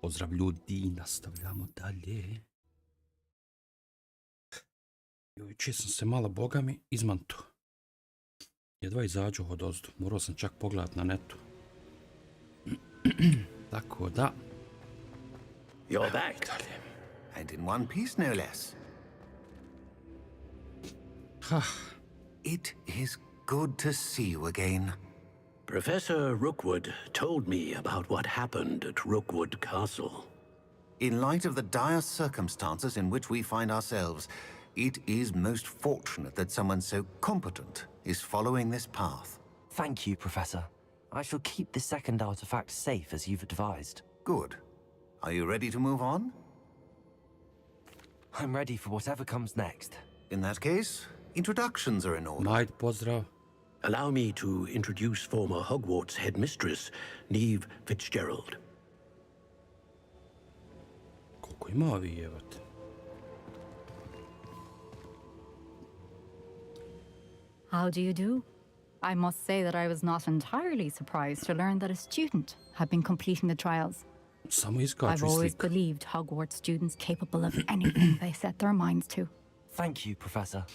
Pozdrav ljudi, nastavljamo dalje. Juče sam se malo bogami izmanto. Jedva izađu od ozdu, morao sam čak pogledat na netu. Tako da... You're back. And in one piece, no less. It is good to see you again. Professor Rookwood told me about what happened at Rookwood Castle. In light of the dire circumstances in which we find ourselves, it is most fortunate that someone so competent is following this path. Thank you, Professor. I shall keep the second artifact safe as you've advised. Good. Are you ready to move on? I'm ready for whatever comes next. In that case, introductions are in order. Majt, pozdrav. Allow me to introduce former Hogwarts headmistress, Neve Fitzgerald. Koliko ima ovi jebate? How do you do? I must say that I was not entirely surprised to learn that a student had been completing the trials. Samo iskaču I've always slika. believed Hogwarts students capable of anything they set their minds to. Thank you, Professor.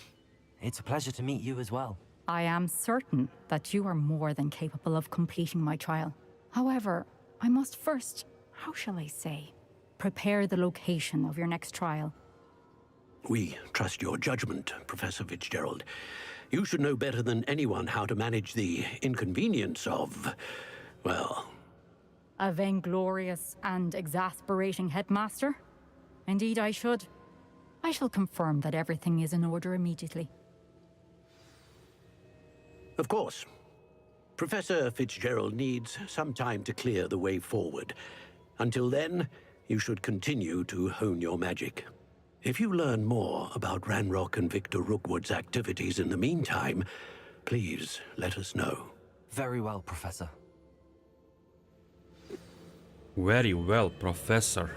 It's a pleasure to meet you as well. I am certain that you are more than capable of completing my trial. However, I must first, how shall I say, prepare the location of your next trial. We trust your judgment, Professor Fitzgerald. You should know better than anyone how to manage the inconvenience of, well... A vainglorious and exasperating headmaster? Indeed I should. I shall confirm that everything is in order immediately. Of course. Professor Fitzgerald needs some time to clear the way forward. Until then, you should continue to hone your magic. If you learn more about Ranrock and Victor Rookwood's activities in the meantime, please let us know. Very well, Professor. Very well, Professor.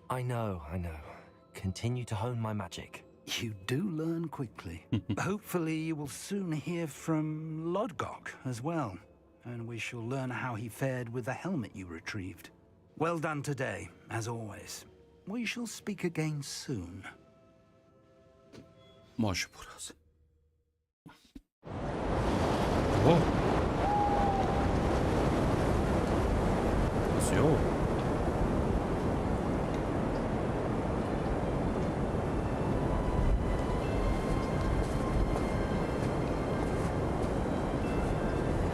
I know. Continue to hone my magic. You do learn quickly. Hopefully you will soon hear from Lodgok as well, and we shall learn how he fared with the helmet you retrieved. Well done today, as always. We shall speak again soon. Može, buraz. O! Pazi ovo.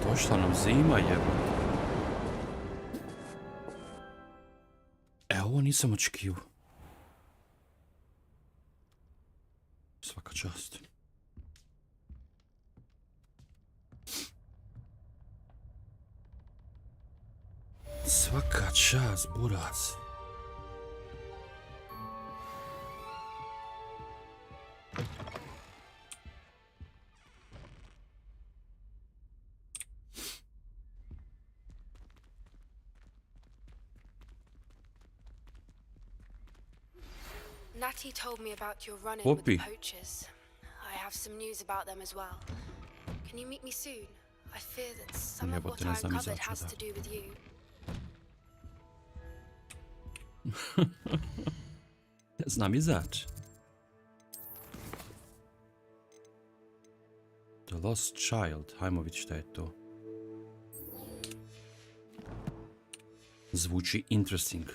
Došla nam zima, jebate. Ovo nisam očekivao. Svaka čast. Svaka čast, buraz. Natty told me about your run-in with the poachers. I have some news about them as well. Can you meet me soon? I fear that some of what I uncovered has to do with you. Znam izaći. The Lost Child. Hajmo vidjeti šta je to. Zvuči interesting.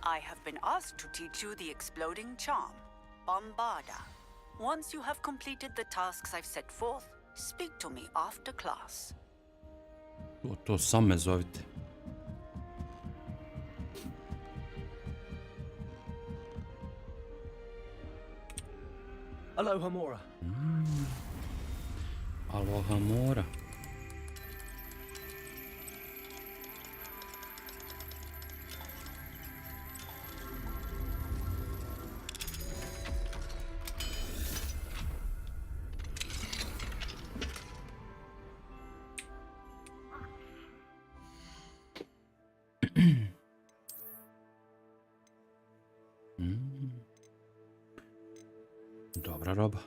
I have been asked to teach you the exploding charm, Bombarda. Once you have completed the tasks I've set forth, speak to me after class. To sam me zovite. Aloha Mora. Aloha Mora. roba.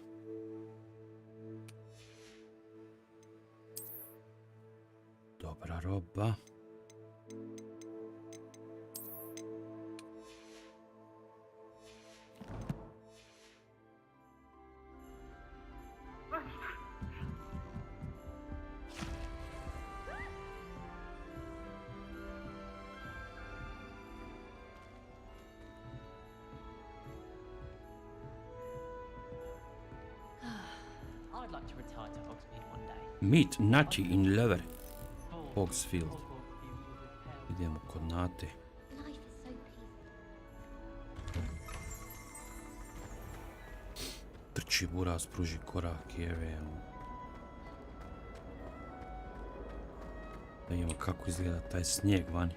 Dobra roba. I'd like to retire to Hogsmeade one day. Meet Natty in Lover. Foxfield. Idemo kod Nate. Life is so peaceful. Trči buraz, pruži korak, jeve. Da vidimo kako izgleda taj snijeg vani.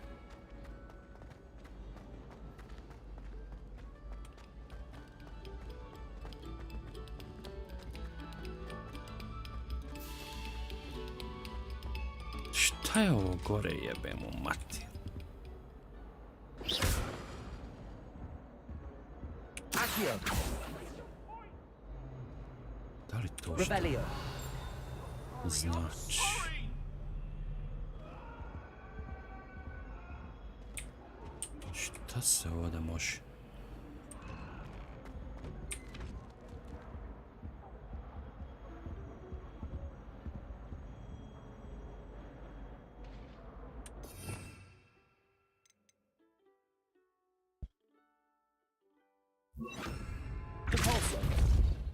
Šta je ovo gore, jebemo mati? Da li to šta znači? Šta se ovdje može?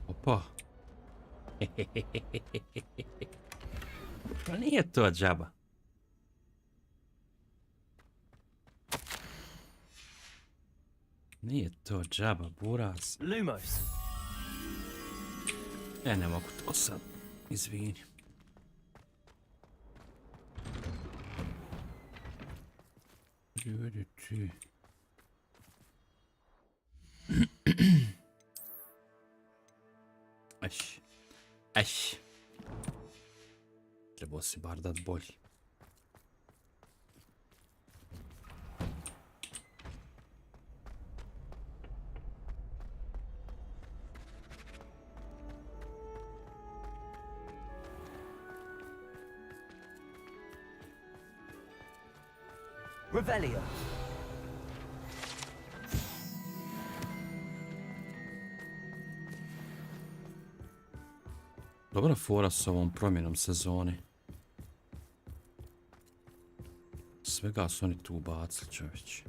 Opa. Pa nije to džaba. Nije to džaba, buraz. Lumos. Ja ne mogu to sad. Izvini. Aš. Trebao si bar dat bolji. Revelio. Dobra fora s ovom promjenom sezone. Svega su oni tu ubacili, čovječ.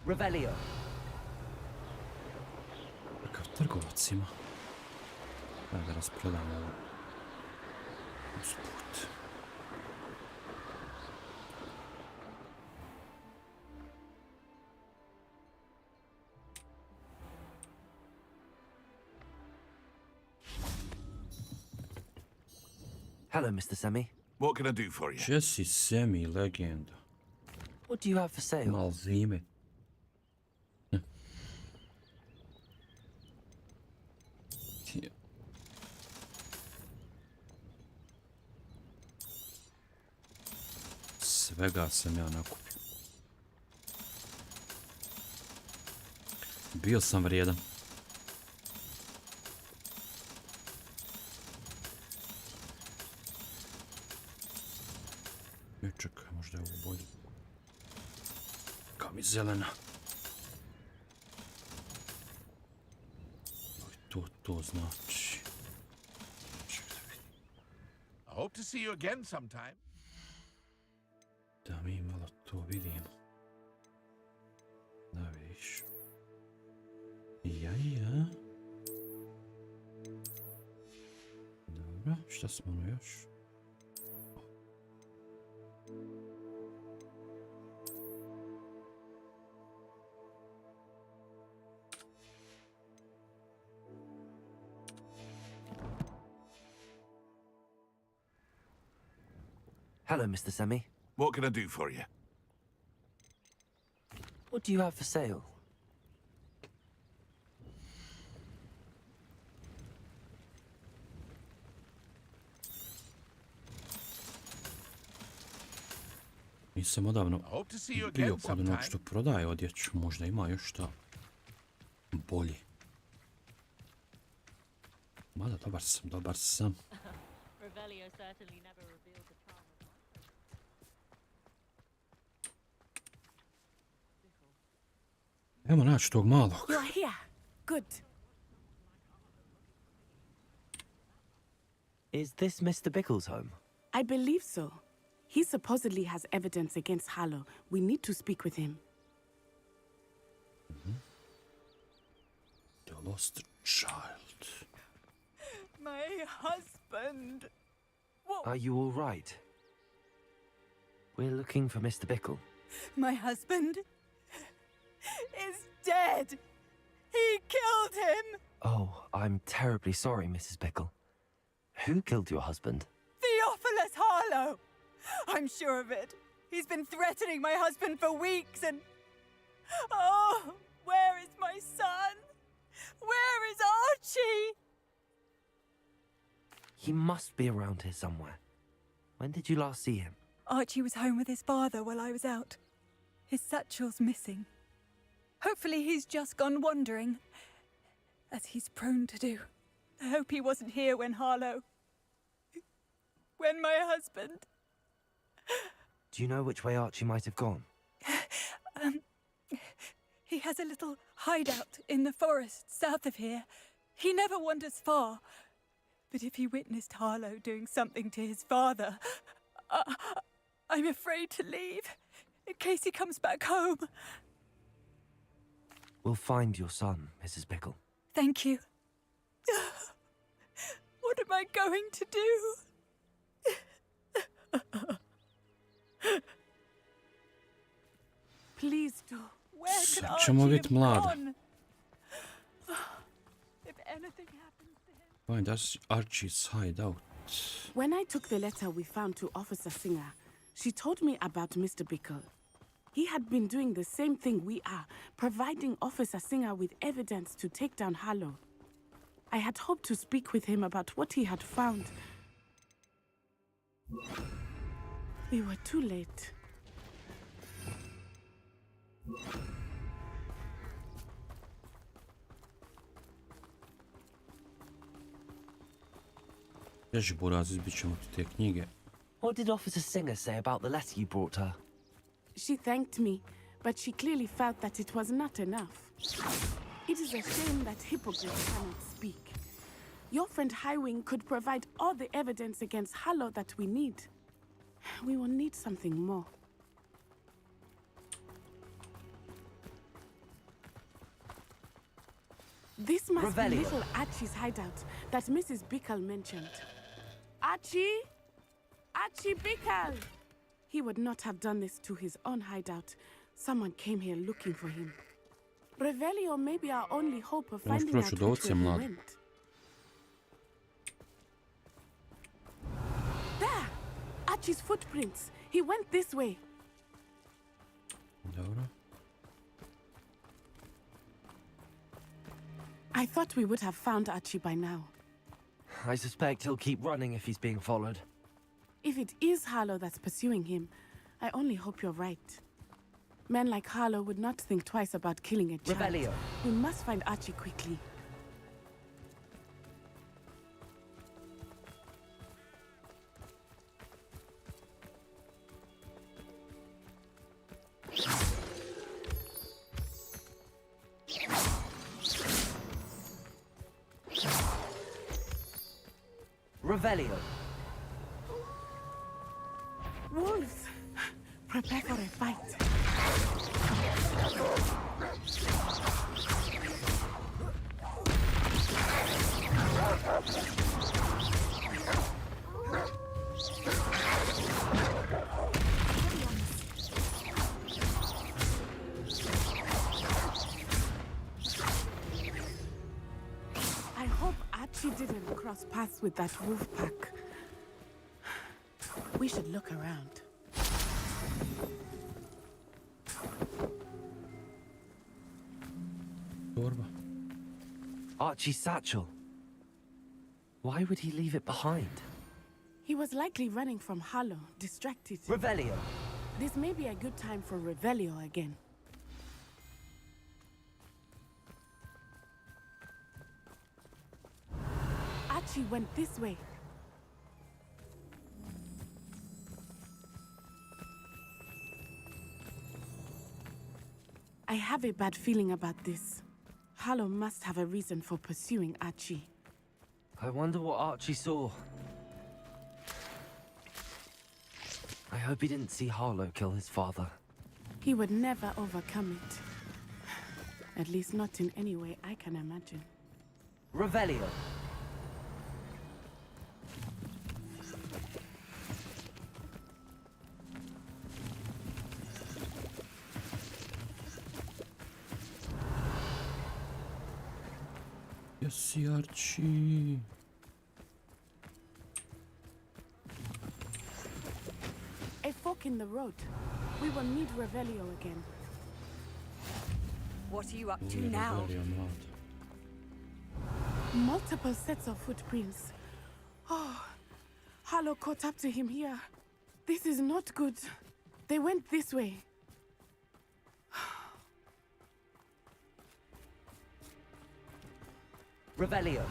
Revelio. Kakav trgovac ima. Da raspredamo ovo. Usput. Hello, Mr. Semi. What can I do for you? Jesse Semi, legenda. What do you have for sale? Mal zime. Svega sam ja nakupio. Bio sam vrijedan. Čekaj, možda je ovo bolje. Kao mi zelena. To znači. Čekaj da vidim. I hope to see you again sometime. Da mi malo to vidimo. Da vidiš. Ja. Dobro, šta smo ono još? Hello, Mr. Semi. What can I do for you? What do you have for sale? Nisam odavno Hope to see you bio again kod onog sometime. što prodaje odjeću. Možda ima još šta bolji. Mada, dobar sam. Revelio certainly never revealed the charm of my Evo naći tog malog. You're here. Good. Is this Mr. Bickle's home? I believe so. He supposedly has evidence against Harlow. We need to speak with him. The lost child. My husband. Are you all right? We're looking for Mr. Bickle. My husband is dead. He killed him. Oh, I'm terribly sorry, Mrs. Bickle. Who killed your husband? Theophilus Harlow. I'm sure of it. He's been threatening my husband for weeks and... Oh, where is my son? Where is Archie? He must be around here somewhere. When did you last see him? Archie was home with his father while I was out. His satchel's missing. Hopefully he's just gone wandering, as he's prone to do. I hope he wasn't here when Harlow... when my husband... Do you know which way Archie might have gone? He has a little hideout in the forest south of here. He never wanders far. But if he witnessed Harlow doing something to his father, I'm afraid to leave, in case he comes back home. We'll find your son, Mrs. Bickle. Thank you. What am I going to do? Please do. Where could Sad ćemo Archie bit have mlada. gone? If anything happens to him. Find us Archie's hideout. When I took the letter we found to Officer Singer, she told me about Mr. Bickle. He had been doing the same thing we are, providing Officer Singer with evidence to take down Harlow. I had hoped to speak with him about what he had found. We were too late. Ježi buraz, izbit ćemo ti te knjige. What did Officer Singer say about the letter you brought her? She thanked me, but she clearly felt that it was not enough. It is a shame that hypocrites cannot speak. Your friend Highwing could provide all the evidence against Harlow that we need. We will need something more. This must be little Archie's hideout that Mrs. Bickle mentioned. Archie? Archie Bickle! He would not have done this to his own hideout. Someone came here looking for him. Revelio may be our only hope of finding out which way he went. There! Archie's footprints. He went this way. Dobro. I thought we would have found Archie by now. I suspect he'll keep running if he's being followed. If it is Harlow that's pursuing him, I only hope you're right. Men like Harlow would not think twice about killing a child. Revelio. We must find Archie quickly. Revelio. Wolves! Prepare for a fight. I hope Archie didn't cross paths with that wolf pack. We should look around. Torba. Archie's satchel. Why would he leave it behind? He was likely running from Harlow, distracted. Revelio. This may be a good time for Revelio again. Archie went this way. I have a bad feeling about this. Harlow must have a reason for pursuing Archie. I wonder what Archie saw. I hope he didn't see Harlow kill his father. He would never overcome it. At least not in any way I can imagine. Revelio. Yes, Archie. A fork in the road. We will meet Revelio again. What are you up to now? Multiple sets of footprints. Oh, Harlow caught up to him here. This is not good. They went this way. Revelio.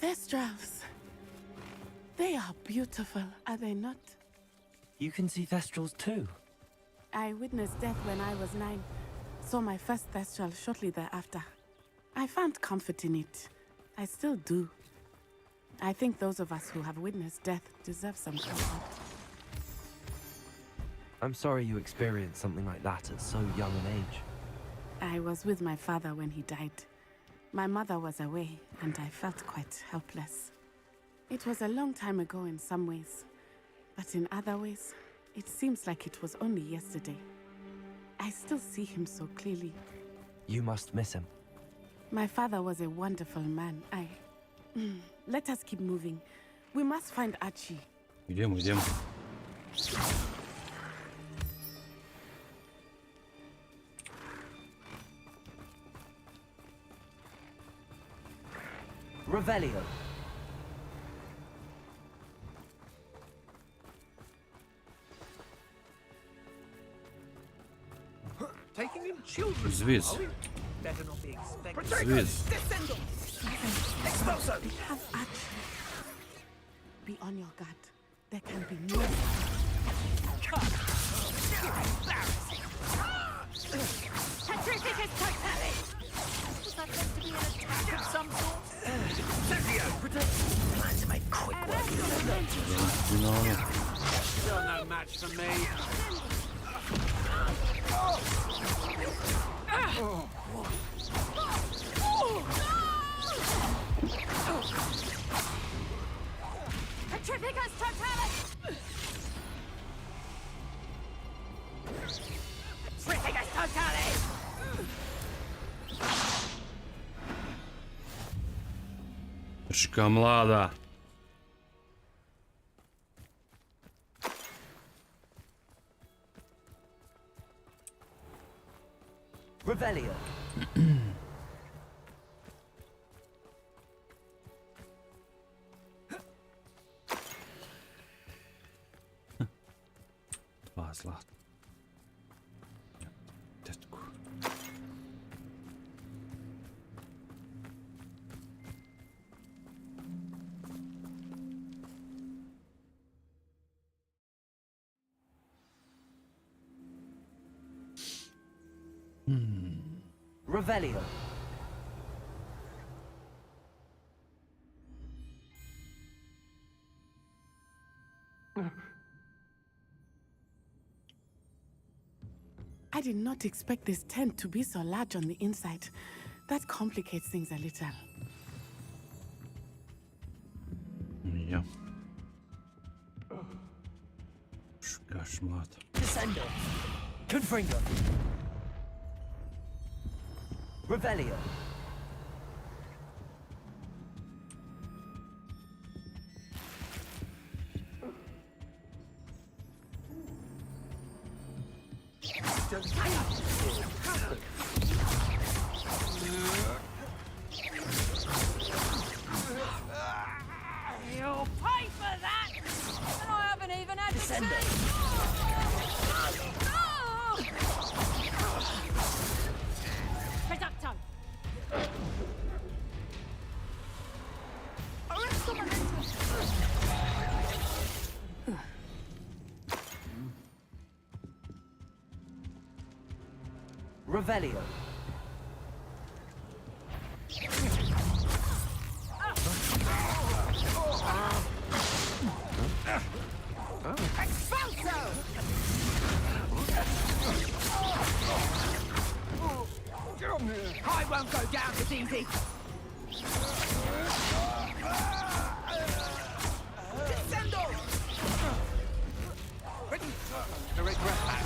Thestrals. They are beautiful, are they not? You can see Thestrals too. I witnessed death when I was 9. Saw my first Thestral shortly thereafter. I found comfort in it. I still do. I think those of us who have witnessed death deserve some comfort. I'm sorry you experienced something like that at so young an age. I was with my father when he died. My mother was away, and I felt quite helpless. It was a long time ago in some ways, but in other ways, it seems like it was only yesterday. I still see him so clearly. You must miss him. My father was a wonderful man. Let us keep moving. We must find Archie. Идем. Revelio. Taking in children. Звез. Better not be expected. Звез. Exploso! We have Archie. Be on your guard. There can be no... Petrificus totalis! Was that meant to be an attack of some sort? Sergio, protect. Plan to make quick work of it. Still no match for me. Petrificus totalis! Petrificus totalis! Trška mlada. Revelio. Dva zlata. Tetku. Revelio. I did not expect this tent to be so large on the inside. That complicates things a little. Ja. Škašmat. Descendo. Confringo. Revelio. You'll pay for that! And I haven't even had to say... Reducto! Revelio. I won't go down as easy. Descendo! I regret that.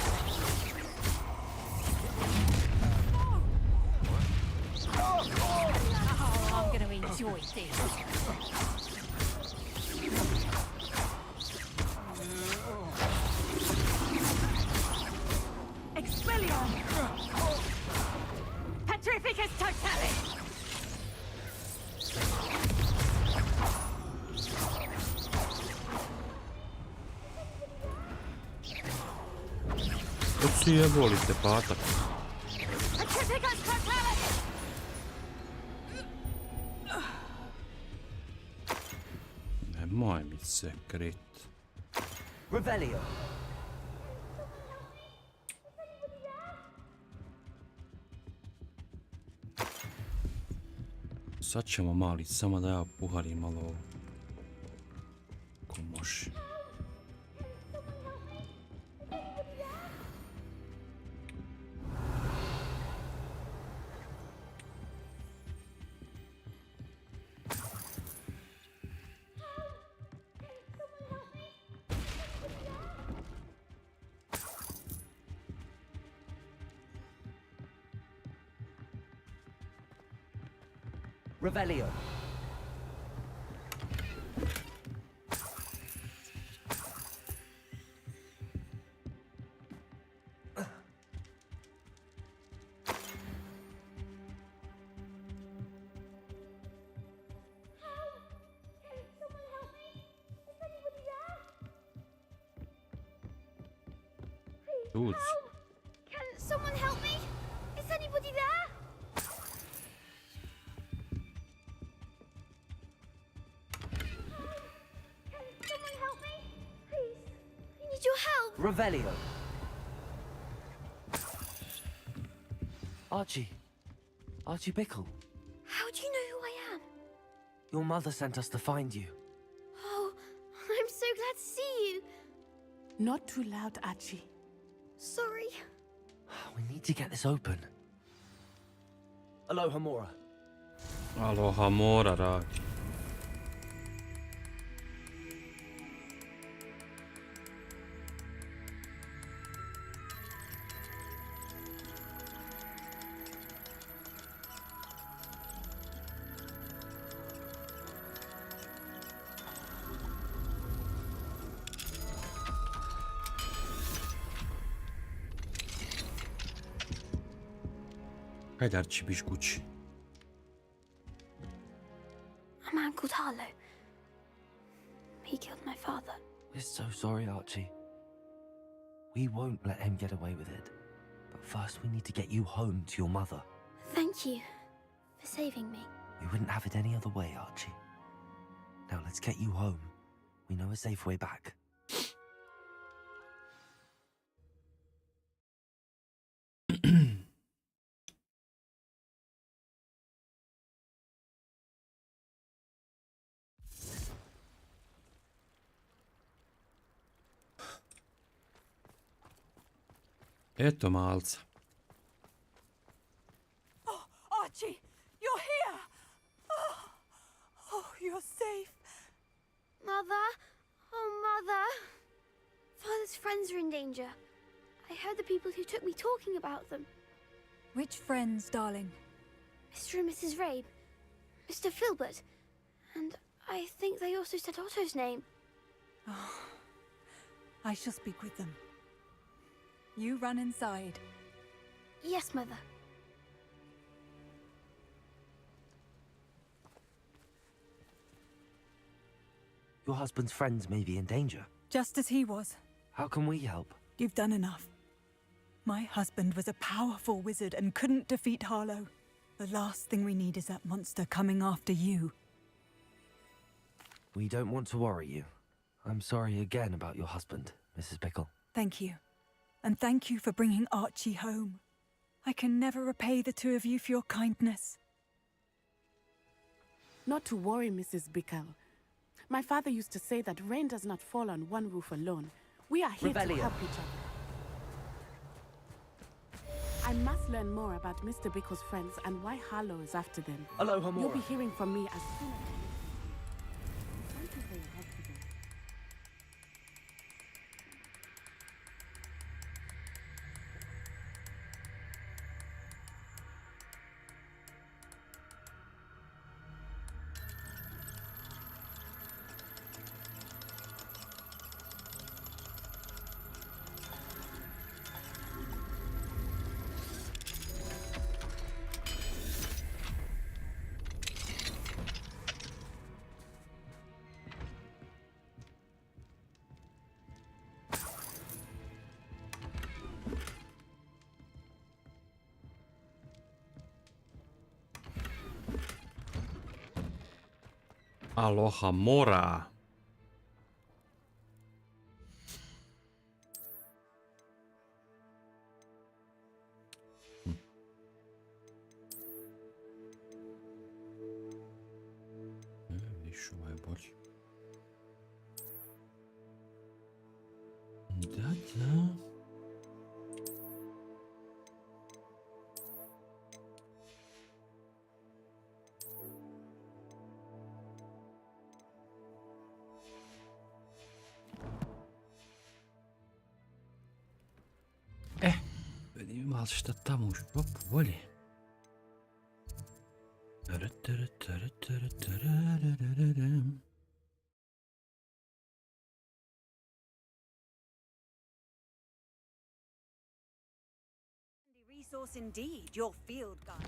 Oh, I'm gonna enjoy this. Expellion! Petrificus totalis! Već si jebolite patak. Petrificus totalis! Nemoj mi se krit. Revelio. Sad ćemo mali, samo da ja puharim malo ovo. Ko može. Revelio. Dudes. Can someone help me? Is anybody there? Can someone help me? Please. I need your help. Revelio. Archie. Archie Bickle. How do you know who I am? Your mother sent us to find you. Oh, I'm so glad to see you. Not too loud, Archie. Sorry. We need to get this open. Aloha Mora. Aloha Mora radi. Hajde Archie, biš kući. A man called Harlow. He killed my father. We're so sorry, Archie. We won't let him get away with it. But first we need to get you home to your mother. Thank you for saving me. We wouldn't have it any other way, Archie. Now let's get you home. We know a safe way back. Eto malca. Oh, Archie, you're here! Oh, you're safe. Mother? Oh, Mother. Father's friends are in danger. I heard the people who took me talking about them. Which friends, darling? Mr. and Mrs. Rabe. Mr. Filbert. And I think they also said Otto's name. Oh, I shall speak with them. You run inside. Yes, Mother. Your husband's friends may be in danger. Just as he was. How can we help? You've done enough. My husband was a powerful wizard and couldn't defeat Harlow. The last thing we need is that monster coming after you. We don't want to worry you. I'm sorry again about your husband, Mrs. Bickle. Thank you. And thank you for bringing Archie home. I can never repay the two of you for your kindness. Not to worry, Mrs. Bickle. My father used to say that rain does not fall on one roof alone. We are here to help each other. I must learn more about Mr. Bickle's friends and why Harlow is after them. Aloha, Mora. You'll be hearing from me as soon as... Thank you for your help today. Aloha Mora. Vidiš, ovaj je bolji. Da. Vidimo ali šta tamo u štopu bolje. Resource indeed, your field guide.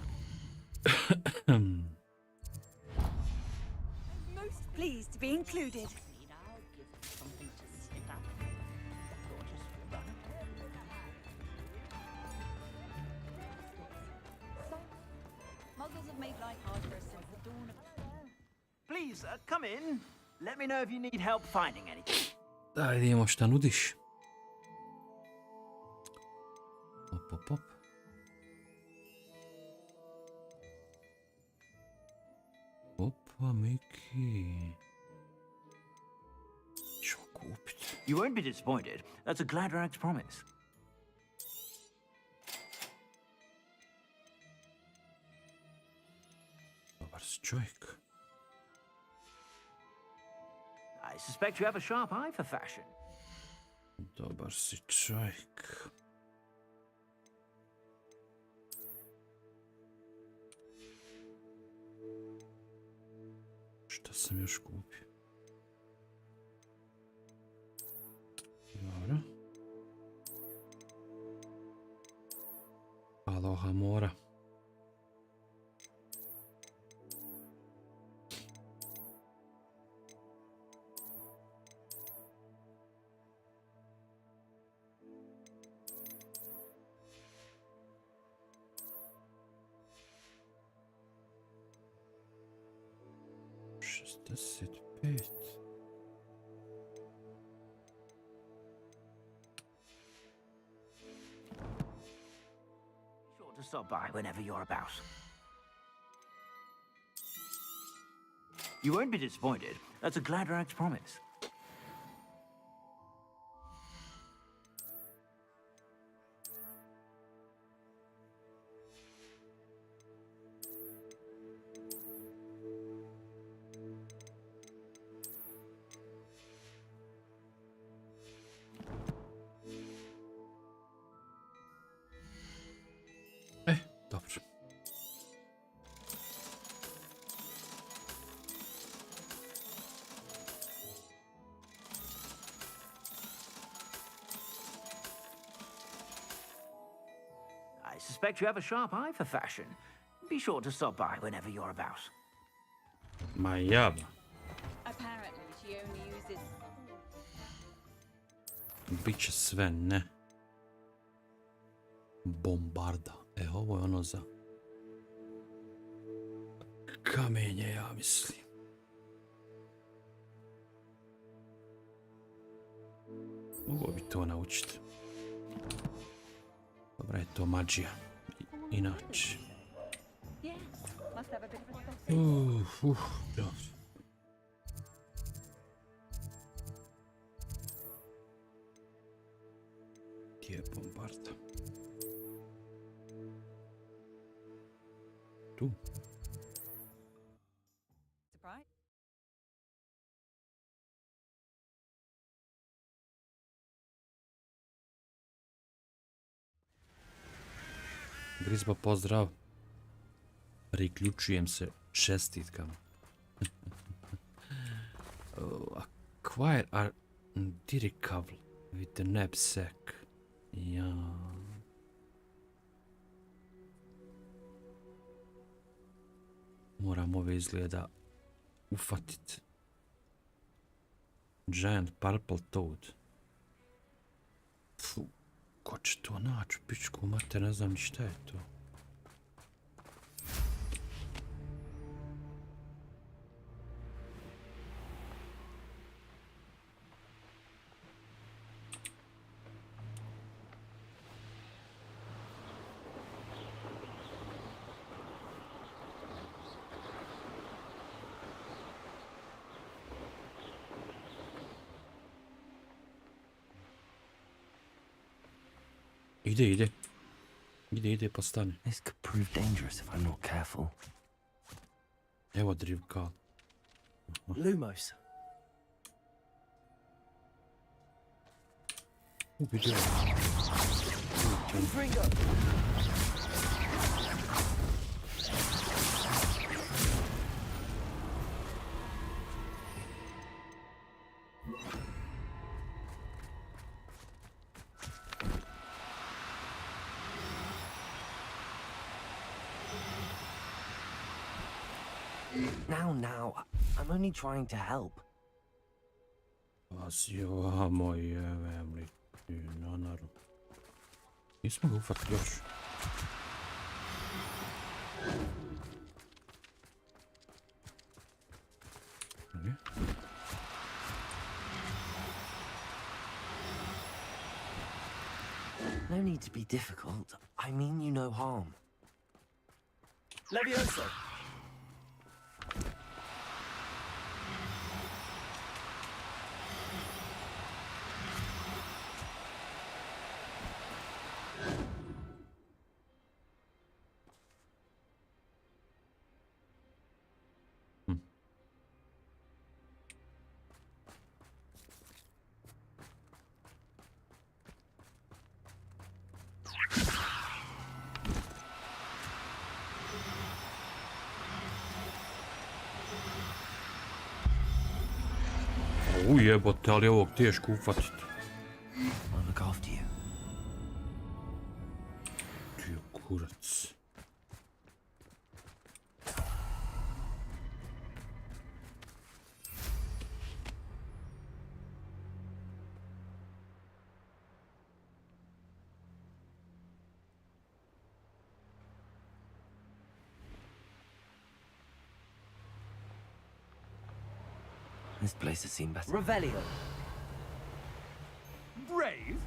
Most pleased to be included. Muggles have made life hard for us since the dawn of... Please, come in. Let me know if you need help finding anything. Daj, vidimo šta nudiš. Op. Opa, Miki. Ću kupit. You won't be disappointed. That's a Gladrax promise. Dobar si čovjek. I suspect you have a sharp eye for fashion. Dobar si čovjek. Šta sam još kupio? Dobro. Aloha Mora. Sure to stop by whenever you're about. You won't be disappointed. That's a Gladrax promise. Dobrze. I I suspect you have a sharp eye for fashion. Be sure to stop by whenever you're about. Ma jaba. Apparently, she only uses. Biće sve ne. Bombarda. E, ovo je ono za kamenje, ja mislim. Mogu bi to naučiti. Dobra je to mađija. Inače. Dobro. Gdje je bombarda? Tu. Grizba, pozdrav. Priključujem se čestitkama. Acquire are diricable with the knapsack. Ja. Moram ove izgleda ufatit. Giant purple toad. Fu, ko će to naći? Pičku mater, ne znam ni šta je to. Ide, pa stani. This could prove dangerous if I'm not careful. Evo drivka. Lumos. Vidio. Fringo. Now, I'm only trying to help. Asio, moje vemli. Nanaru. Nismo ga ufatili još. No need to be difficult. I mean you no harm. Levioso! Ujebote, ali je ovog teško ufatiti. I'll look after you. Ti je kurac. This place has seen better. Revelio. Brave?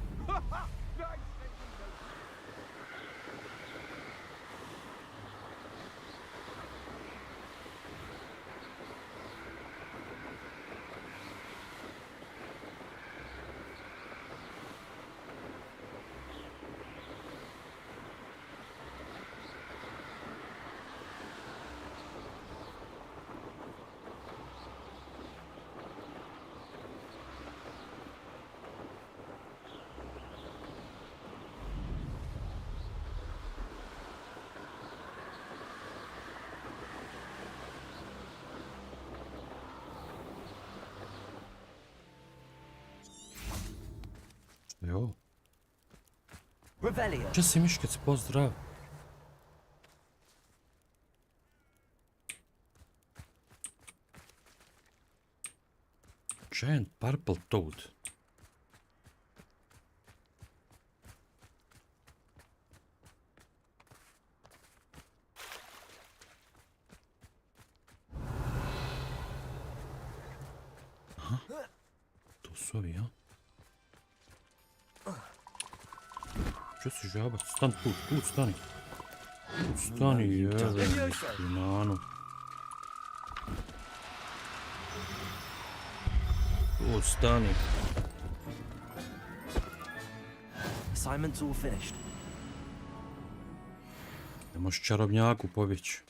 Revelio. Če si Miškec, pozdrav. Giant purple toad. Aha. To su ovi, ja? Če si žabac? Stan, put, stani. Stani, jedan, nanu. Stani. Assignment's all finished. Ne možeš čarobnjaku pobjeći.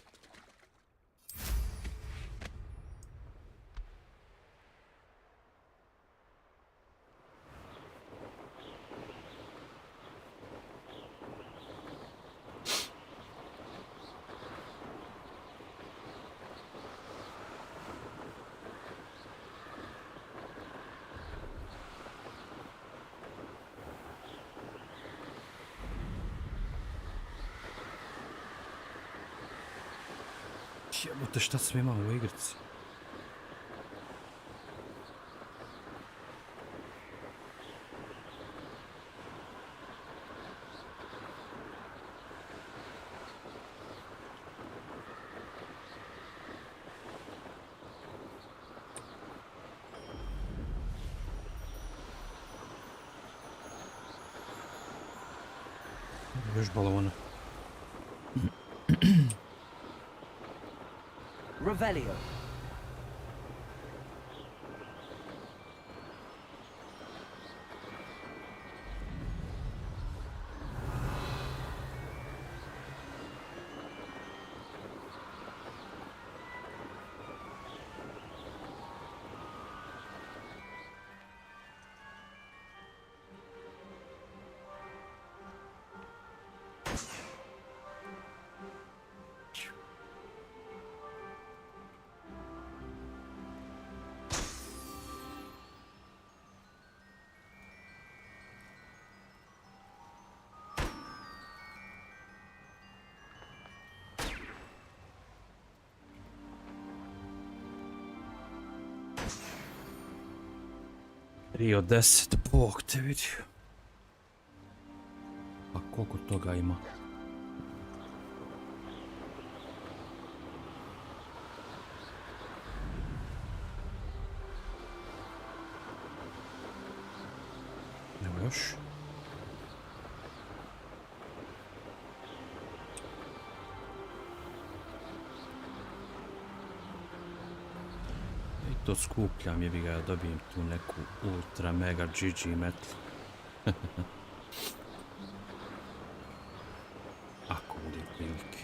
Jebote, šta sam imao u igrici? Još balona. Revelio. Rio 10, Bog te vidi. Pa koliko toga ima? Evo još. To skupljam, jebi ga, ja dobijem tu neku ultra mega GG metlu. Ako bude prilike.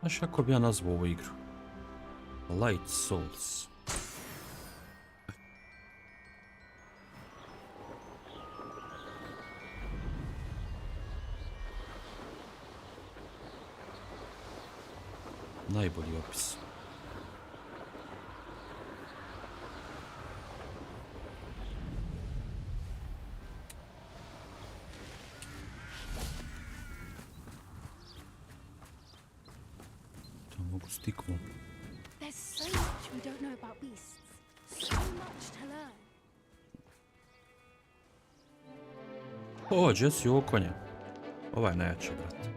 Znaš kako bi ja nazvao ovu igru? Light Souls. Najbolji opis. Stikvom. There's so much we don't know about beasts. So much to learn. O, Jesse okonja. Ovaj je najjači, brate.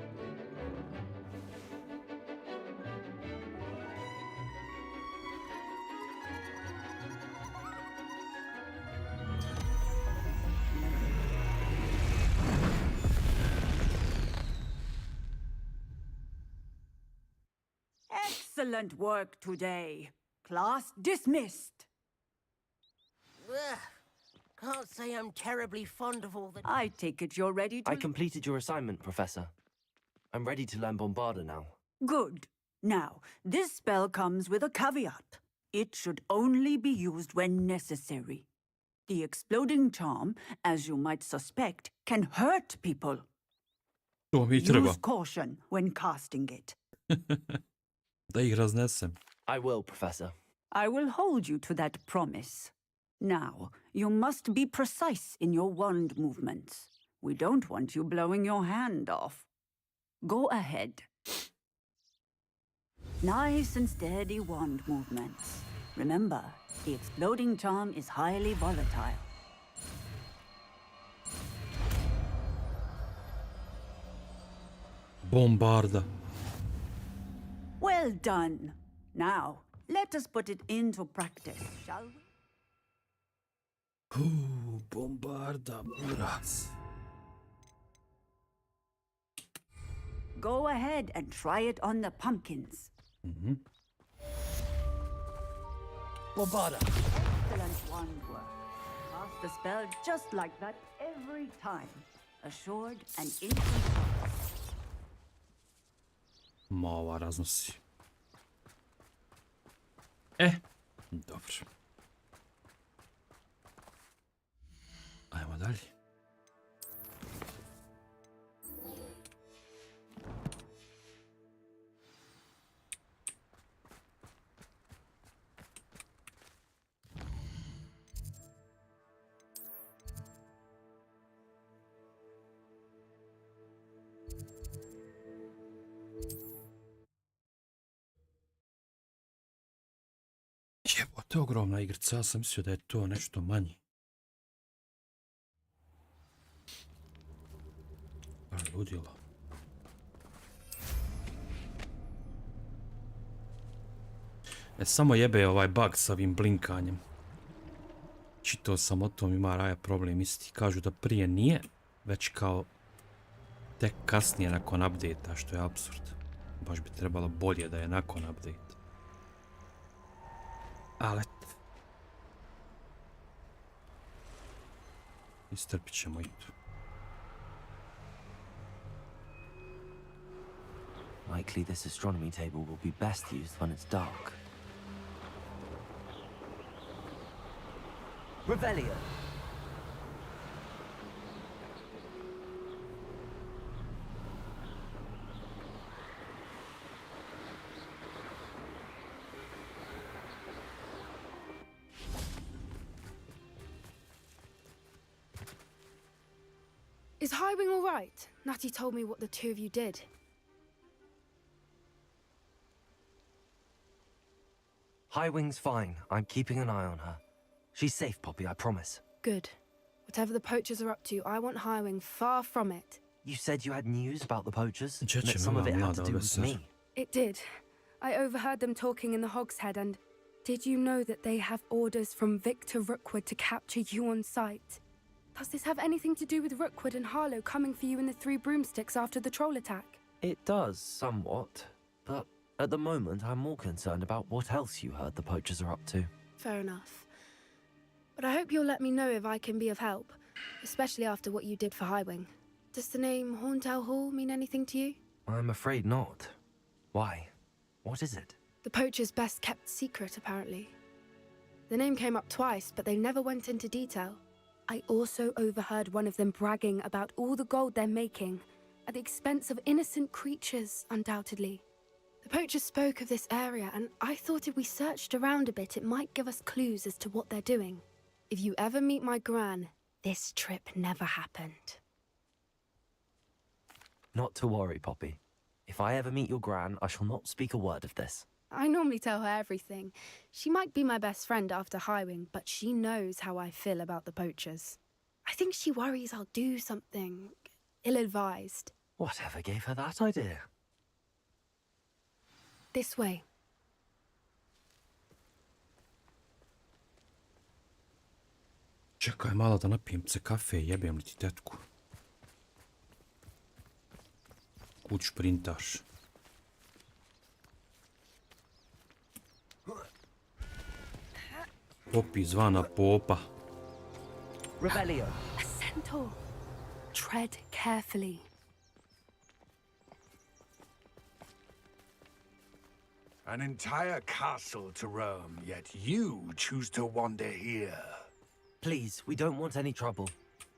Excellent work today. Class dismissed. Ugh. Can't say I'm terribly fond of all the... I take it you're ready to... I completed your assignment, Professor. I'm ready to learn Bombarda now. Good. Now, this spell comes with a caveat. It should only be used when necessary. The exploding charm, as you might suspect, can hurt people. To mi treba. Use caution when casting it. Da ih raznesem. I will, Professor. I will hold you to that promise. Now, you must be precise in your wand movements. We don't want you blowing your hand off. Go ahead. Nice and steady wand movements. Remember, the exploding charm is highly volatile. Bombarda. Well done. Now, let us put it into practice, shall we? Bombarda, buras. Go ahead and try it on the pumpkins. Bombarda. Excellent wand work. Cast the spell just like that every time. Assured and instant. Ma ova raznosi. Dobro. Ajmo dalje. Jebote, ogromna igrica, ja sam mislio da je to nešto manji. Ludilo. Samo jebe ovaj bug s ovim blinkanjem. Čitao sam o tom, ima Raja problem isti. Kažu da prije nije, već kao tek kasnije nakon update-a, što je apsurd. Baš bi trebalo bolje da je nakon update. Ali istrpit ćemo i tu. Likely this astronomy table will be best used when it's dark. Revelio. Is Highwing all right? Natty told me what the two of you did. Highwing's fine. I'm keeping an eye on her. She's safe, Poppy, I promise. Good. Whatever the poachers are up to, I want Highwing far from it. You said you had news about the poachers, and that some of it had to do with me. It did. I overheard them talking in the Hogshead, and did you know that they have orders from Victor Rookwood to capture you on sight? Does this have anything to do with Rookwood and Harlow coming for you in the Three Broomsticks after the troll attack? It does, somewhat. But at the moment, I'm more concerned about what else you heard the poachers are up to. Fair enough. But I hope you'll let me know if I can be of help, especially after what you did for Highwing. Does the name Hauntow Hall mean anything to you? I'm afraid not. Why? What is it? The poacher's best kept secret, apparently. The name came up twice, but they never went into detail. I also overheard one of them bragging about all the gold they're making, at the expense of innocent creatures, undoubtedly. The poachers spoke of this area, and I thought if we searched around a bit, it might give us clues as to what they're doing. If you ever meet my gran, this trip never happened. Not to worry, Poppy. If I ever meet your gran, I shall not speak a word of this. I normally tell her everything. She might be my best friend after Highwing, but she knows how I feel about the poachers. I think she worries I'll do something ill-advised. Whatever gave her that idea? This way. Čekaj malo da napijem se kafe i jebem li ti tetku. Kud šprintaš? Popi zvana popa. Revelio. A centaur. Tread carefully. An entire castle to roam, yet you choose to wander here. Please, we don't want any trouble.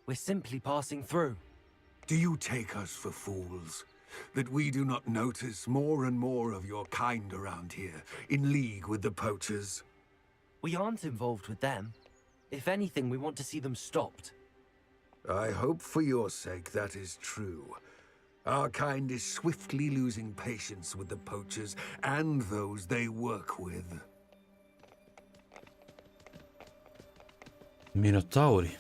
We're simply passing through. Do you take us for fools? That we do not notice more and more of your kind around here, in league with the poachers? We aren't involved with them. If anything, we want to see them stopped. I hope for your sake that is true. Our kind is swiftly losing patience with the poachers and those they work with. Minotauri.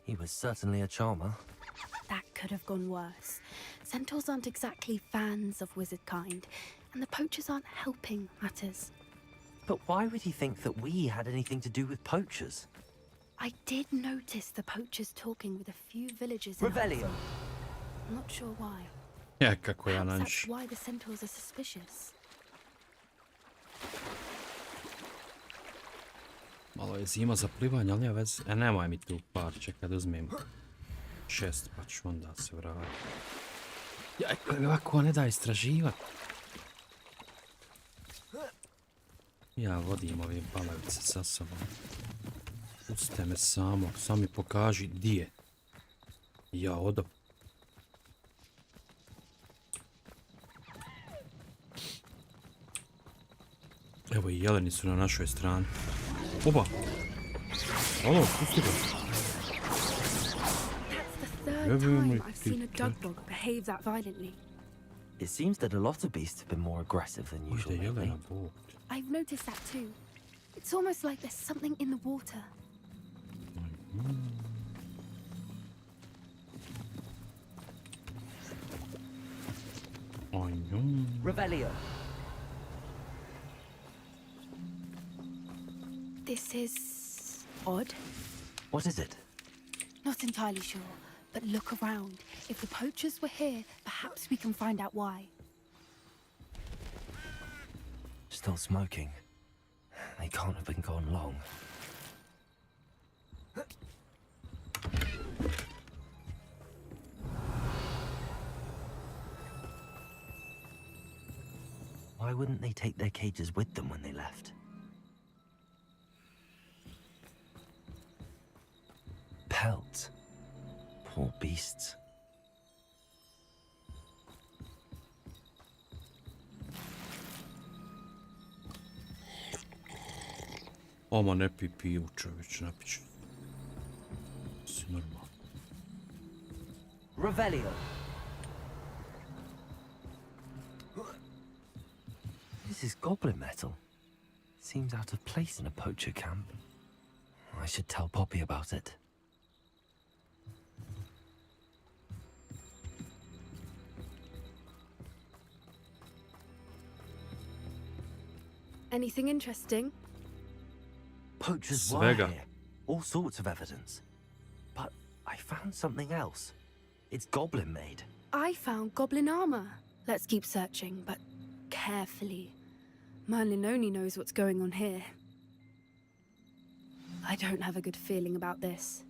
He was certainly a charmer. That could have gone worse. Centaurs aren't exactly fans of wizard kind, and the poachers aren't helping matters. But why would he think that we had anything to do with poachers? I did notice the poachers talking with a few villagers. Revelio. I'm not sure why. Ja, kako ja Perhaps nanš. that's why the centaurs are suspicious. Malo je zima za plivanje, ali nema veze. Nemoj mi tu par, čekaj da uzmem 6, pa ću onda se vratiti. Ja, ovako ne da istraživati. Ja vodim ove balavice sa sobom. Pustite me samo mi pokaži di je. Ja odam. Evo i jeleni su na našoj strani. Oba! Alo, pusti ga. Third time I've seen a dug bog behave that violently. It seems that a lot of beasts have been more aggressive than usual lately. I've noticed that too. It's almost like there's something in the water. Revelio. This is odd. What is it? Not entirely sure, but look around. If the poachers were here, perhaps we can find out why. Still smoking. They can't have been gone long. Why wouldn't they take their cages with them when they left? Pelts. Poor beasts. Oma ne pi pivu, čovječ, napić. Si normalno. Revelio. This is goblin metal. Seems out of place in a poacher camp. I should tell Poppy about it. Anything interesting? Poachers were here. All sorts of evidence. But I found something else. It's goblin made. I found goblin armor. Let's keep searching, but carefully. Merlin only knows what's going on here. I don't have a good feeling about this.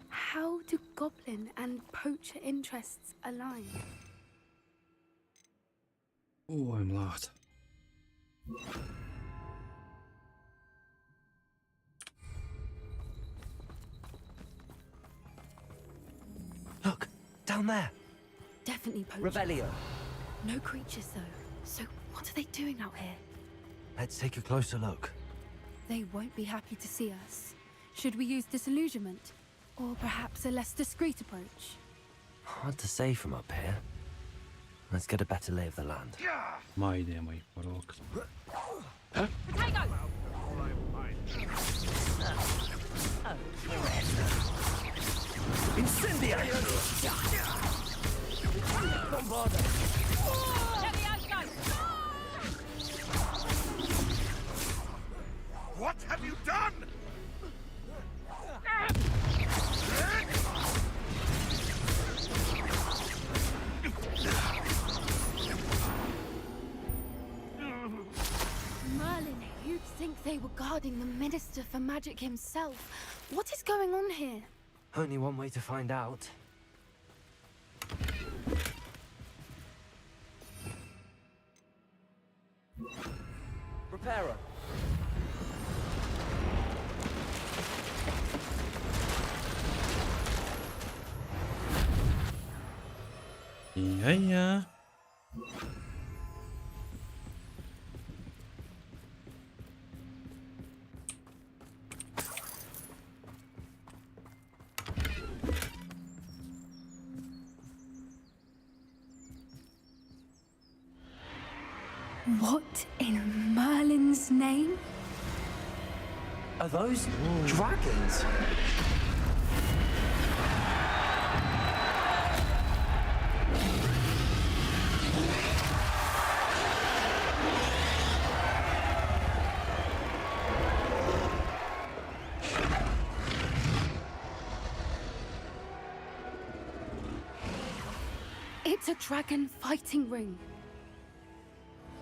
How do goblin and poacher interests align? Oh, I'm loud. Look, down there. Definitely poachers. Revelio. No creatures though. So what are they doing out here? Let's take a closer look. They won't be happy to see us. Should we use disillusionment? Or perhaps a less discreet approach? Hard to say from up here. Let's get a better lay of the land. Ma idemo ih porok. Incendiary! What have you done? Merlin, you'd think they were guarding the Minister for Magic himself. What is going on here? Only one way to find out. repairer. Ja. What in Merlin's name? Are those dragons? It's a dragon fighting ring.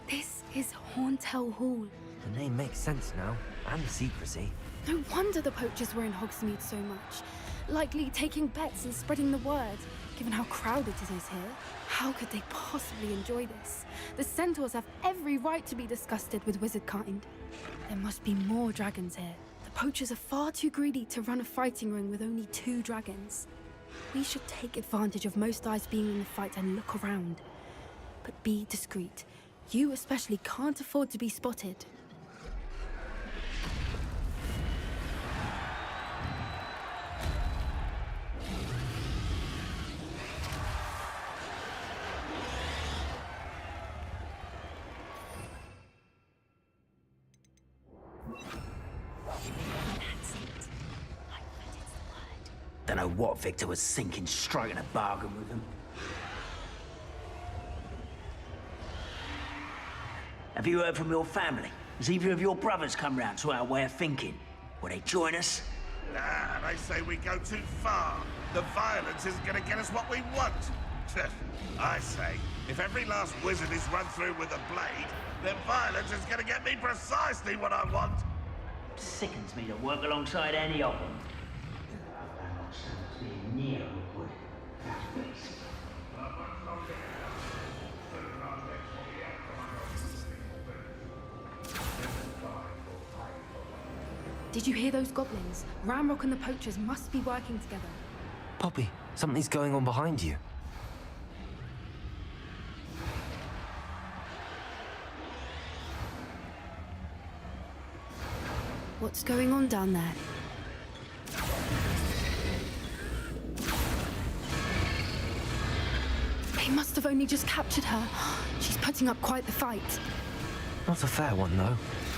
This is Horntail Hall. The name makes sense now, and the secrecy. No wonder the poachers were in Hogsmeade so much. Likely taking bets and spreading the word, given how crowded it is here. How could they possibly enjoy this? The centaurs have every right to be disgusted with wizard kind. There must be more dragons here. The poachers are far too greedy to run a fighting ring with only 2 dragons. We should take advantage of most eyes being in the fight and look around. But be discreet. You especially can't afford to be spotted. Don't know what Victor was thinking, striking a bargain with him. Have you heard from your family? Has either of your brothers come round to our way of thinking? Will they join us? Nah, they say we go too far. The violence isn't gonna get us what we want. I say, if every last wizard is run through with a blade, then violence is gonna get me precisely what I want. Sickens me to work alongside any of them. Near would. Did you hear those goblins? Ramrock and the poachers must be working together. Poppy, something's going on behind you. What's going on down there? They must have only just captured her. She's putting up quite the fight. Not a fair one, though.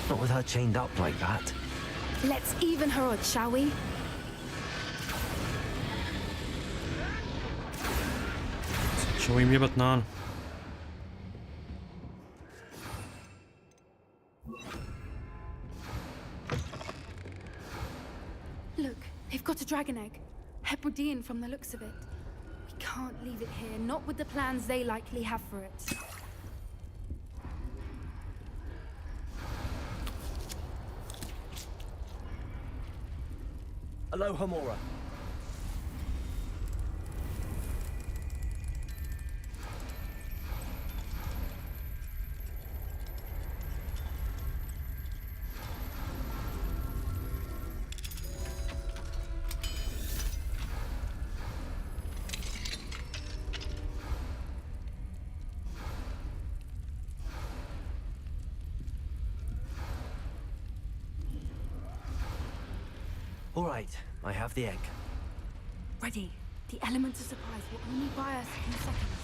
Not with her chained up like that. Let's even her odds, shall we? Ćemo im jebat nan. Look, they've got a dragon egg. Hebridean from the looks of it. We can't leave it here, not with the plans they likely have for it. Hello, Hamora. All right, I have the egg. Ready. The element of surprise will only buy us a few seconds.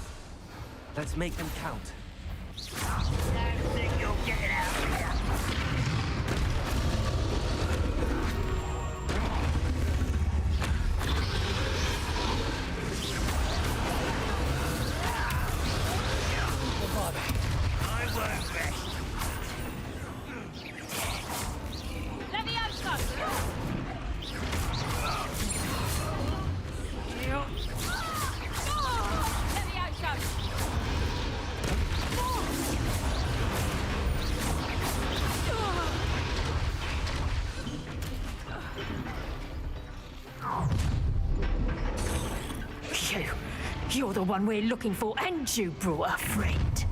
Let's make them count. Don't think you'll get it out of here. I won't rest. You're the one we're looking for, and you brought a friend.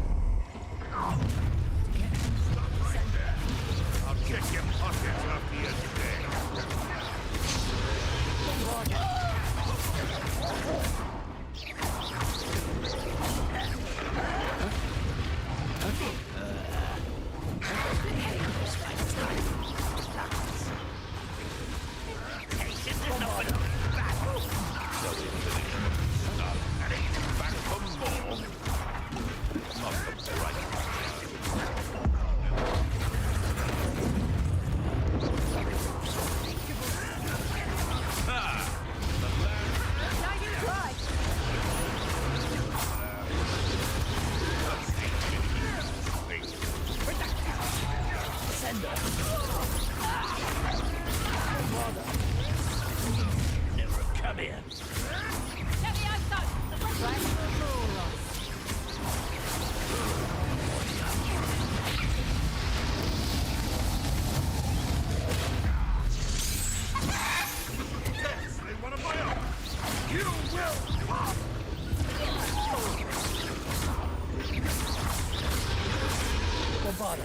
Bombarda.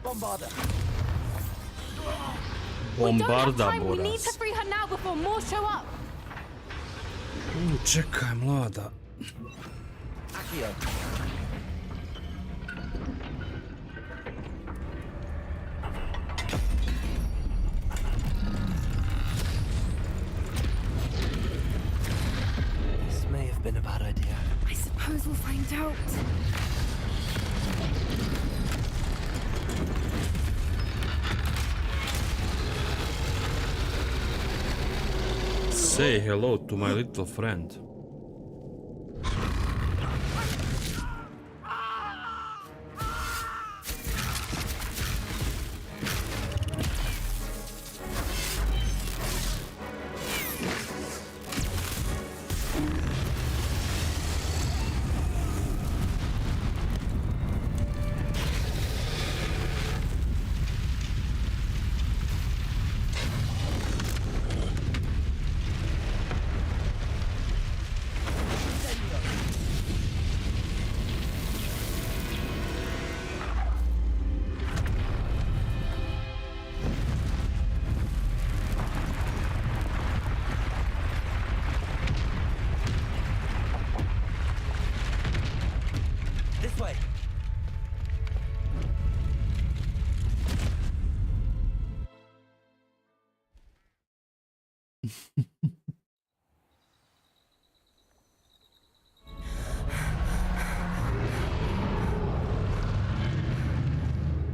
Bombarda. Bombarda, We need to Boras. free her now before more show up. Čekaj, mlada. Accio. This may have been a bad idea. I suppose we'll find out. Say hello to my little friend. This way.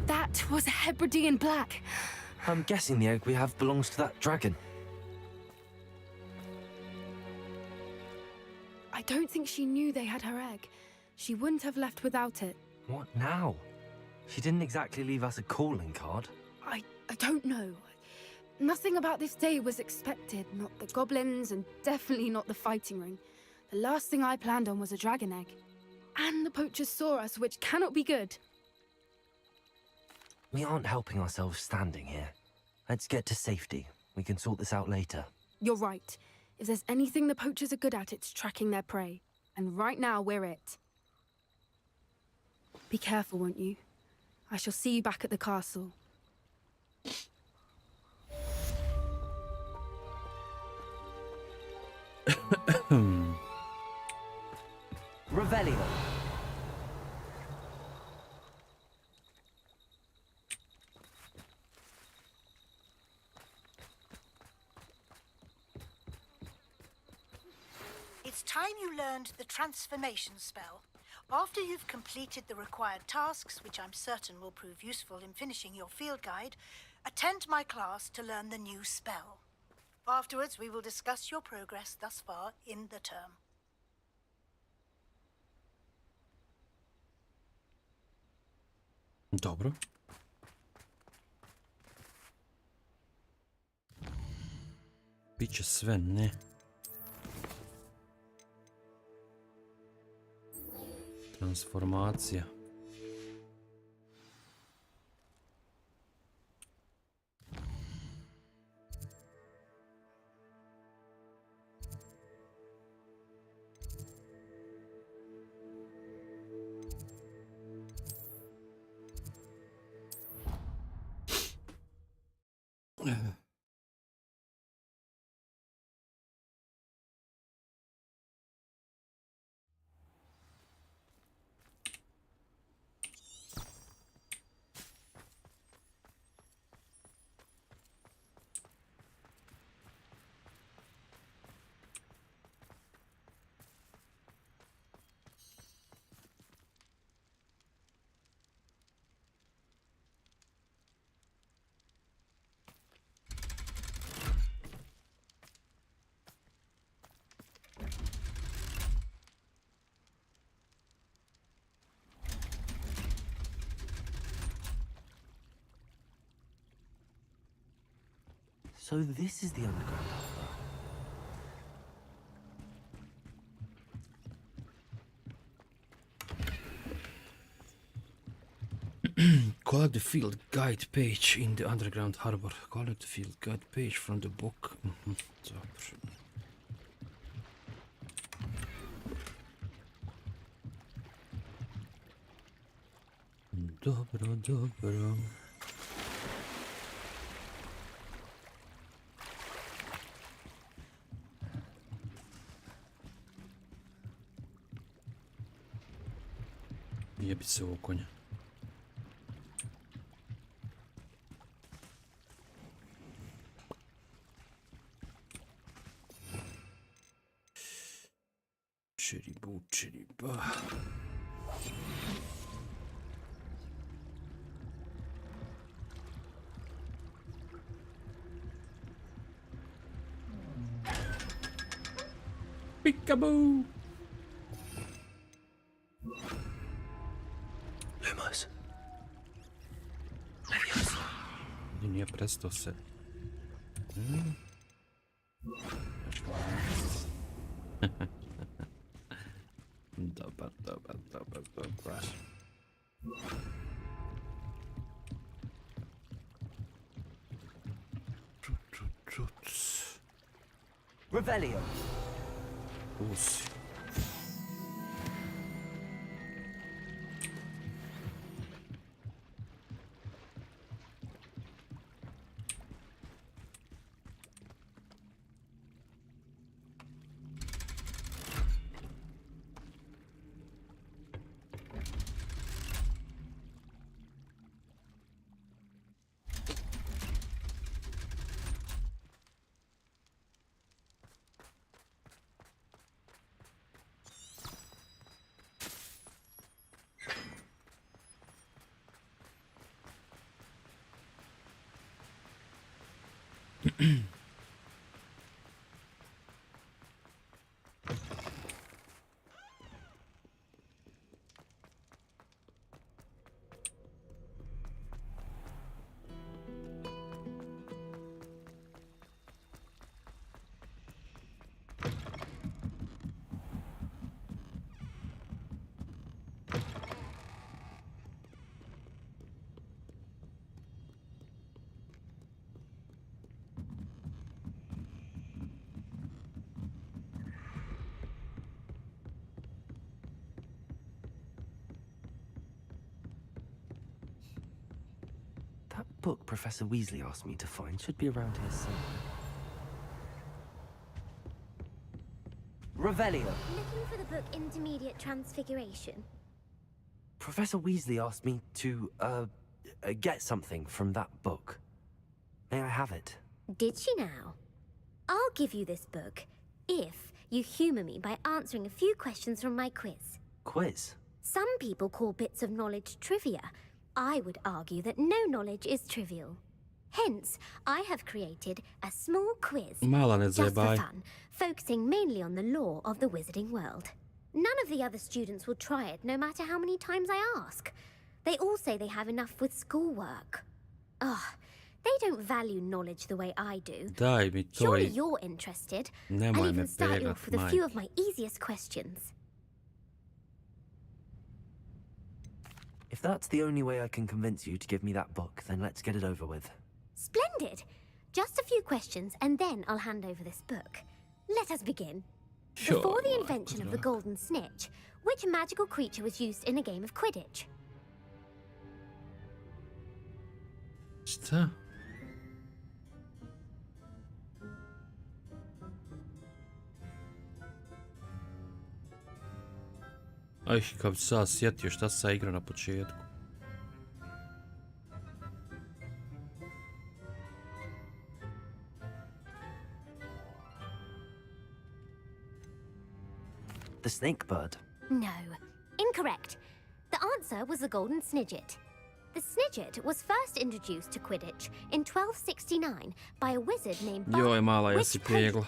That was a Hebridean black. I'm guessing the egg we have belongs to that dragon. I don't think she knew they had her egg. She wouldn't have left without it. What now? She didn't exactly leave us a calling card. I don't know. Nothing about this day was expected. Not the goblins, and definitely not the fighting ring. The last thing I planned on was a dragon egg. And the poachers saw us, which cannot be good. We aren't helping ourselves standing here. Let's get to safety. We can sort this out later. You're right. If there's anything the poachers are good at, it's tracking their prey. And right now, we're it. Be careful, won't you? I shall see you back at the castle. Revelio. It's time you learned the transformation spell. After you've completed the required tasks, which I'm certain will prove useful in finishing your field guide, attend my class to learn the new spell. Afterwards, we will discuss your progress thus far in the term. Dobro. Biće sve ne. Transformacija. So this is the underground harbor. Collect the field guide page in the underground harbor. Collect the field guide page from the book. Dobro. Dobro, dobro. Jebi se ovo konja. Čiribu, čiriba. Peekaboo! Lumos. Leviosa. Nije prestao se. Dobar, dobar, dobar, dobar. Revelio. Usi. That book Professor Weasley asked me to find should be around here somewhere. Revelio. Looking for the book Intermediate Transfiguration. Professor Weasley asked me to, get something from that book. May I have it? Did she now? I'll give you this book if you humor me by answering a few questions from my quiz. Quiz? Some people call bits of knowledge trivia. I would argue that no knowledge is trivial. Hence, I have created a small quiz just for fun, focusing mainly on the lore of the wizarding world. None of the other students will try it, no matter how many times I ask. They all say they have enough with schoolwork. Ugh, they don't value knowledge the way I do. Daj mi to. Surely you're interested. I'll even start you off with a few of my easiest questions. If that's the only way I can convince you to give me that book, then let's get it over with. Splendid! Just a few questions, and then I'll hand over this book. Let us begin. Sure, Before the invention of the golden snitch, which magical creature was used in a game of Quidditch? Šta? Aj, kad bi sad sjetio šta sam igrao na početku. The snake bird. No. Incorrect. The answer was the golden snidget. The snidget was first introduced to Quidditch in 1269 by a wizard named Joj, mala, ja si pegla.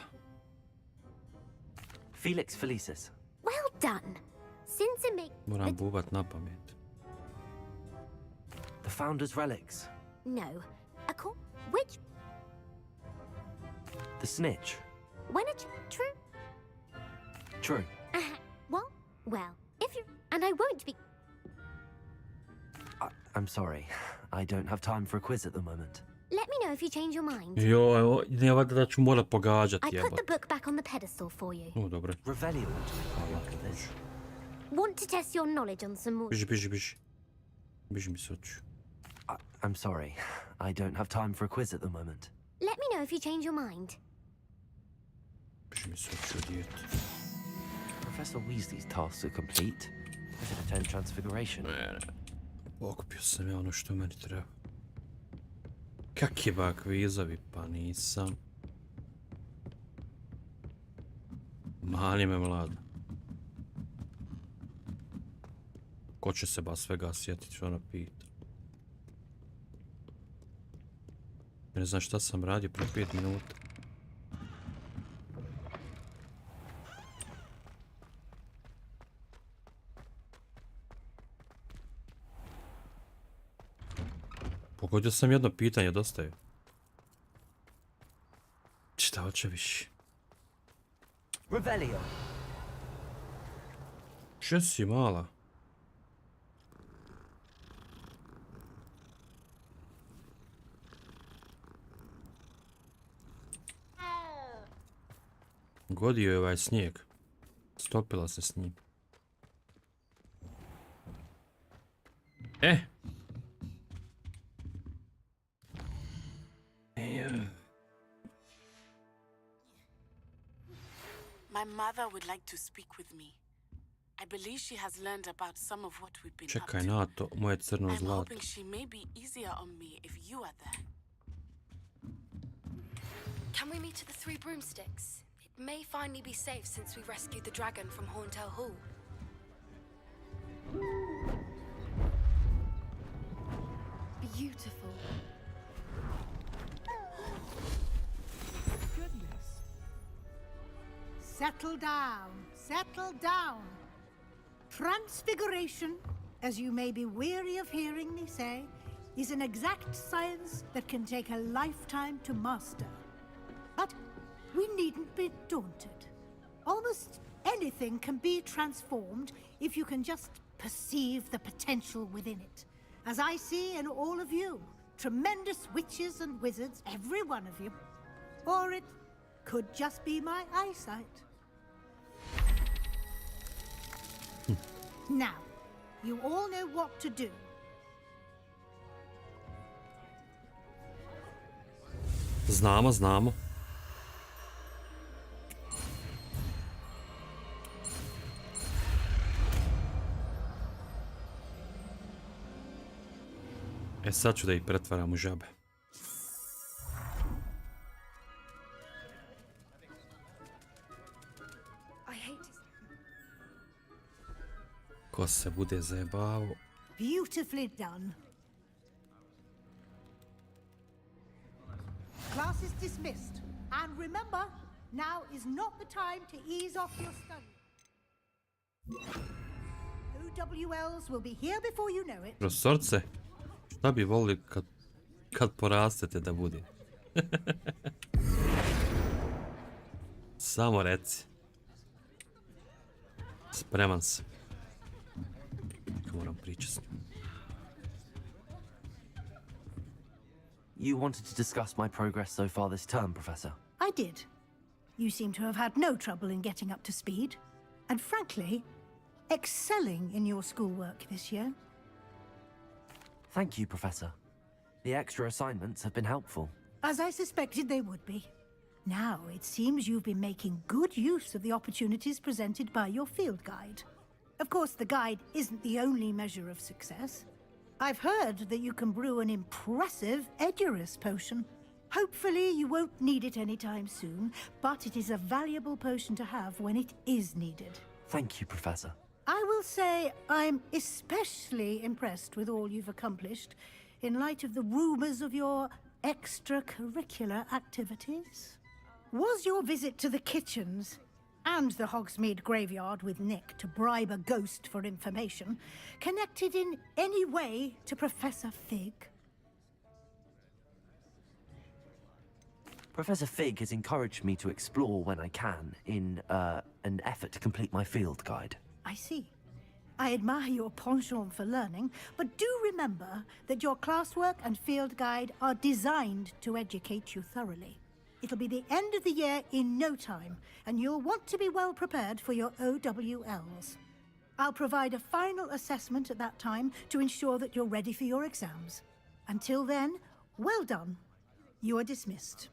Felix Felicis. Well done. Since it makes... Moram bubat na pamet. The Founder's Relics. No. Which... The Snitch. When it's true... True. Well, if you... And I won't be... I'm sorry. I don't have time for a quiz at the moment. Let me know if you change your mind. Jo, evo, nije valjda da ću morat pogađati, I put jebote. the book back on the pedestal for you. Dobro. Revelio look at this. Want to test your knowledge on some more... Biži. Biži mi se oču. I'm sorry. I don't have time for a quiz at the moment. Let me know if you change your mind. Biži mi se oču, dijete. Professor Weasley's tasks are complete. I should attend Transfiguration. Ne. Pokupio sam ja ono što meni treba. Kak je ba kvizovi, pa nisam. Mani me mlada. Ko će se ba svega sjetiti, što ona pita. Ne znam šta sam radio pre 5 minuta. Pogodio sam jedno pitanje, dosta je. Šta hoće više? Revelio. Še si mala? Godio je ovaj snijeg. Stopila se s njim. My mother would like to speak with me. I believe she has learned about some of what we've been up Čekaj, to. Nato, moje crno I'm zlato. hoping she may be easier on me if you are there. Can we meet at the Three Broomsticks? It may finally be safe since we rescued the dragon from Horntail Hall. Beautiful. Goodness. Settle down. Settle down. Transfiguration, as you may be weary of hearing me say, is an exact science that can take a lifetime to master. But we needn't be daunted. Almost anything can be transformed if you can just perceive the potential within it. As I see in all of you, tremendous witches and wizards, every one of you. Or it could just be my eyesight. Now, you all know what to do. Znamo. Sad ću da ih pretvaram u žabe. Ko se bude zajebao? Beautifully done. Class is dismissed. And remember, now is not the time to ease off your study. OWLs will be here before you know it. Profesorce, šta bi volili kad porastete da bude? Samo reci. Spreman sam. Moram pričati s njim. You wanted to discuss my progress so far this term, Professor? I did. You seem to have had no trouble in getting up to speed. And frankly, excelling in your schoolwork this year. Thank you, Professor. The extra assignments have been helpful. As I suspected they would be. Now, it seems you've been making good use of the opportunities presented by your field guide. Of course, the guide isn't the only measure of success. I've heard that you can brew an impressive Edurus potion. Hopefully, you won't need it anytime soon, but it is a valuable potion to have when it is needed. Thank you, Professor. I will say I'm especially impressed with all you've accomplished in light of the rumors of your extracurricular activities. Was your visit to the kitchens and the Hogsmeade graveyard with Nick to bribe a ghost for information connected in any way to Professor Fig? Professor Fig has encouraged me to explore when I can in an effort to complete my field guide. I see. I admire your penchant for learning, but do remember that your classwork and field guide are designed to educate you thoroughly. It'll be the end of the year in no time, and you'll want to be well prepared for your OWLs. I'll provide a final assessment at that time to ensure that you're ready for your exams. Until then, well done. You are dismissed.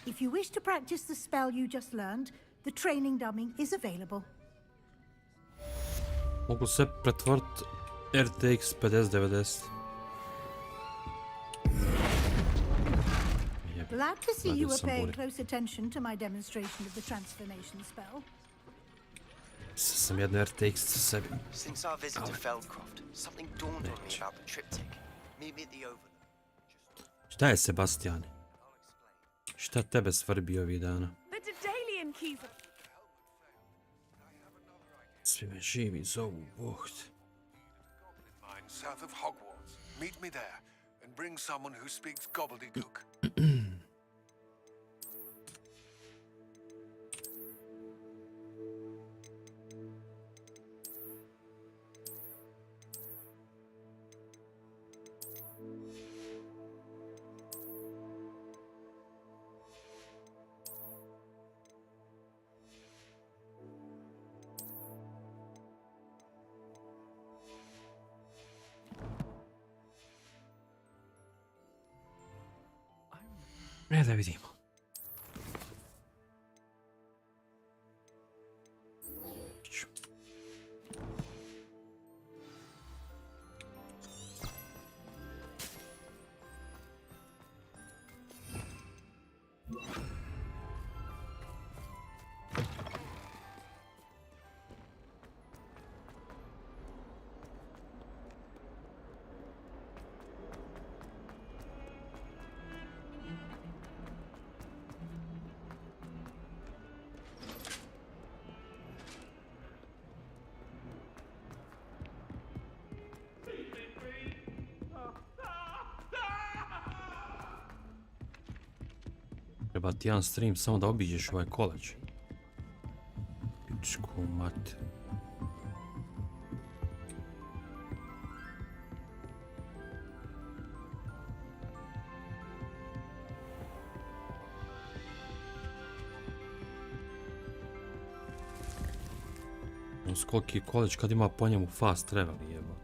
If you wish to practice the spell you just learned, the training dummy is available. Mogu se pretvorit RTX 5090. Glad to see you were paying close attention to my demonstration of the transformation spell. Sam jedno RTX sebi. Since our visit to Feldcroft, something dawned on me about the triptych. Meet me at the Overlook. Šta je, Sebastiane? Šta tebe svrbi ovih dana? The Daedalian keys. Svi me živi zovu, Bog. Mine south of Hogwarts. Meet me there and bring someone who speaks gobbledygook. Da vidimo. Treba ti jedan stream samo da obiđeš ovaj koleđ. Pičku mat. Koliki koleđ kad ima po njemu fast travel, jebo.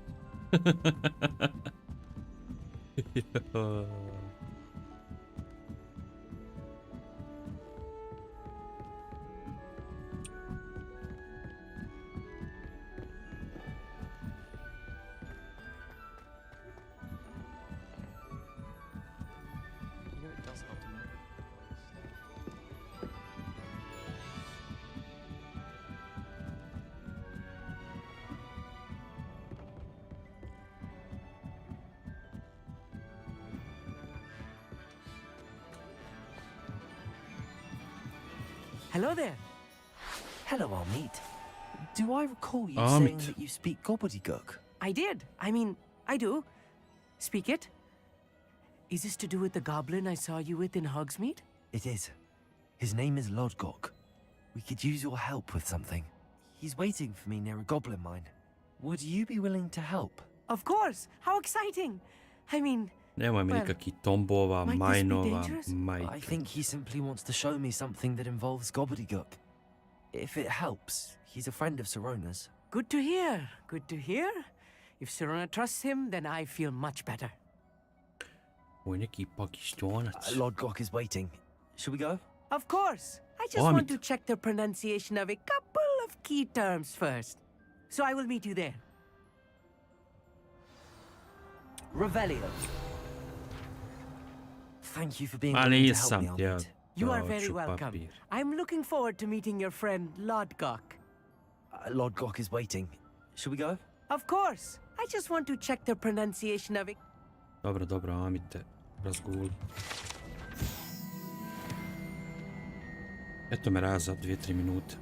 Hello there. Hello, Amit. Do I recall you saying that you speak gobbledygook? I did. I mean, I do. Speak it. Is this to do with the goblin I saw you with in Hogsmeade? It is. His name is Lodgok. We could use your help with something. He's waiting for me near a goblin mine. Would you be willing to help? Of course. How exciting. I mean... Nemoj mi nikakih tombova, majnova, majke. I think he simply wants to show me something that involves gobbledygook. If it helps, he's a friend of Sirona's. Good to hear. Good to hear. If Sirona trusts him, then I feel much better. Ovo je neki Pakistanac. Lodgok is waiting. Should we go? Of course. I just want to check the pronunciation of a couple of key terms first. So I will meet you there. Revelio. Thank you for being willing to help me, Amit. You are very welcome. I'm looking forward to meeting your friend Lodgok. Lodgok is waiting. Should we go? Of course. I just want to check the pronunciation of it. Dobro, Amite. Razguli. Eto me raza, 2-3 minute.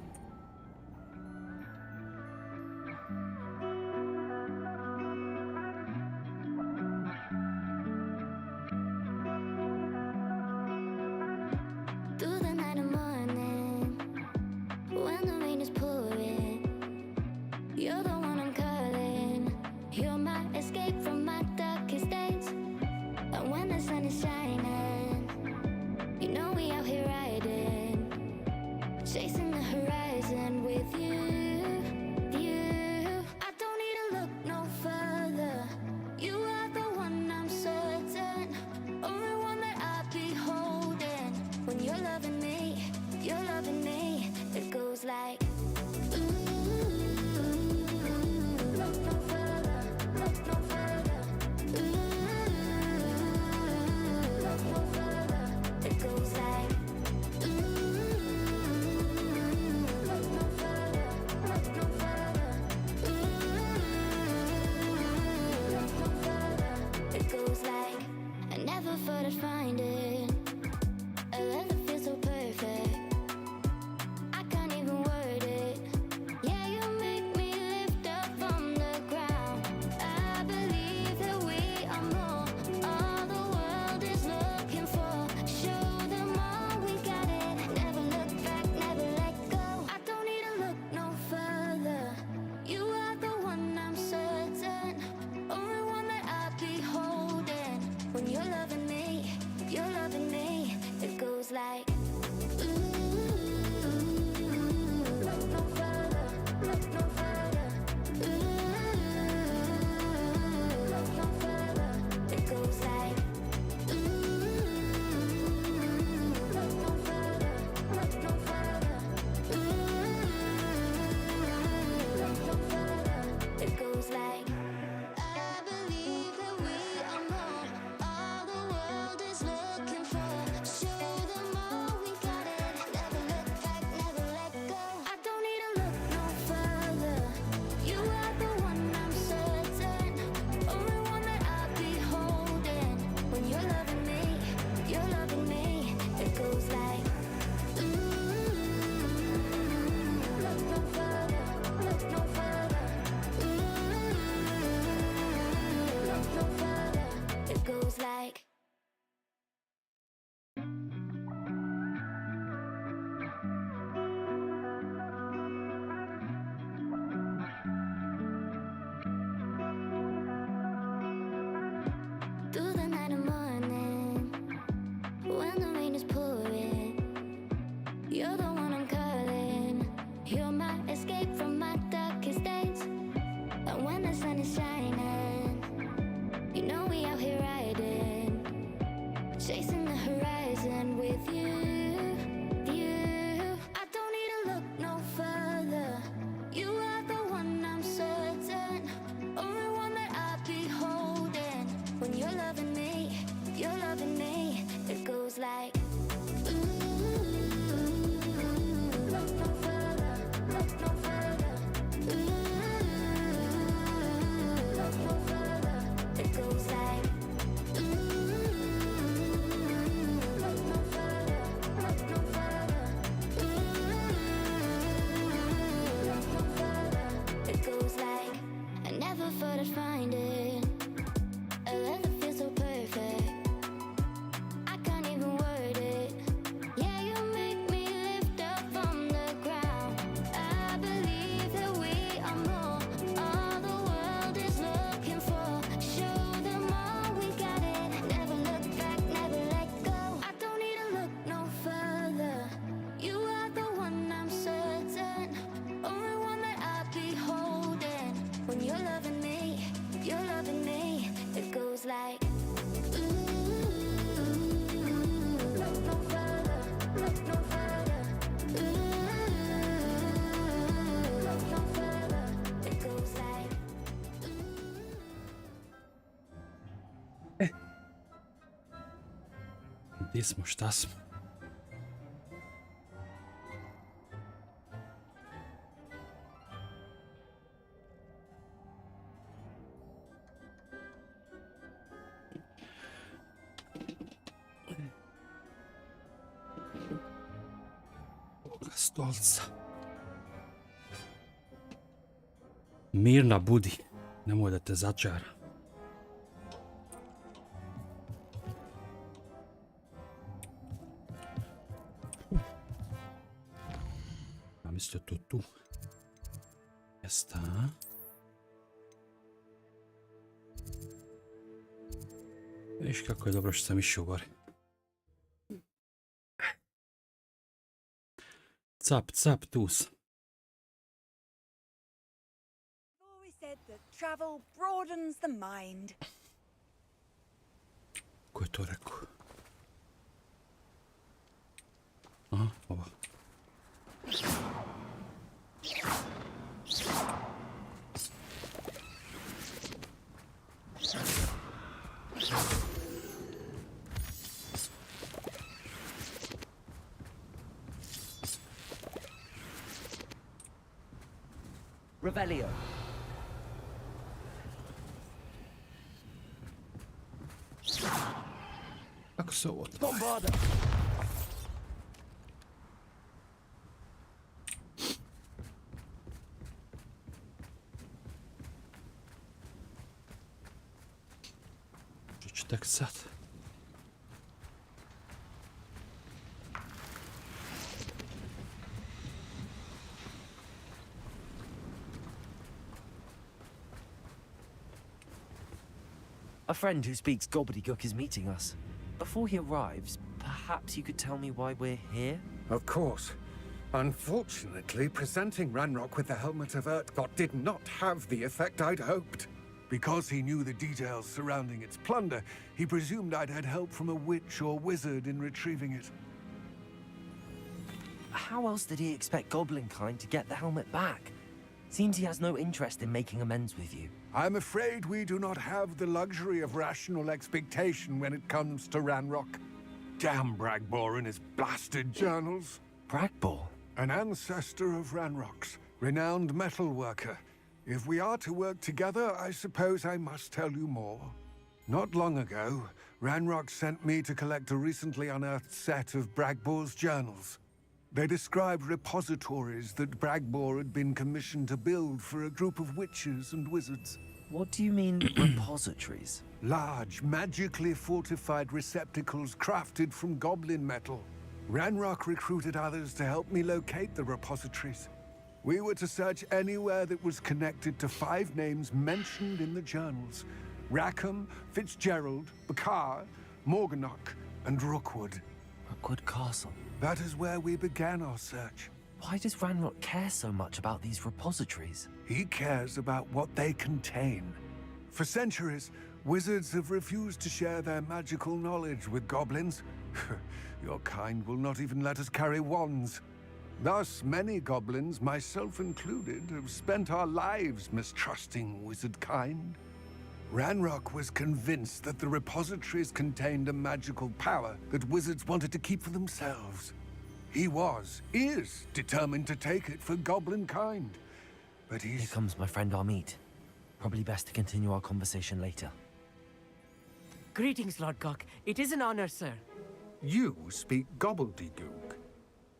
like, look no further, look no further. Look no further. It goes like. Gdje smo, šta smo? Stolca. Mirna budi, nemoj da te začara. Ja mislio to tu. Jesta. Viš kako je dobro što sam išao gore. Cap, cap, tu sam. Always said that travel broadens the mind. Ko je to rekao? Aha, ova. Revelio. Kako se ovo otvara? Bombarda. Što ću tek sad? A friend who speaks gobbledygook is meeting us. Before he arrives, perhaps you could tell me why we're here? Of course. Unfortunately, presenting Ranrock with the helmet of Urtkot did not have the effect I'd hoped. Because he knew the details surrounding its plunder, he presumed I'd had help from a witch or wizard in retrieving it. How else did he expect Goblinkind to get the helmet back? Seems he has no interest in making amends with you. I'm afraid we do not have the luxury of rational expectation when it comes to Ranrock. Damn Bragbor and his blasted journals. Bragbor? An ancestor of Ranrock's, renowned metal worker. If we are to work together, I suppose I must tell you more. Not long ago, Ranrock sent me to collect a recently unearthed set of Bragbor's journals. They described repositories that Bragbor had been commissioned to build for a group of witches and wizards. What do you mean, repositories? Large, magically fortified receptacles crafted from goblin metal. Ranrock recruited others to help me locate the repositories. We were to search anywhere that was connected to 5 names mentioned in the journals. Rackham, Fitzgerald, Bakar, Morganach, and Rookwood. Rookwood Castle. That is where we began our search. Why does Ranrock care so much about these repositories? He cares about what they contain. For centuries, wizards have refused to share their magical knowledge with goblins. Your kind will not even let us carry wands. Thus, many goblins, myself included, have spent our lives mistrusting wizard kind. Ranrock was convinced that the repositories contained a magical power that wizards wanted to keep for themselves. He is determined to take it for goblin kind. But Here comes my friend Amit. Probably best to continue our conversation later. Greetings, Lord Gok. It is an honor, sir. You speak gobbledygook.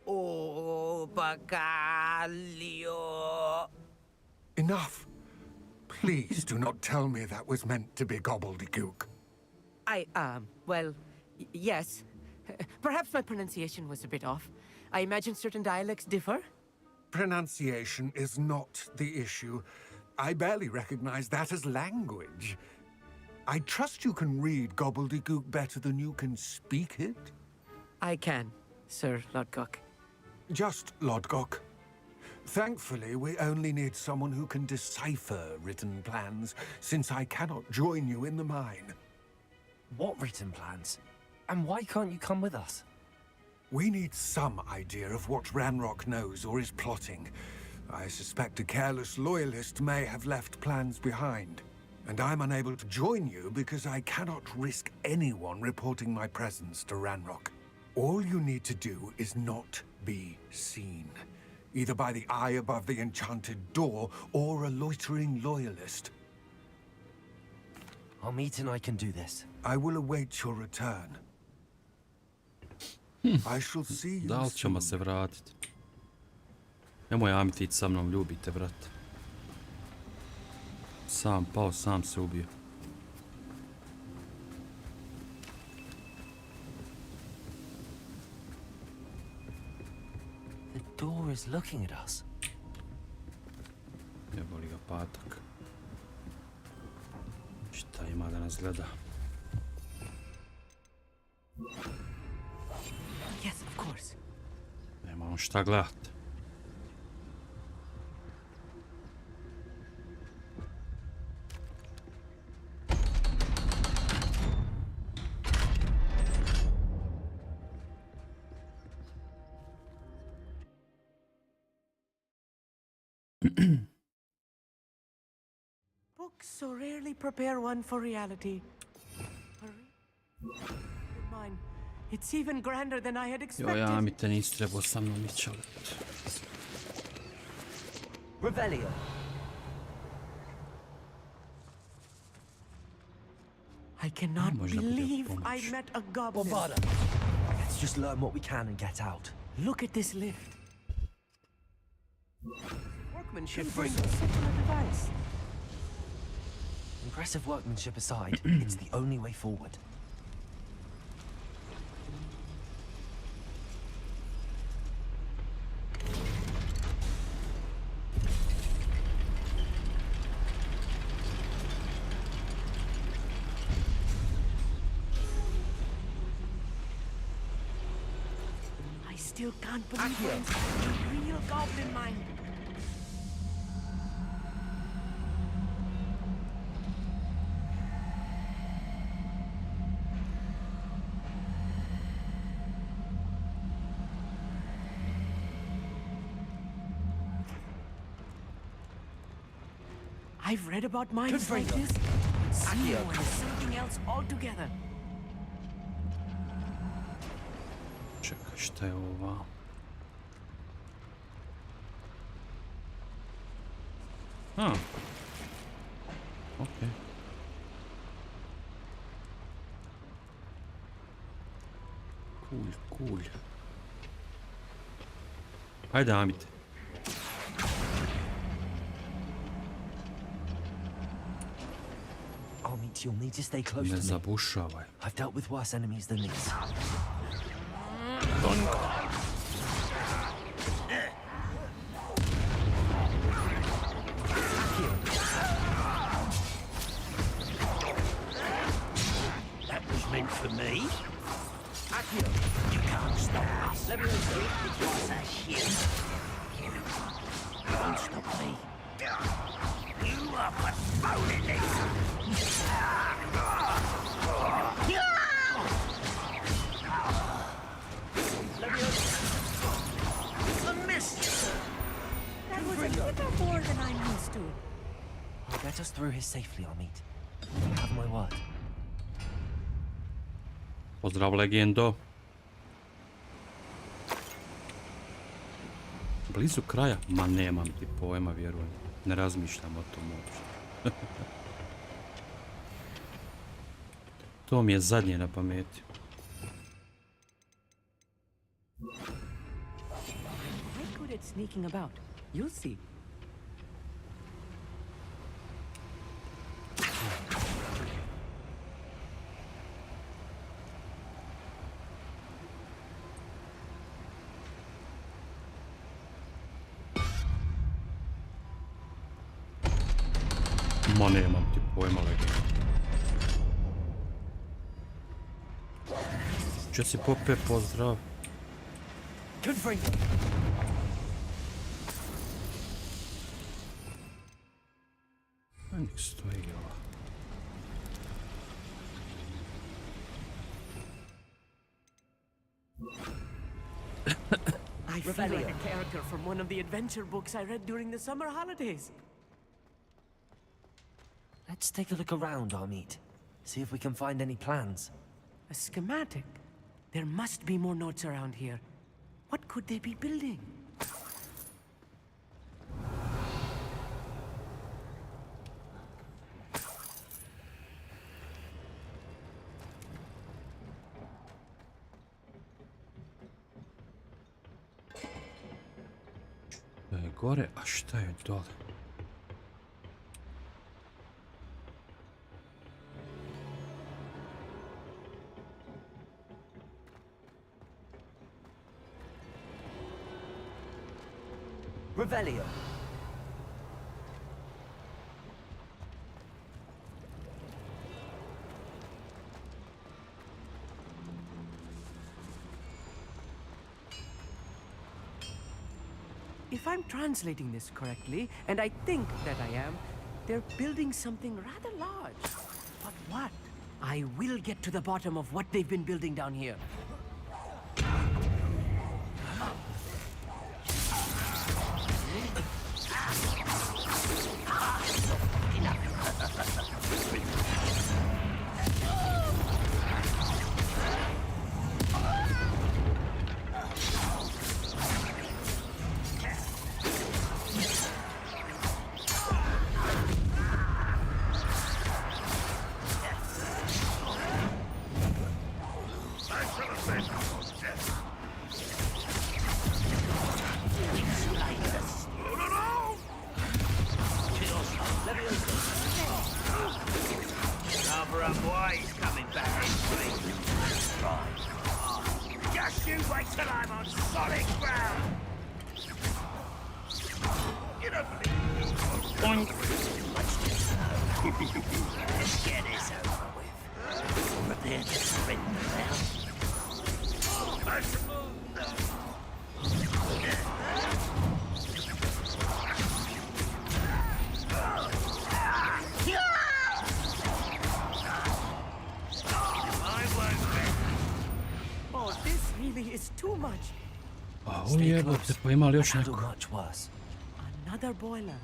Oh, Bacalio. Enough. Please do not tell me that was meant to be gobbledygook. Well, yes. Perhaps my pronunciation was a bit off. I imagine certain dialects differ? Pronunciation is not the issue. I barely recognize that as language. I trust you can read gobbledygook better than you can speak it? I can, Sir Lodgok. Just Lodgok. Thankfully, we only need someone who can decipher written plans, since I cannot join you in the mine. What written plans? And why can't you come with us? We need some idea of what Ranrock knows or is plotting. I suspect a careless loyalist may have left plans behind. And I'm unable to join you because I cannot risk anyone reporting my presence to Ranrock. All you need to do is not be seen. Either by the eye above the enchanted door, or a loitering loyalist. Amit and I can do this. I will await your return. I shall see you Da li ćemo se vratiti? Nemoj Amit ići sa mnom, ljubite, brate. Sam pao, sam se ubio. The door is looking at us. Jeboli ga patak. Šta ima da nas gleda? Yes, of course. Nema on šta gledat. Books so rarely prepare one for reality. Mine. It's even grander than I had expected. Joj, Amite, nisi trebao sa mnom ići, ali... Revelio. I cannot believe I met a goblin. Bombarda. Let's just learn what we can and get out. Look at this lift. Workmanship brings such a device. Impressive workmanship aside, it's the only way forward. I still can't believe we're inside a real goblin mine. I've read about mines like this. Seeing one is something else altogether. Čekaj, šta je ovo? Okej. Cool. Hajde, Amite. Amit, you'll need to stay close to me. Ne zabušavaj. I've dealt with worse enemies than these. That was meant for me. You can't stop us. Let me see it was a shit. You can't stop me. You are postponing this. It's a miss. That was a little more than I'm used to. I'll get us through here safely, Amit. You have my word. Pozdrav, legendo. Blizu kraja? Ma nemam ti pojma, vjerujem. Ne razmišljam o tom uopšte. To mi je zadnje na pameti. I'm good at sneaking about. You'll see. Ma nemam ti pojma, legenda. Če si Pope, pozdrav. Nek stoji ova. I feel like a character from one of the adventure books I read during the summer holidays. Let's take a look around, Amit. See if we can find any plans. A schematic? There must be more notes around here. What could they be building? Gore, a šta je dole? Revelio. If I'm translating this correctly, and I think that I am, they're building something rather large. But what? I will get to the bottom of what they've been building down here. Another boiler.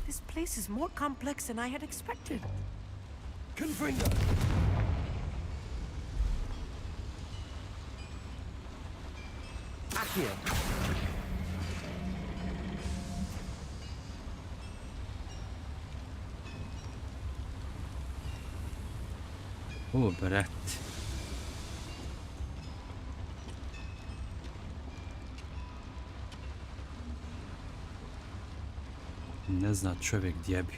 This place is more complex than I had expected. Confringo. Accio. Brett. Ne zna čovjek gdje bi.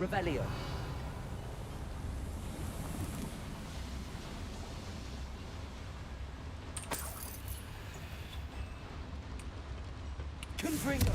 Revelio. Confringo.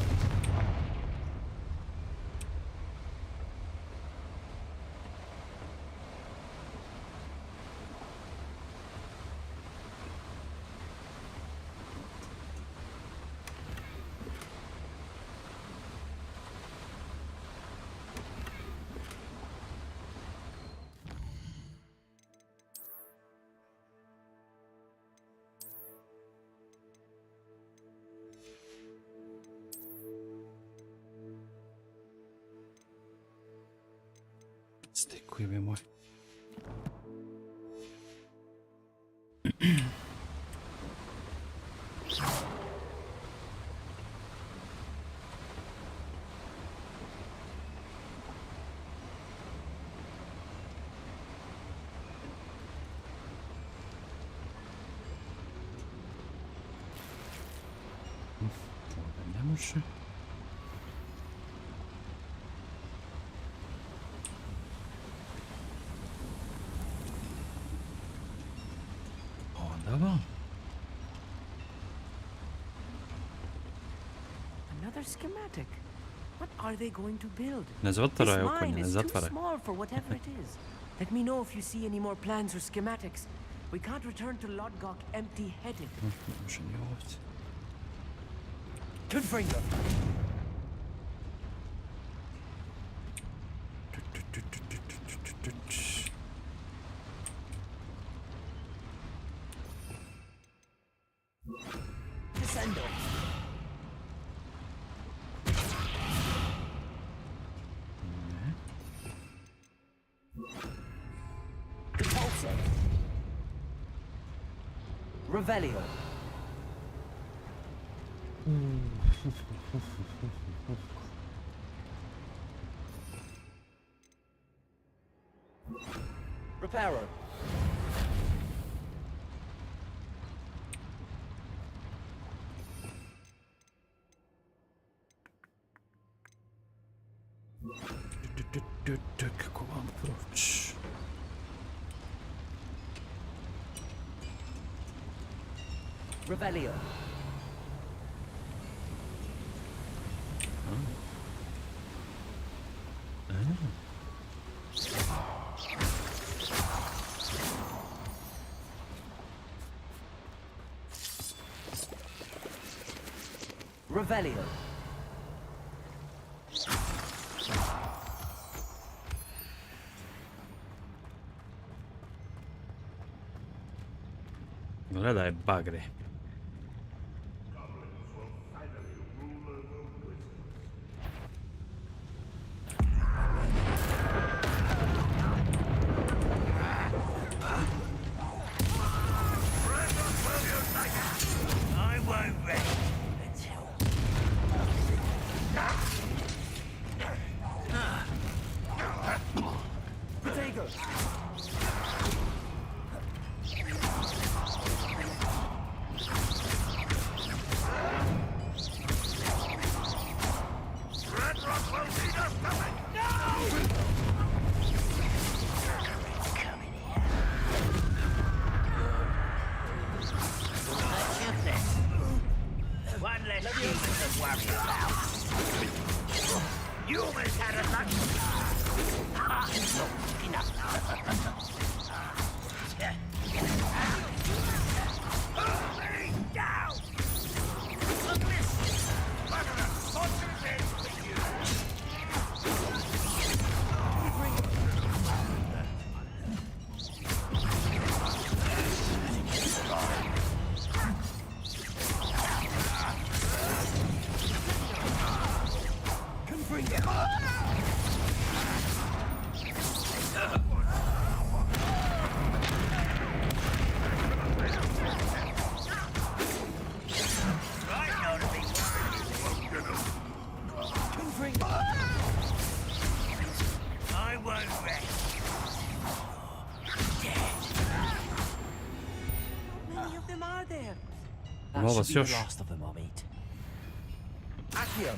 Stikujeme moj. Ne može. Another schematic. What are they going to build? Ne zatvaraj oko nje, ne This mine is too zatvaraj. small for whatever it is. Let me know if you see any more plans or schematics. We can't return to Lodgok empty-headed. Ne može ni ovdje. Confringo. Revelio. Reparo. Kako vam proći? Revelio. Revelio. Gledaj bagre. That should be the last of them, I'll meet. Accio.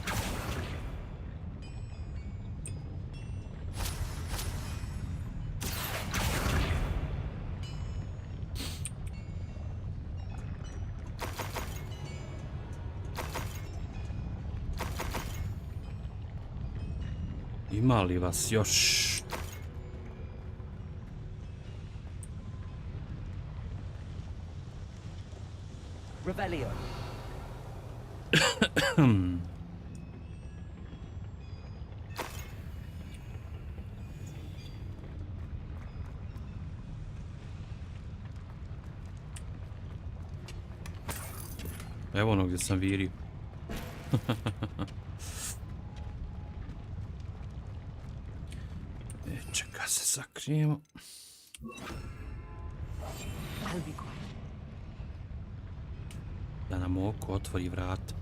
Ima li vas još? Revelio. Evo ono gdje sam virio. Čeka se sakrijemo. Da nam oko otvori vrat.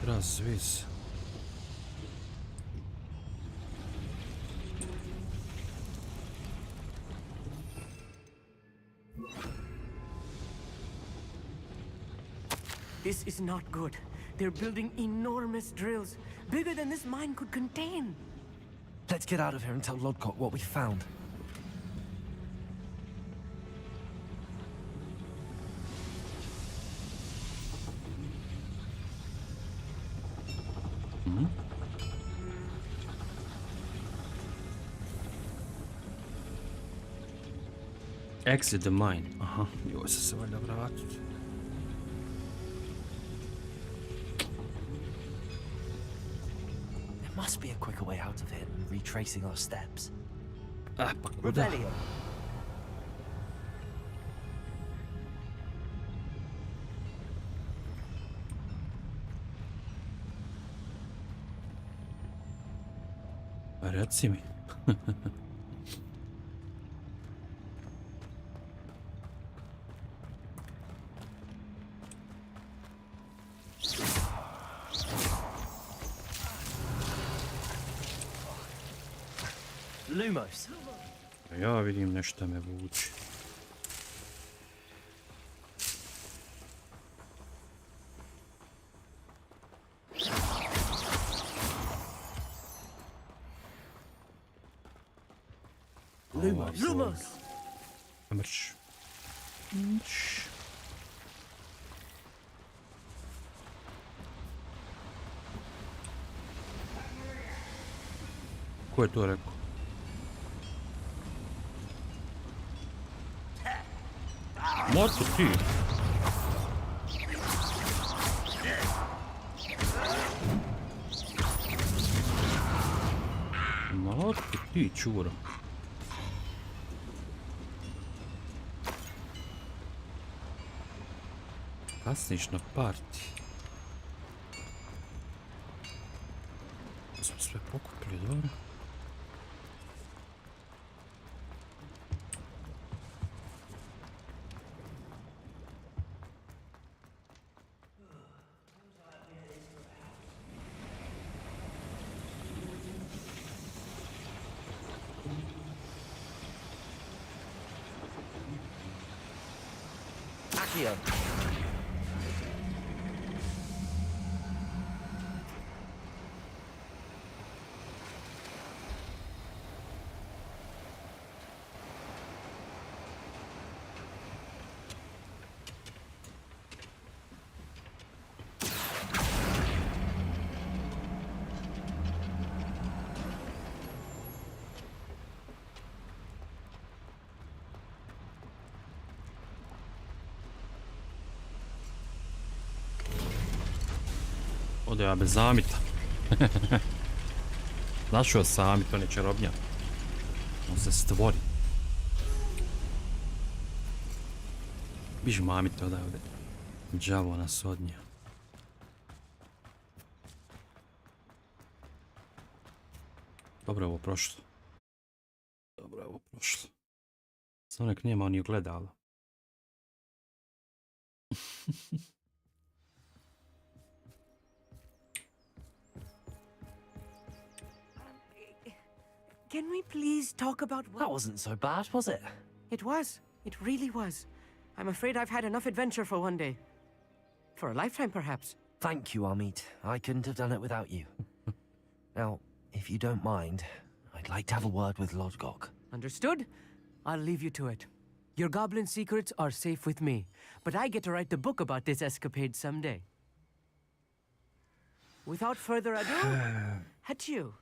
Razvis. This is not good. They're building enormous drills, bigger than this mine could contain. Let's get out of here and tell Lodgok what we found. Exit the mine. Aha, joj se valjda vratiti. There must be a quicker way out of here than retracing our steps. Ah, pa kuda? Reci mi. Lumos. Ja vidim nešto me vuče. Lumos. Lumos. Mrš. Mrš. Ko je to rekao? Moto ti. Moto ti, čuro. Kasniš na parti. Smo sve pokupili, dobro. Akio. Ode ja bez zamita. Našao samit, on je čarobnjak. On se stvori. Biš mamite odavde. Đavo nas odnio. Dobro je ovo prošlo. Dobro je ovo prošlo. Samo nek nema oni ogledala. Can we please talk about what... That wasn't so bad, was it? It was. It really was. I'm afraid I've had enough adventure for one day. For a lifetime, perhaps. Thank you, Amit. I couldn't have done it without you. Now, if you don't mind, I'd like to have a word with Lodgok. Understood? I'll leave you to it. Your goblin secrets are safe with me, but I get to write the book about this escapade someday. Without further ado, adieu.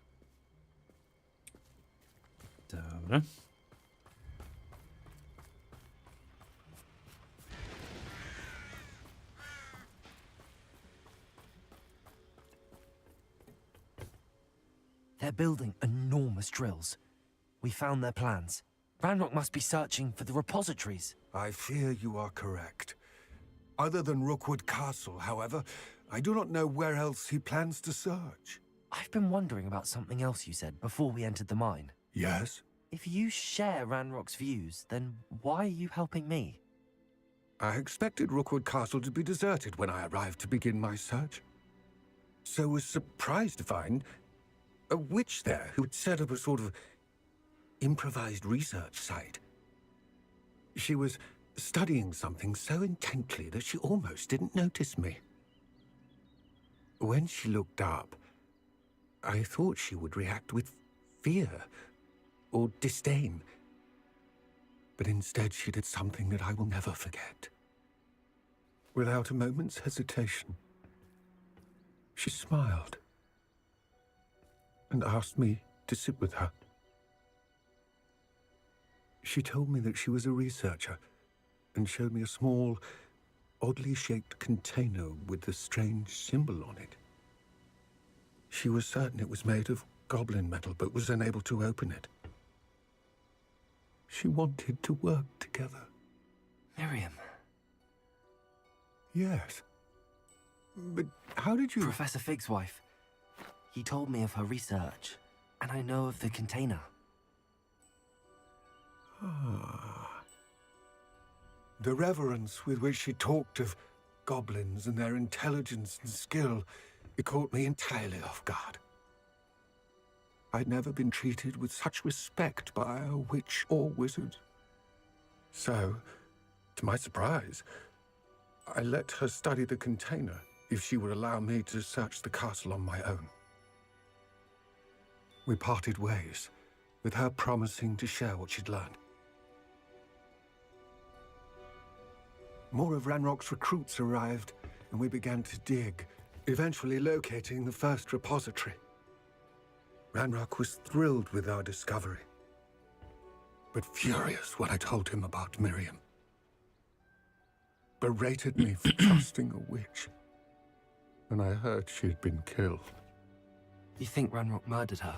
Dobro. They're building enormous drills. We found their plans. Ranrock must be searching for the repositories. I fear you are correct. Other than Rookwood Castle, however, I do not know where else he plans to search. I've been wondering about something else you said before we entered the mine. Yes? If you share Ranrock's views, then why are you helping me? I expected Rookwood Castle to be deserted when I arrived to begin my search. So was surprised to find a witch there who had set up a sort of improvised research site. She was studying something so intently that she almost didn't notice me. When she looked up, I thought she would react with fear or disdain. But instead she did something that I will never forget. Without a moment's hesitation, she smiled and asked me to sit with her. She told me that she was a researcher and showed me a small, oddly shaped container with a strange symbol on it. She was certain it was made of goblin metal, but was unable to open it. She wanted to work together. Miriam. Yes. But how did you... Professor Fig's wife. He told me of her research. And I know of the container. The reverence with which she talked of goblins and their intelligence and skill, it caught me entirely off guard. I'd never been treated with such respect by a witch or wizard. So, to my surprise, I let her study the container if she would allow me to search the castle on my own. We parted ways, with her promising to share what she'd learned. More of Ranrock's recruits arrived, and we began to dig, eventually locating the first repository. Ranrock was thrilled with our discovery, but furious when I told him about Miriam. Berated me for trusting a witch, and I heard she'd been killed. You think Ranrock murdered her?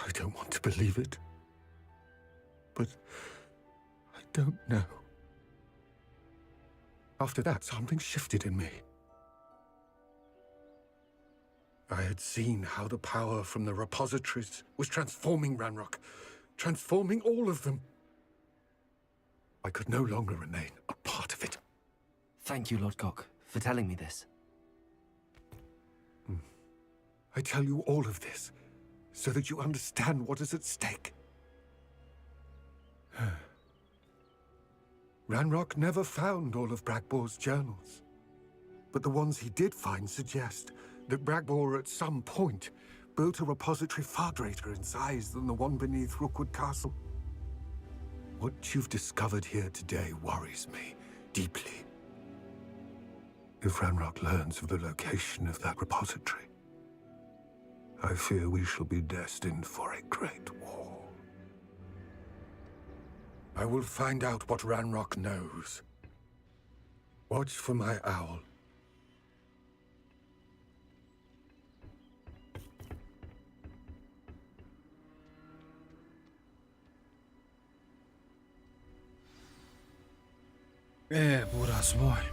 I don't want to believe it, but I don't know. After that, something shifted in me. I had seen how the power from the repositories was transforming Ranrock, transforming all of them. I could no longer remain a part of it. Thank you, Lodgok, for telling me this. I tell you all of this so that you understand what is at stake. Ranrock never found all of Bragbor's journals, but the ones he did find suggest that Bragbor at some point built a repository far greater in size than the one beneath Rookwood Castle. What you've discovered here today worries me deeply. If Ranrock learns of the location of that repository, I fear we shall be destined for a great war. I will find out what Ranrock knows. Watch for my owl. Buraz moj.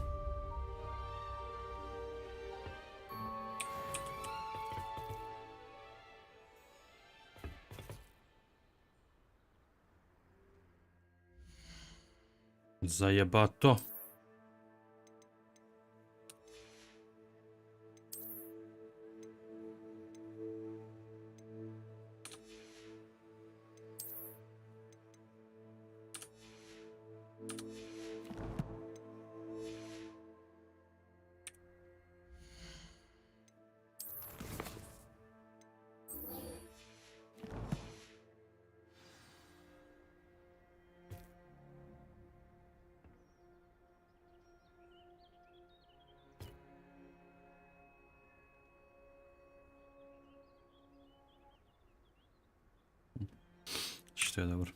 Zajebato. Što je dobro.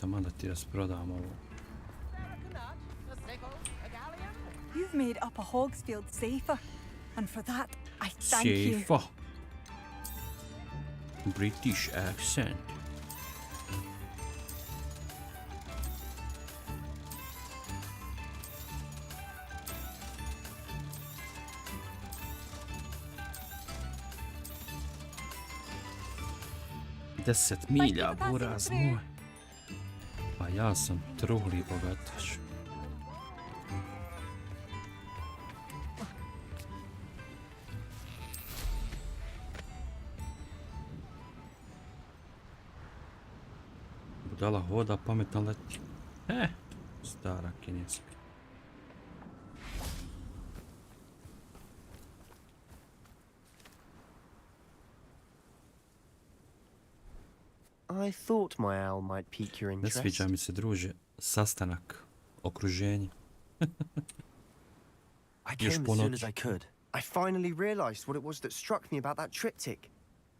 Taman da ti rasprodam ovo. You've made Upper Hogsfield safer, and for that, I thank you. Safer. British accent. Deset milja, buraz moj. Pa ja sam truhli bogataš. Budala hoda, pametna leti. Stara kineska. I thought my owl might pique your Ne interest. sviđa mi se, druže, sastanak, okruženje. I came as soon as I could. I finally realized what it was that struck me about that triptych.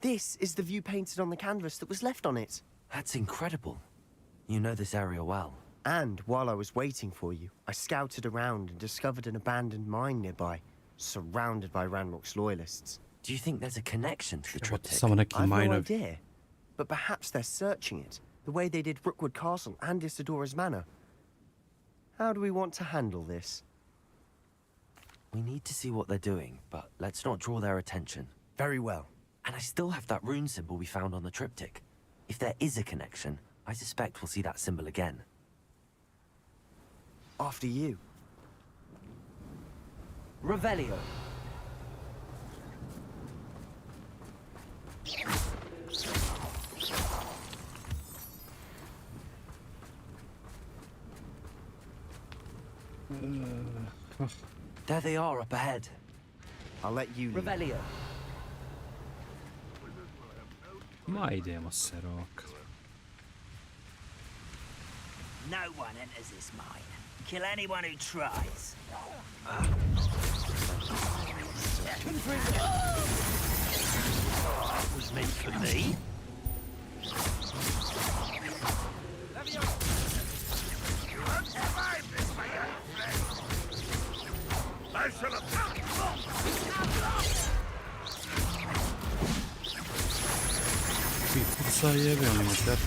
This is the view painted on the canvas that was left on it. That's incredible. You know this area well. And while I was waiting for you, I scouted around and discovered an abandoned mine nearby, surrounded by Ranrock's loyalists. Do you think there's a connection to the triptych? I've no idea, but perhaps they're searching it, the way they did Rookwood Castle and Isidora's Manor. How do we want to handle this? We need to see what they're doing, but let's not draw their attention. Very well. And I still have that rune symbol we found on the triptych. If there is a connection, I suspect we'll see that symbol again. After you. Revelio. There they are up ahead. I'll let you lead. Revelio. Ma idemo se rok. No one enters this mine. Kill anyone who tries. That was meant for me. You won't survive this, my young friend. I shall have Pizza jebe, on ima tep.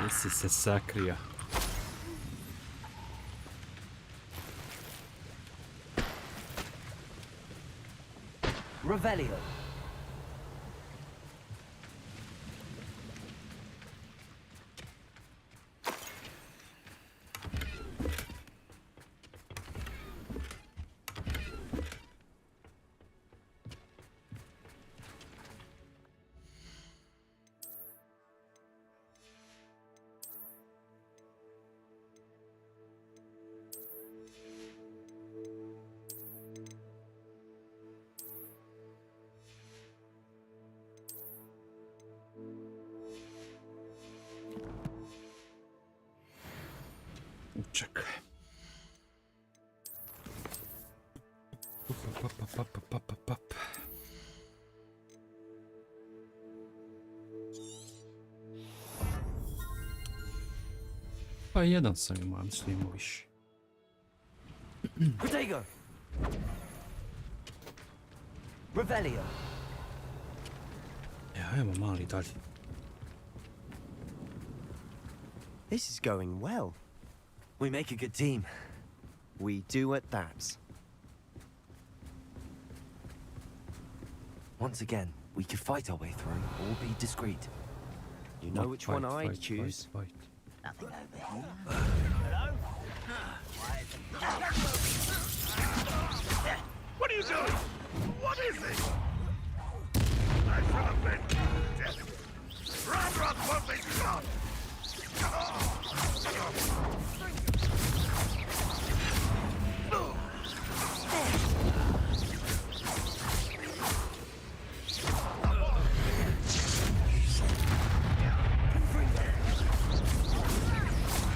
Jesi se sakrija. Revelio. Čekaj. Pa jedan sam imao, mislim imao više. Protego. Revelio. Ja, ajmo mali dalje. This is going well. We make a good team. We do at that. Once again, we could fight our way through or be discreet. You know which one I'd choose. Nothing over here. Hello? What are you doing? What is it? I should have been dead. Ranrock won't be gone.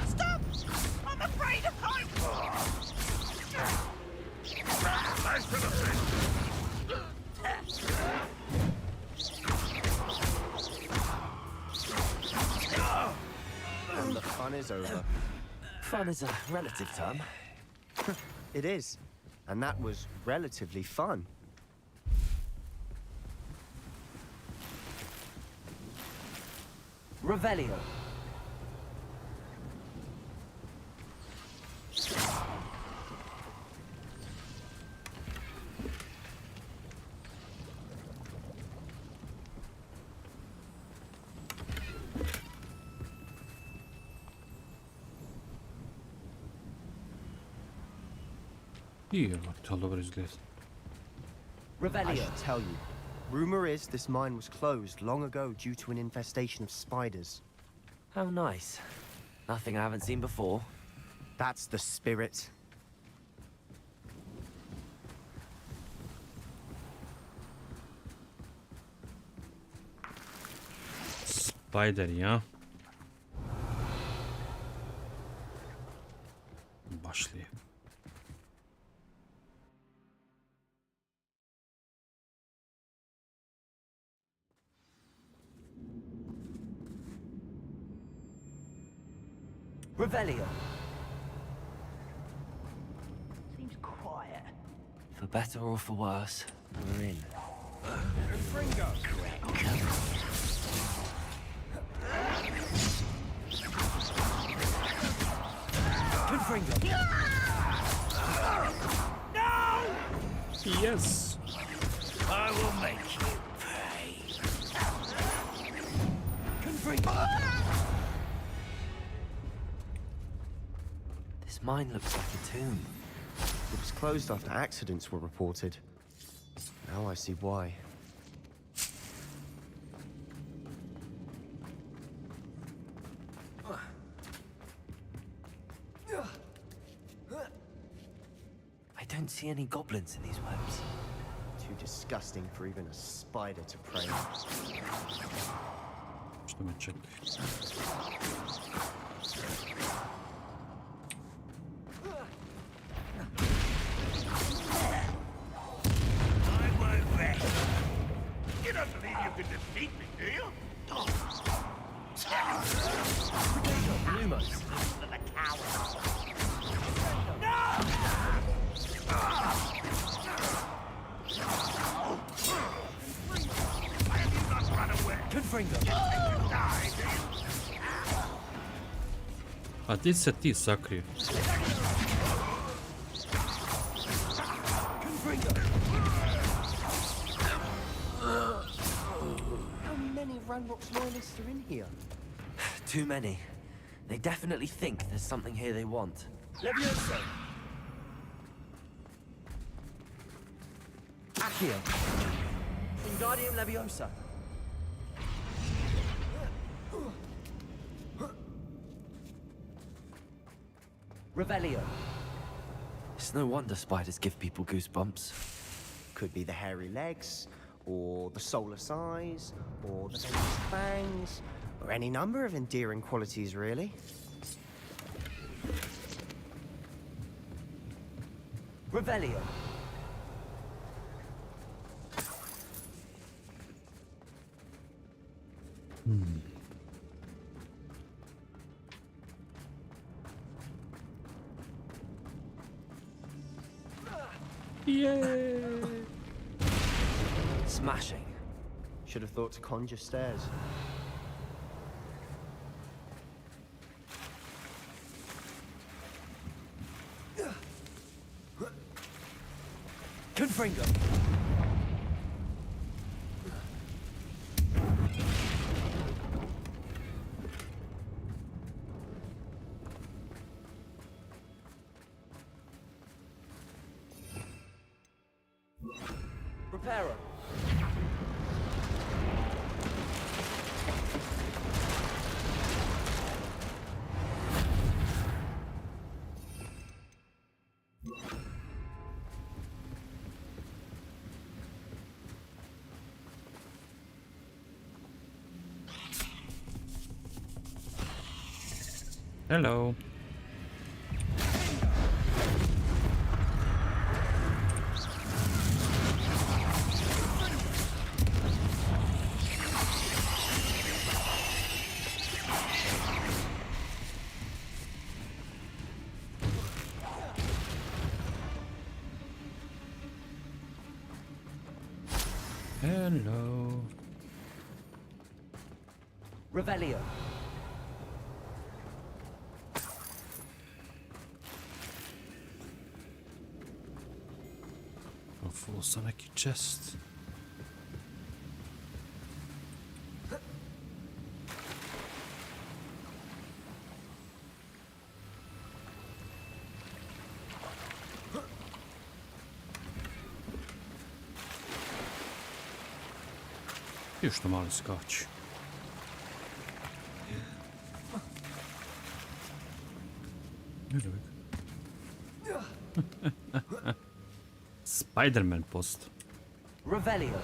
Stop! I'm afraid of heights! I should have been. And the fun is over. Fun is a relative term. It is. And that was relatively fun. Revelio. Dio, to dobro izgleda. I should tell you, Rumor is this mine was closed long ago due to an infestation of spiders. How nice. Nothing I haven't seen before. That's the spirit. Spider ya. Başlıyor. Revelio. Seems quiet. For better or for worse, we're in. Fringo. Confringo. No! Yes. I will make you pay. Confringo. This mine looks like a tomb. It was closed after accidents were reported. Now I see why. I don't see any goblins in these webs. Too disgusting for even a spider to prey on. Что мы чек? You don't believe you can defeat me, do you? Lumos. For the cowards. Why have you not run away? Confringo. Die, do you? A ti se ti sakriju. How many Ranrock's loyalists are in here? Too many. They definitely think there's something here they want. Levioso. Accio. Wingardium Leviosa. Revelio. It's no wonder spiders give people goosebumps. Could be the hairy legs, or the soulless eyes, or the venomous fangs, or any number of endearing qualities, really. Revelio. Yay! Smashing. Should have thought to conjure stairs. Confringo. Reparo. Hello. Hello. Revelio. Full Sonic chest. Još što mali skač. Spider-Man post. Revelio.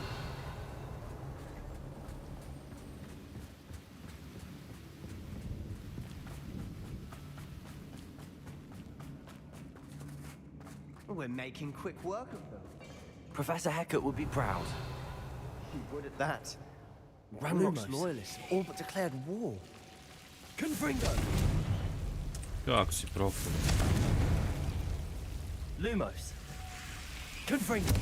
We're making quick work of them. Professor Hecat would be proud. He would at that. Ranrock's loyalists all but declared war. Confringo. Kako si profil? Lumos. Confringo.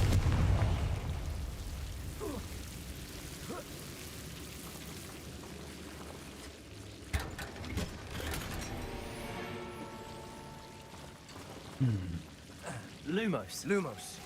Lumos. Lumos.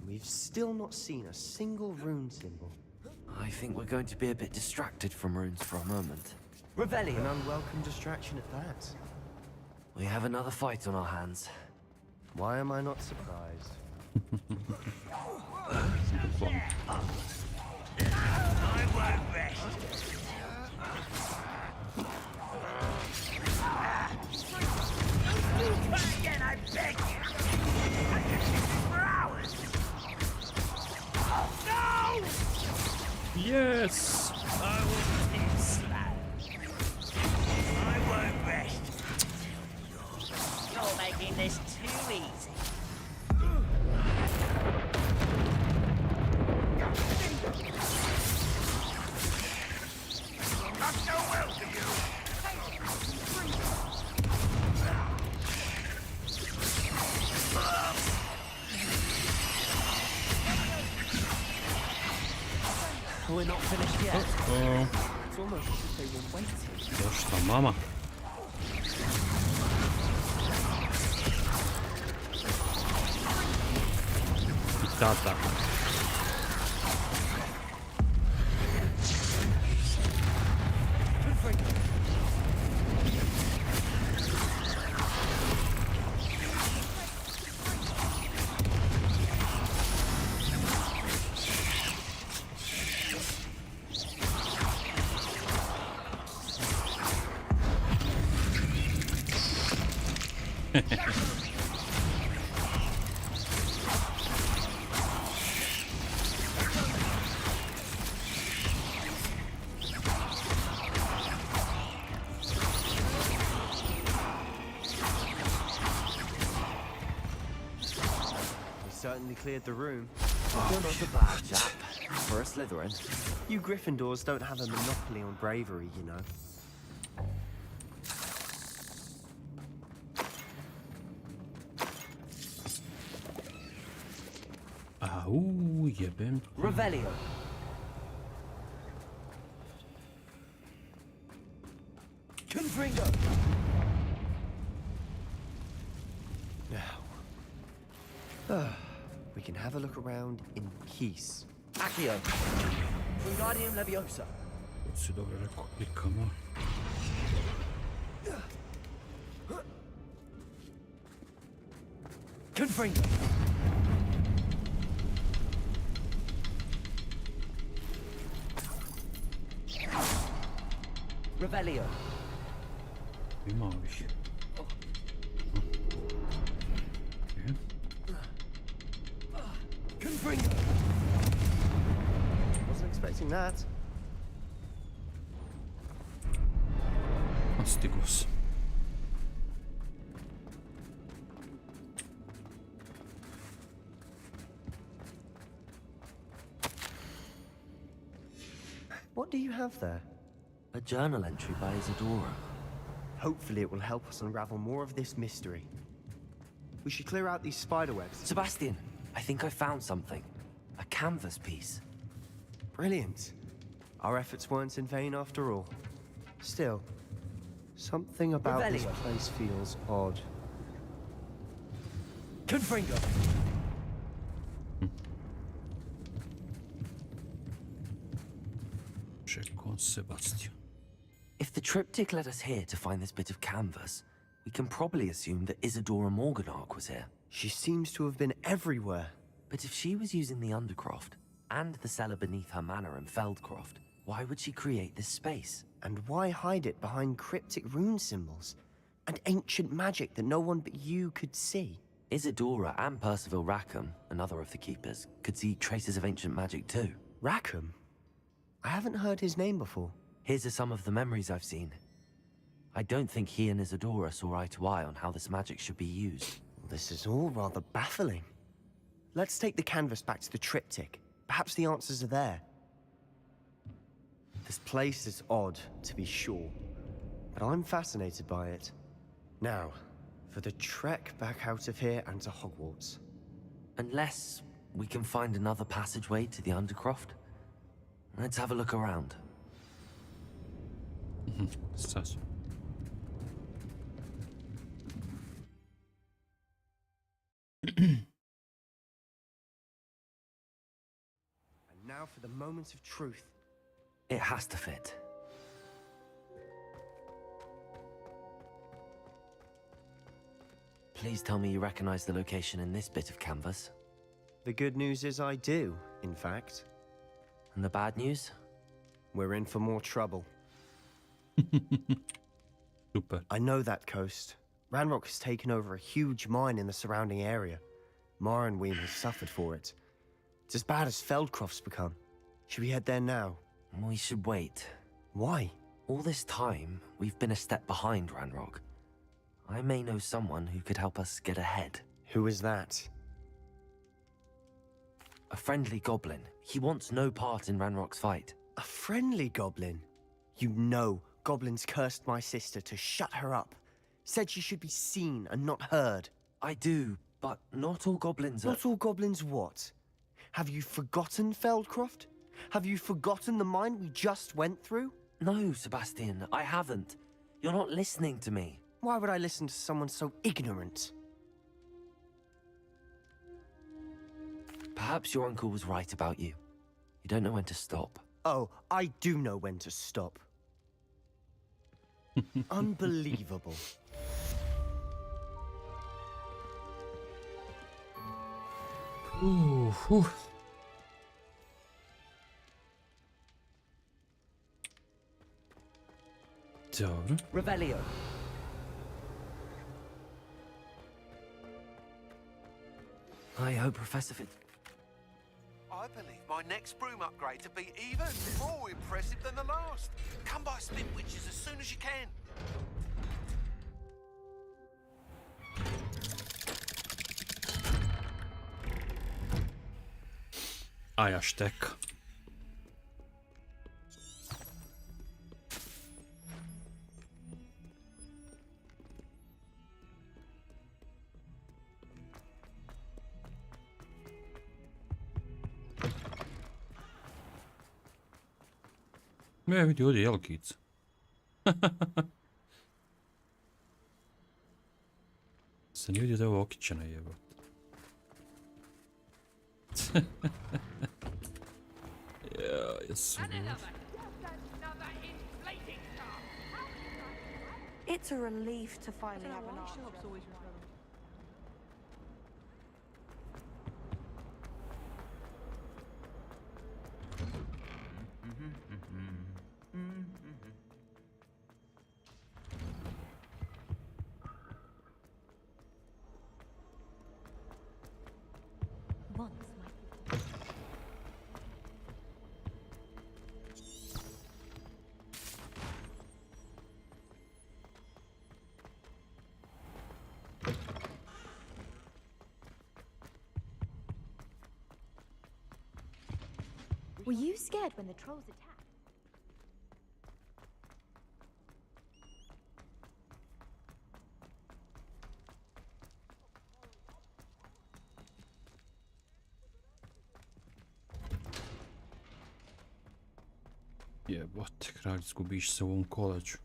We've still not seen a single rune symbol. I think we're going to be a bit distracted from runes for a moment. Revelio. An unwelcome distraction at that. We have another fight on our hands. Why am I not surprised? I won't rest. Don't try again, I beg you. I can do this for hours. No! Yes! I will be slack. I won't rest. You're making this too easy. Not so well for you. We're not finished yet. Uh-oh. It's almost as if they were waiting. Došla mama. I tata. Certainly cleared the room. Oh, not a bad chap. For a Slytherin. You Gryffindors don't have a monopoly on bravery, you know. Au, jebem. Revelio. Confringo. Now, we can have a look around in peace. Accio. Wingardium Leviosa. Od si dobro rekao, klikamo. Confringo. Revelio. Ima ovih. Confringo. Wasn't expecting that. Astigos. What do you have there? A journal entry by Isadora. Hopefully it will help us unravel more of this mystery. We should clear out these spiderwebs. Sebastian, I think I found something. A canvas piece. Brilliant. Our efforts weren't in vain after all. Still, something about this place feels odd. Confringo. Check on Sebastian. If the triptych led us here to find this bit of canvas, we can probably assume that Isadora Morganark was here. She seems to have been everywhere. But if she was using the Undercroft, and the cellar beneath her manor in Feldcroft, why would she create this space? And why hide it behind cryptic rune symbols? And ancient magic that no one but you could see? Isadora and Percival Rackham, another of the Keepers, could see traces of ancient magic too. Rackham? I haven't heard his name before. His are some of the memories I've seen. I don't think he and Isadora saw eye to eye on how this magic should be used. This is all rather baffling. Let's take the canvas back to the triptych. Perhaps the answers are there. This place is odd, to be sure, but I'm fascinated by it. Now, for the trek back out of here and to Hogwarts. Unless we can find another passageway to the Undercroft. Let's have a look around. Sus. And now for the moment of truth. It has to fit. Please tell me you recognize the location in this bit of canvas. The good news is I do, in fact. And the bad news? We're in for more trouble. Super. I know that coast. Ranrock has taken over a huge mine in the surrounding area. Morrowind has suffered for it. It's as bad as Feldcroft's become. Should we head there now? We should wait. Why? All this time, we've been a step behind Ranrock. I may know someone who could help us get ahead. Who is that? A friendly goblin. He wants no part in Ranrock's fight. A friendly goblin? You know goblins cursed my sister to shut her up. Said she should be seen and not heard. I do, but not all goblins are... Not all goblins what? Have you forgotten Feldcroft? Have you forgotten the mine we just went through? No, Sebastian, I haven't. You're not listening to me. Why would I listen to someone so ignorant? Perhaps your uncle was right about you. You don't know when to stop. Oh, I do know when to stop. Unbelievable. Ooh, whew. Dobro. Revelio. I hope Professor Fit... I believe my next broom upgrade to be even more impressive than the last. Come by Spit Witches as soon as you can. A ja štek. Vidi ovdje jelkica. Sam vidio da je ovo okićena jebot. Ja, jesu. It's a relief to finally have an answer. Were you scared when the trolls attacked? Jebote, kralj, izgubiš se u ovom koleđu.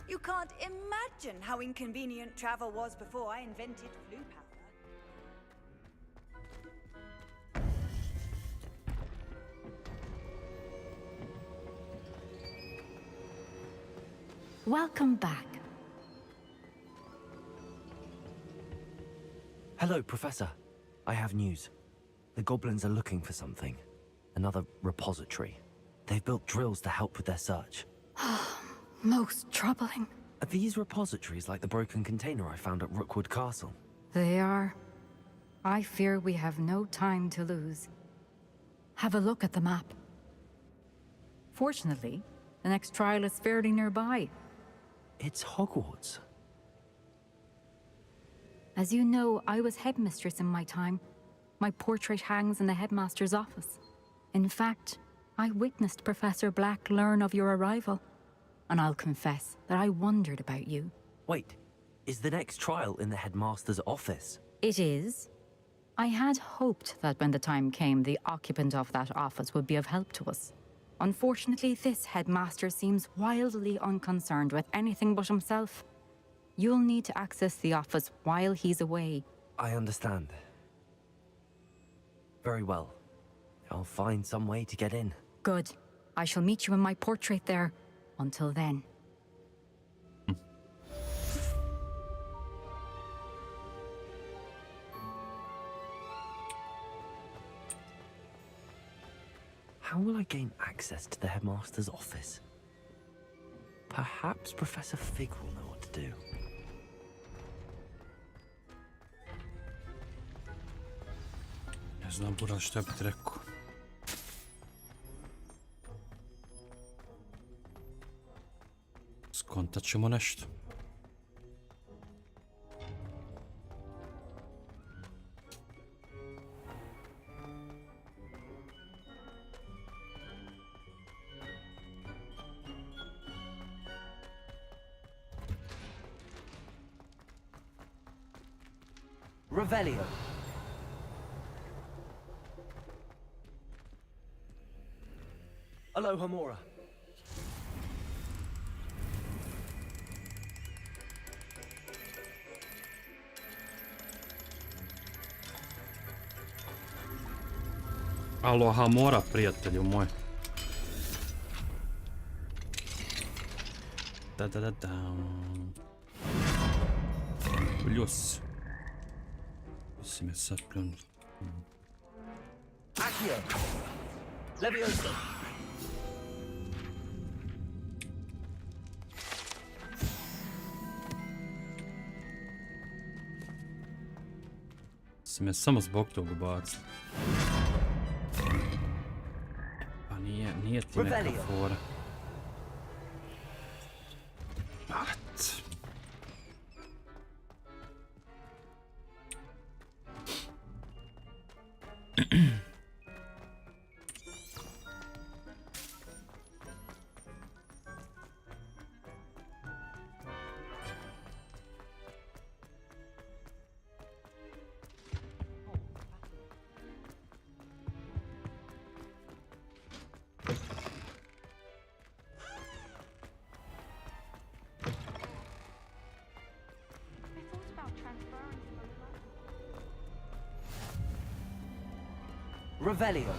You can't imagine how inconvenient travel was before I invented flue powder. Welcome back. Hello, Professor. I have news. The goblins are looking for something. Another repository. They've built drills to help with their search. Most troubling. Are these repositories like the broken container I found at Rookwood Castle? They are. I fear we have no time to lose. Have a look at the map. Fortunately, the next trial is fairly nearby. It's Hogwarts. As you know, I was headmistress in my time. My portrait hangs in the headmaster's office. In fact, I witnessed Professor Black learn of your arrival. And I'll confess that I wondered about you. Wait, is the next trial in the headmaster's office? It is. I had hoped that when the time came, the occupant of that office would be of help to us. Unfortunately, this headmaster seems wildly unconcerned with anything but himself. You'll need to access the office while he's away. I understand. Very well. I'll find some way to get in. Good. I shall meet you in my portrait there. Until then. How will I gain access to the headmaster's office? Perhaps Professor Fig will know what to do. Ne znam, Bural, šta bi ti rekao. Skontat ćemo nešto. Revelio. Aloha Mora. Aloha Mora, prijatelju moj. Da. Ljus. Si me sad pljunul. Accio. Levioso. Si me samo zbog toga bacil. Pa nije ti neka fora. Revelio.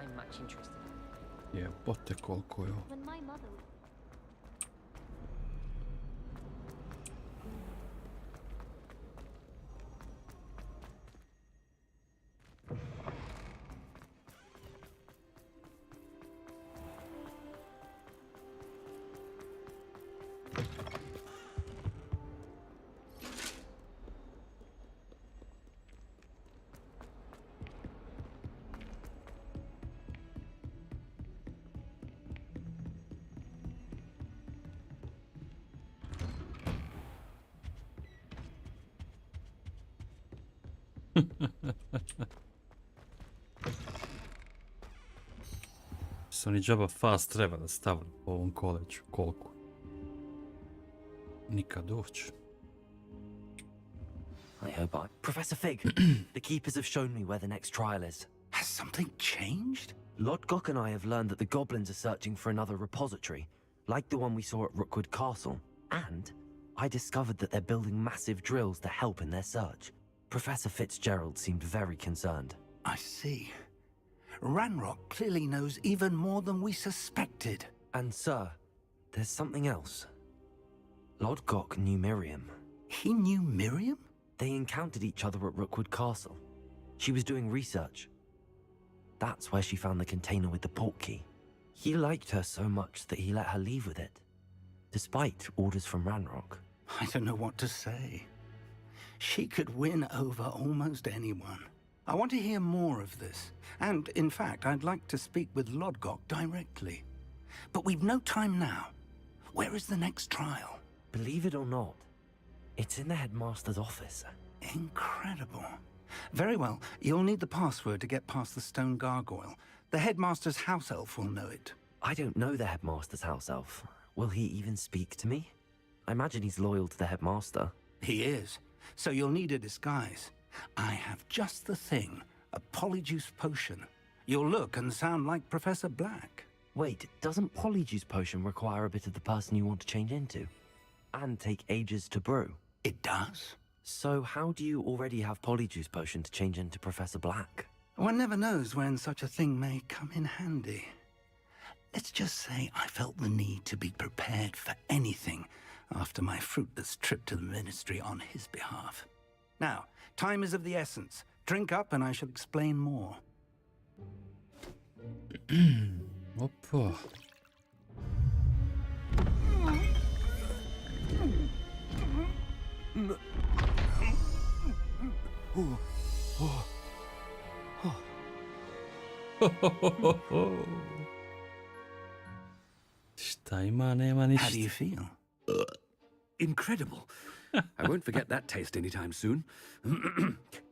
I'm much interested. Jebote koliko je ovo. Su oni džaba fast treba da stavili po ovom koleđu. Koliko? Nikad doći. I hope Professor Fig, the keepers have shown me where the next trial is. Has something changed? Lodgok and I have learned that the goblins are searching for another repository, like the one we saw at Rookwood Castle. And I discovered that they're building massive drills to help in their search. Professor Fitzgerald seemed very concerned. I see. Ranrock clearly knows even more than we suspected. And sir, there's something else. Lodgok knew Miriam. He knew Miriam? They encountered each other at Rookwood Castle. She was doing research. That's where she found the container with the port key. He liked her so much that he let her leave with it, despite orders from Ranrock. I don't know what to say. She could win over almost anyone. I want to hear more of this. And, in fact, I'd like to speak with Lodgok directly. But we've no time now. Where is the next trial? Believe it or not, it's in the headmaster's office. Incredible. Very well. You'll need the password to get past the stone gargoyle. The headmaster's house elf will know it. I don't know the headmaster's house elf. Will he even speak to me? I imagine he's loyal to the headmaster. He is. So you'll need a disguise. I have just the thing. A polyjuice potion. You'll look and sound like Professor Black. Wait, doesn't polyjuice potion require a bit of the person you want to change into? And take ages to brew? It does. So how do you already have polyjuice potion to change into Professor Black? One never knows when such a thing may come in handy. Let's just say I felt the need to be prepared for anything after my fruitless trip to the ministry on his behalf. Now, time is of the essence. Drink up and I shall explain more. Oppa. Šta ima, nema ništa. How do you feel? Incredible. I won't forget that taste anytime soon.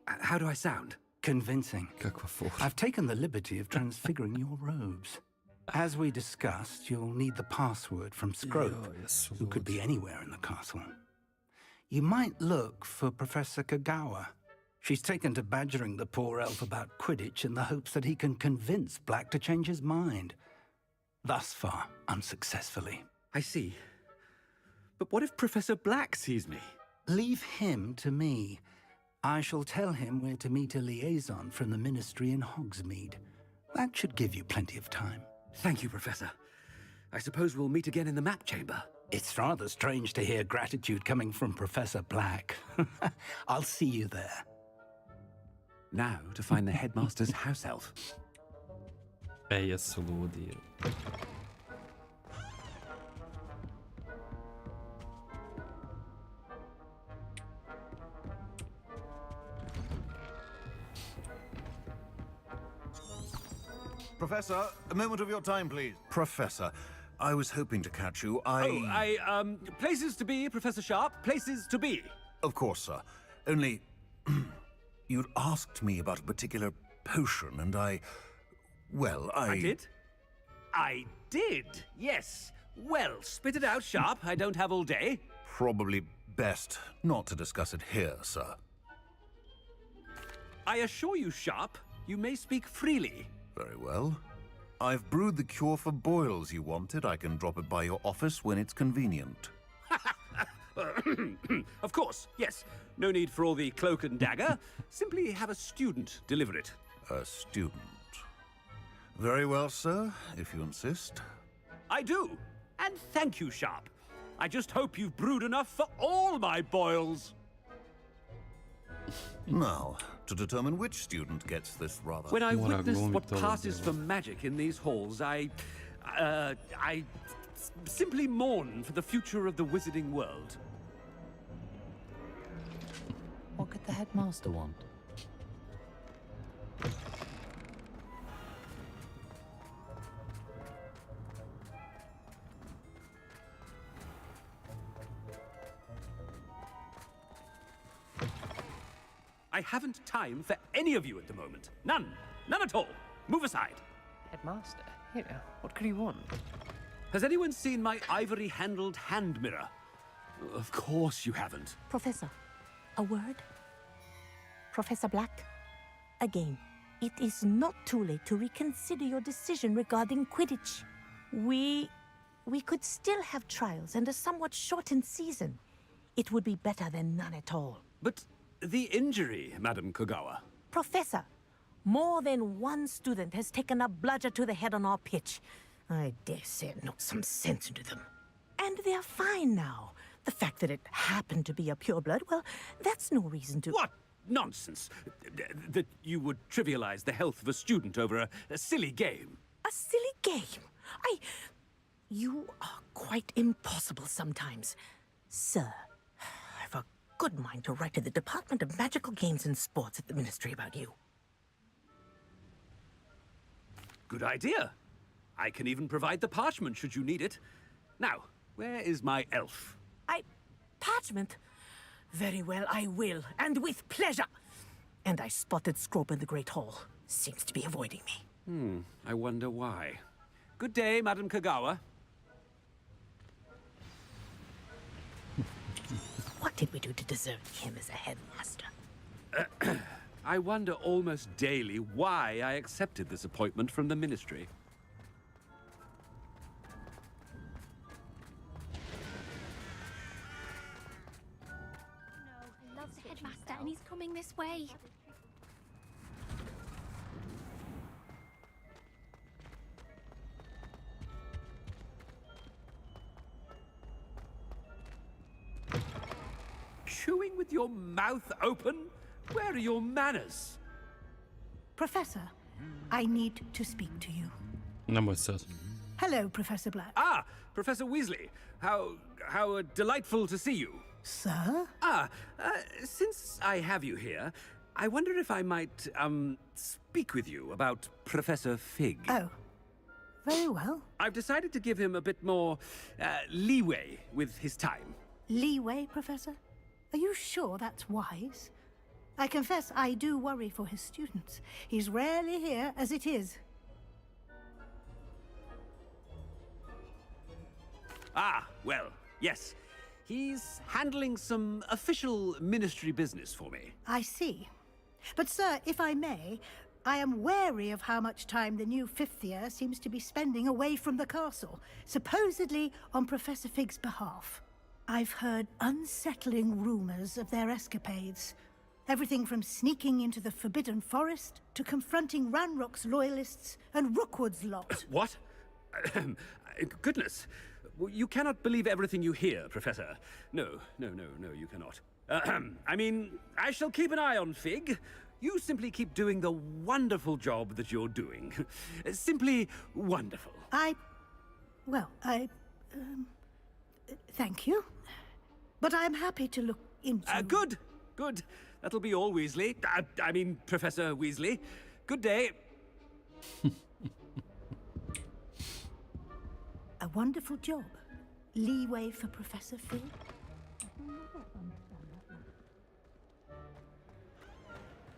How do I sound? Convincing. Kakva forma. I've taken the liberty of transfiguring your robes. As we discussed, you'll need the password from Scrope, who could be anywhere in the castle. You might look for Professor Kagawa. She's taken to badgering the poor elf about Quidditch in the hopes that he can convince Black to change his mind. Thus far, unsuccessfully. I see. But what if Professor Black sees me? Leave him to me. I shall tell him where to meet a liaison from the ministry in Hogsmeade. That should give you plenty of time. Thank you, Professor. I suppose we'll meet again in the map chamber. It's rather strange to hear gratitude coming from Professor Black. I'll see you there. Now to find the headmaster's house elf. Jesu ludi. Professor, a moment of your time, please. Professor, I was hoping to catch you. Places to be, Professor Sharp. Places to be. Of course, sir. Only, you'd asked me about a particular potion, and I did? I did, yes. Well, spit it out, Sharp. I don't have all day. Probably best not to discuss it here, sir. I assure you, Sharp, you may speak freely. Very well. I've brewed the cure for boils you wanted. I can drop it by your office when it's convenient. Of course, yes. No need for all the cloak and dagger. Simply have a student deliver it. A student. Very well, sir, if you insist. I do. And thank you, Sharp. I just hope you've brewed enough for all my boils. Now, to determine which student gets this rather... When I witness what passes for magic in these halls, I simply mourn for the future of the wizarding world. What could the headmaster want? I I haven't time for any of you at the moment. None. None at all. Move aside. Headmaster, here, what could you want? Has anyone seen my ivory-handled hand mirror? Of course you haven't. Professor, a word? Professor Black, again, it is not too late to reconsider your decision regarding Quidditch. We could still have trials and a somewhat shortened season. It would be better than none at all. But the injury, Madam Kogawa. Professor, more than one student has taken a bludger to the head on our pitch. I dare say it knocked some sense into them. And they're fine now. The fact that it happened to be a pureblood, well, that's no reason to... What nonsense! That you would trivialize the health of a student over a silly game. A silly game? You are quite impossible sometimes. Sir, I've a good mind to write to the Department of Magical Games and Sports at the Ministry about you. Good idea. I can even provide the parchment should you need it. Now, where is my elf? Parchment? Very well, I will, and with pleasure. And I spotted Scrope in the Great Hall. Seems to be avoiding me. I wonder why. Good day, Madam Kogawa. What did we do to deserve him as a headmaster? I wonder almost daily why I accepted this appointment from the Ministry. I love the headmaster, and he's coming this way. Chewing with your mouth open? Where are your manners? Professor, I need to speak to you. Number says. Hello, Professor Black. Ah, Professor Weasley. How delightful to see you. Sir? Since I have you here, I wonder if I might, speak with you about Professor Fig. Oh, very well. I've decided to give him a bit more, leeway with his time. Leeway, Professor? Are you sure that's wise? I confess I do worry for his students. He's rarely here as it is. Ah, well, yes. He's handling some official ministry business for me. I see. But, sir, if I may, I am wary of how much time the new fifth year seems to be spending away from the castle, supposedly on Professor Fig's behalf. I've heard unsettling rumors of their escapades. Everything from sneaking into the Forbidden Forest to confronting Ranrock's loyalists and Rookwood's lot. What? Goodness. You cannot believe everything you hear, Professor. No, you cannot. I mean, I shall keep an eye on Fig. You simply keep doing the wonderful job that you're doing. Simply wonderful. Thank you. But I'm happy to look into... Good. That'll be all, Weasley. I mean, Professor Weasley. Good day. A wonderful job. Leeway for Professor Fig.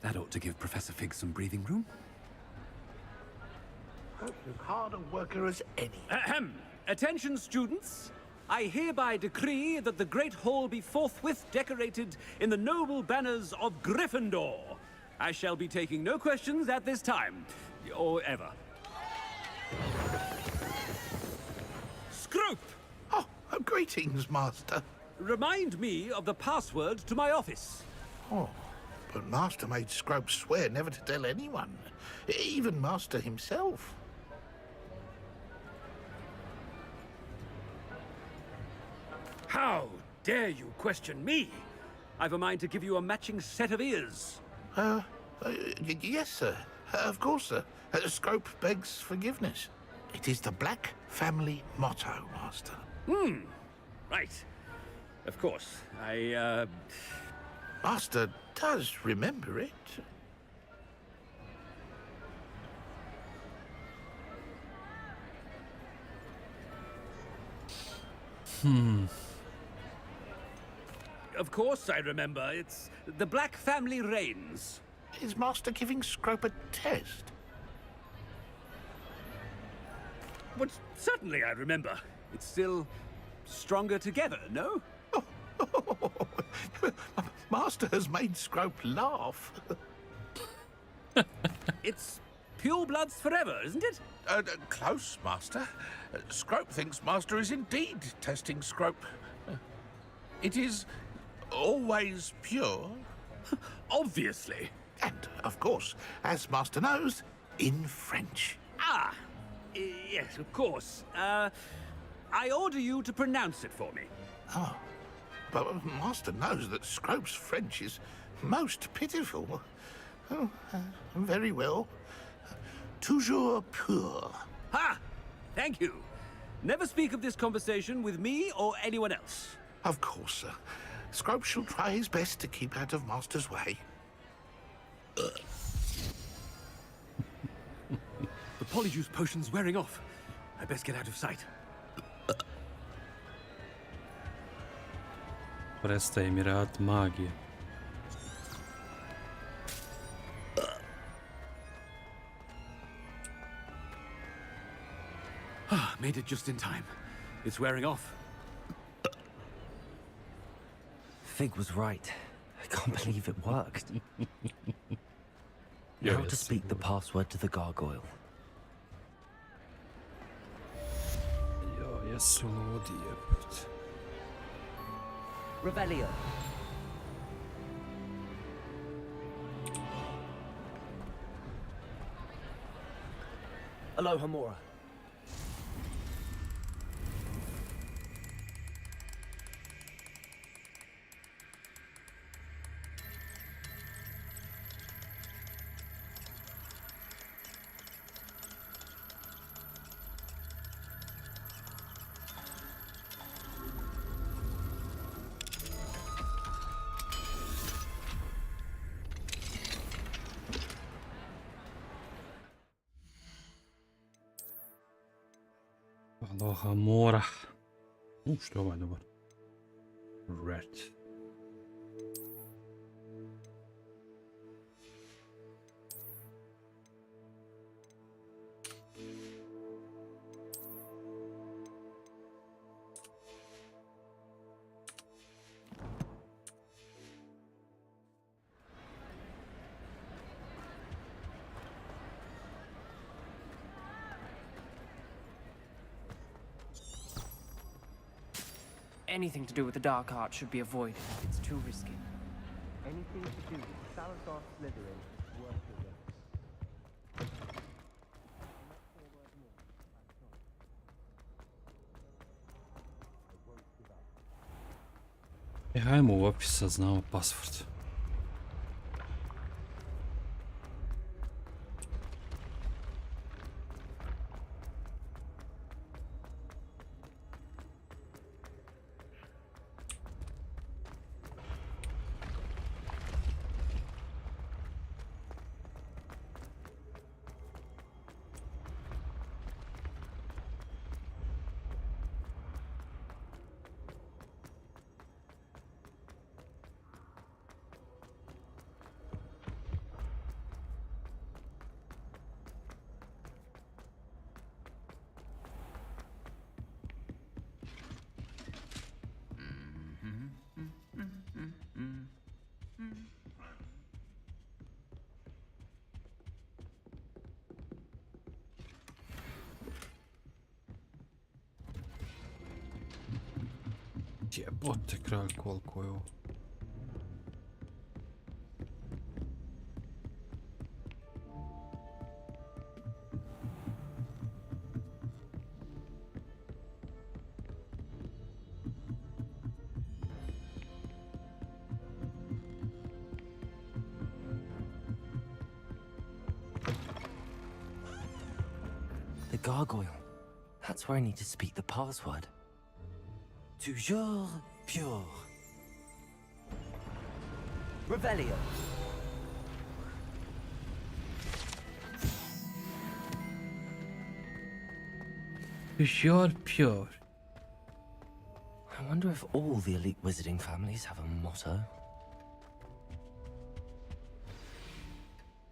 That ought to give Professor Fig some breathing room. As hard a worker as any. Attention, students. I hereby decree that the Great Hall be forthwith decorated in the noble banners of Gryffindor. I shall be taking no questions at this time, or ever. Scrope! Oh, greetings, Master. Remind me of the password to my office. Oh, but Master made Scrope swear never to tell anyone, even Master himself. How dare you question me? I've a mind to give you a matching set of ears. Yes, sir. Of course, sir. Scrope begs forgiveness. It is the Black family motto, Master. Right. Of course. Master does remember it. Of course I remember. It's the Black family reigns. Is Master giving Scrope a test? But certainly I remember. It's still stronger together, no? Master has made Scrope laugh. It's pure bloods forever, isn't it? Close, Master. Scrope thinks Master is indeed testing Scrope. It is always pure. Obviously. And, of course, as Master knows, in French. Ah, yes, of course. I order you to pronounce it for me. Oh, but Master knows that Scrope's French is most pitiful. Oh, very well. Toujours pur. Ha! Thank you. Never speak of this conversation with me or anyone else. Of course, sir. Scrope shall try his best to keep out of Master's way. The polyjuice potion's wearing off. I best get out of sight. Prestaje mi rad magije. Made it just in time. It's wearing off. Fig was right. I can't believe it worked. Yeah, How to speak the password to the gargoyle. Ja, jesu ludi jebut. Revelio. Aloha Mora. Aloha mora. Što je ovaj dobar? Red. Anything to do with the dark art should be avoided. It's too risky. Anything to do with Salazar Slytherin, worth the risk. Hajmo u opis, sad znamo password. Jebote kralj, koliko je ovo. The gargoyle. That's where I need to speak the password. Toujours pure. Revelio. Pure. I wonder if all the elite wizarding families have a motto.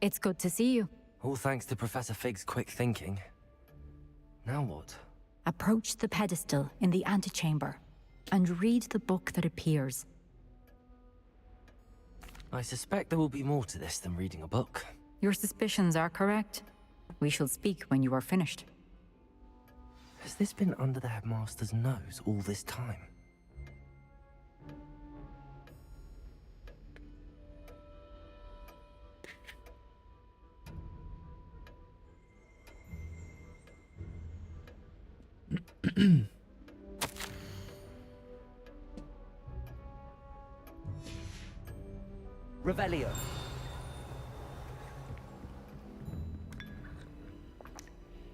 It's good to see you. All thanks to Professor Fig's quick thinking. Now what? Approach the pedestal in the antechamber and read the book that appears. I suspect there will be more to this than reading a book. Your suspicions are correct. We shall speak when you are finished. Has this been under the headmaster's nose all this time? Revelio.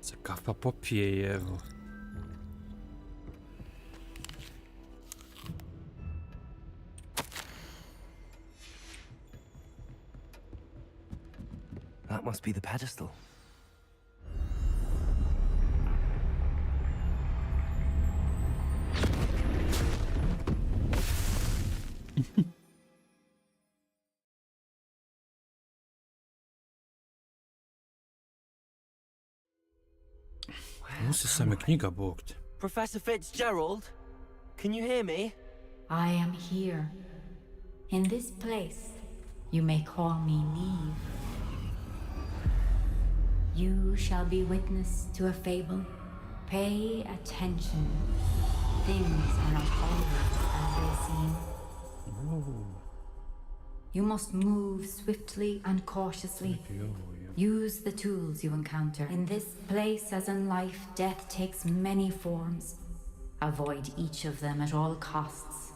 Se kafa popije, evo. That must be the pedestal. Musi se me knjiga bogt. Professor Fitzgerald, can you hear me? I am here. In this place, you may call me Neve. You shall be witness to a fable. Pay attention. Things are not always as they seem. You must move swiftly and cautiously. Use the tools you encounter. In this place, as in life, death takes many forms. Avoid each of them at all costs.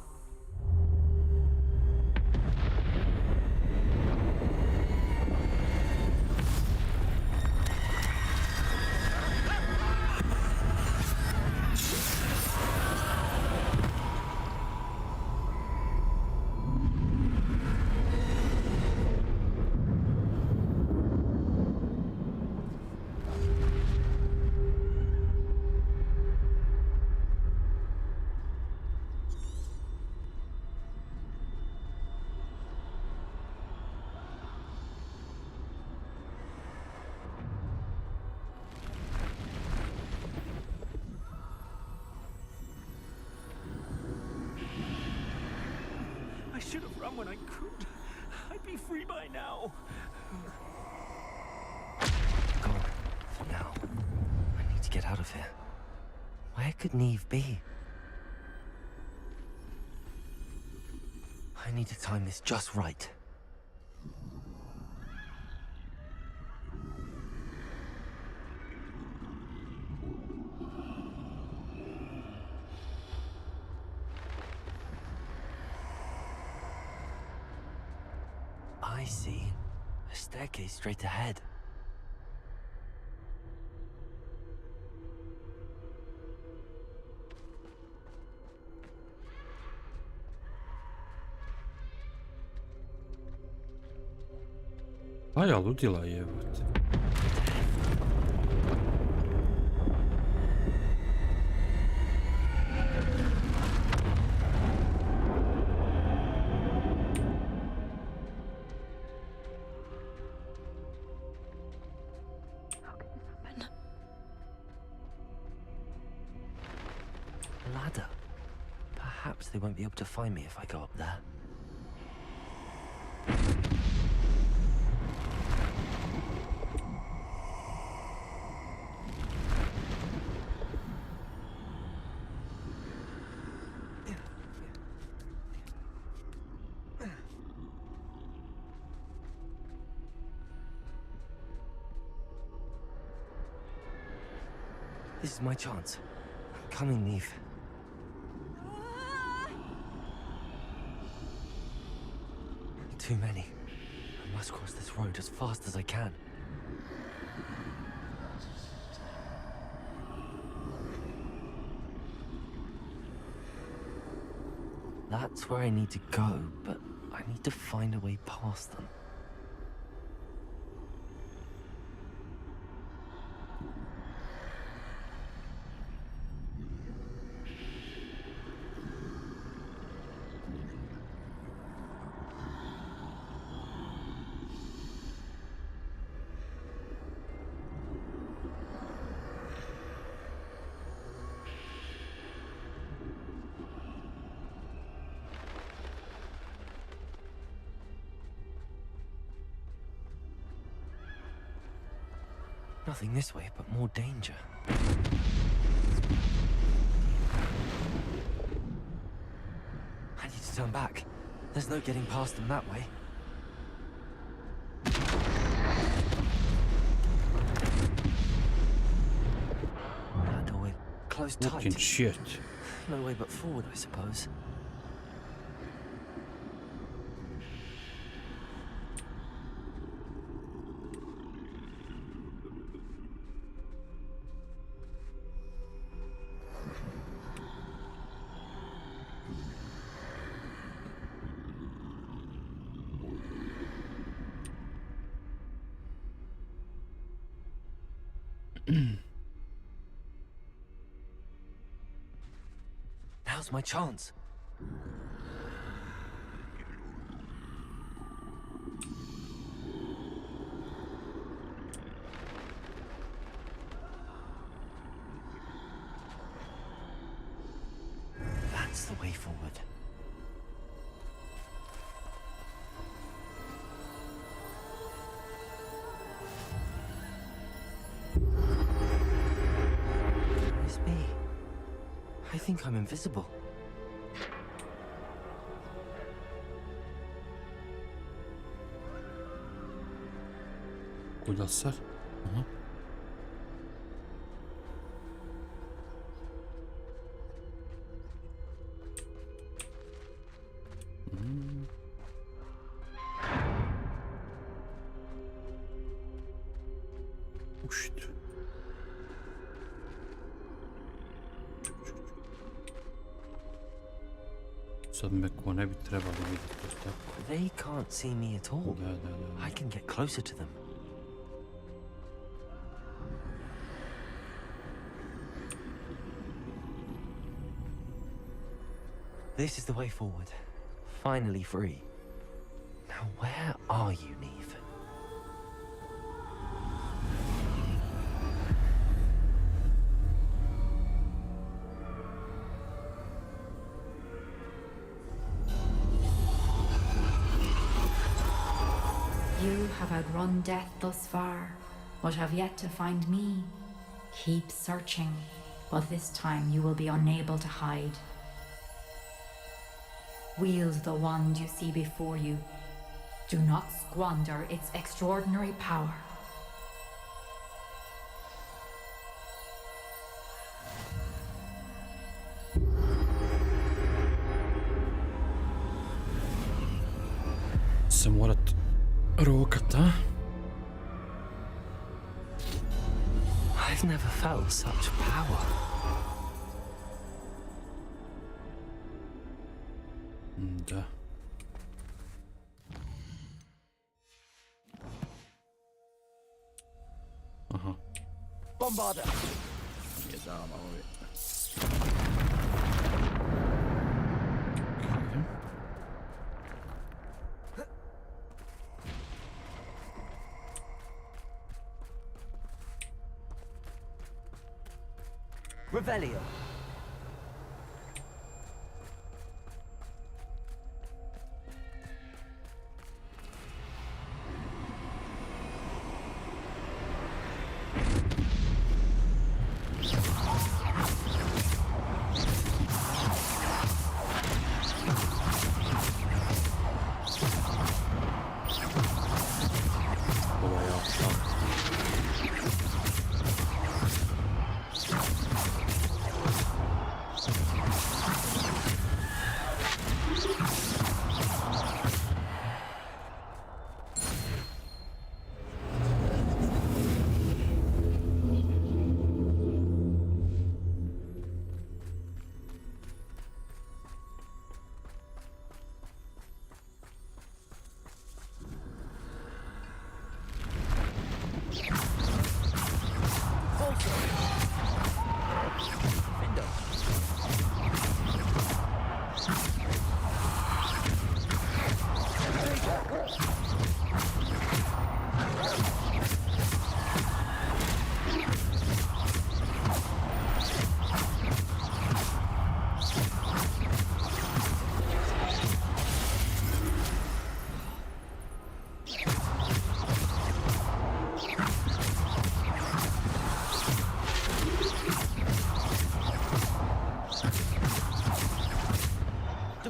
I should have run when I could. I'd be free by now. Go on, for now. I need to get out of here. Where could Neve be? I need to time this just right. I see. A staircase straight ahead. Aja ludila jebote. Ladder. Perhaps they won't be able to find me if I go up there. This is my chance. I'm coming, Neve. Too many. I must cross this road as fast as I can. That's where I need to go, but I need to find a way past them. Nothing this way, but more danger. I need to turn back. There's no getting past them that way. That doorway closed tight. Fucking shit. No way but forward, I suppose. Now's my chance. That's the way forward. It's me. I think I'm invisible. Kуда sad? Aha. Ušt. Sad me ko ne bi trebali vidjeti. They can't see me at all. Da. I can get closer to them. This is the way forward. Finally free. Now where are you, Neve? You have outrun death thus far, but have yet to find me. Keep searching, but this time you will be unable to hide. Wield the wand you see before you. Do not squander its extraordinary power. Se morat rokat, a? I've never felt such power. Da. Aha. Bombarder! Get down all of it. Revelio.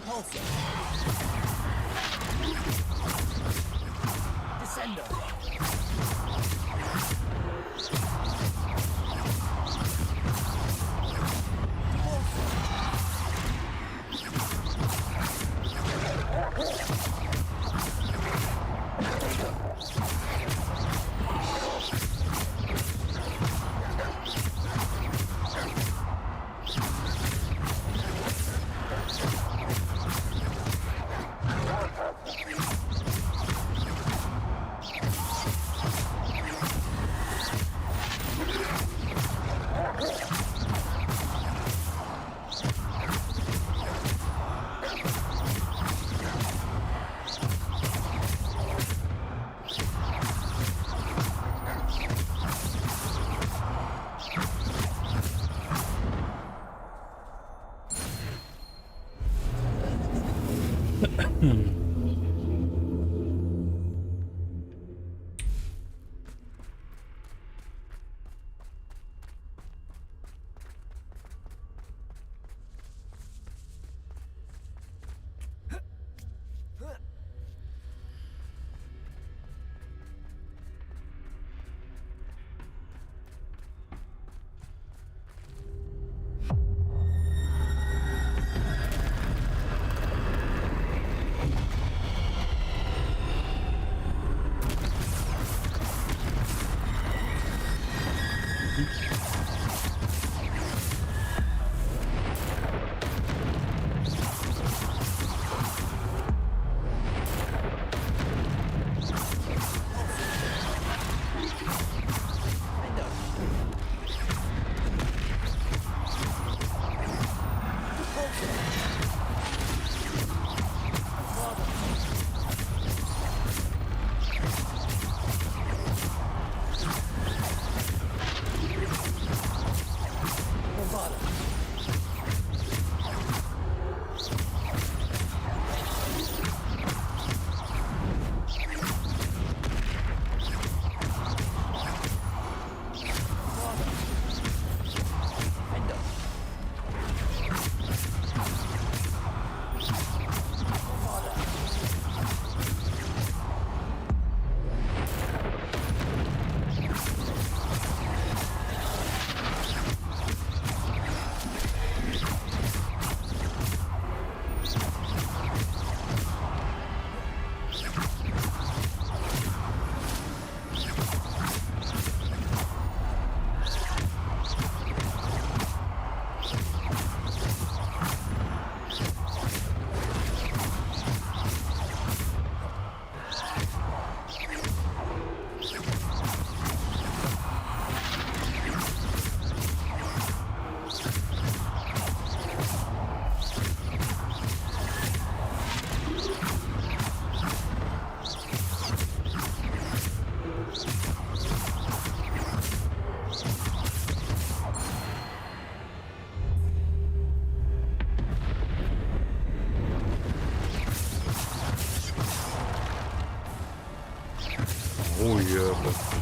Repulsor. Descender. Oh yeah, but...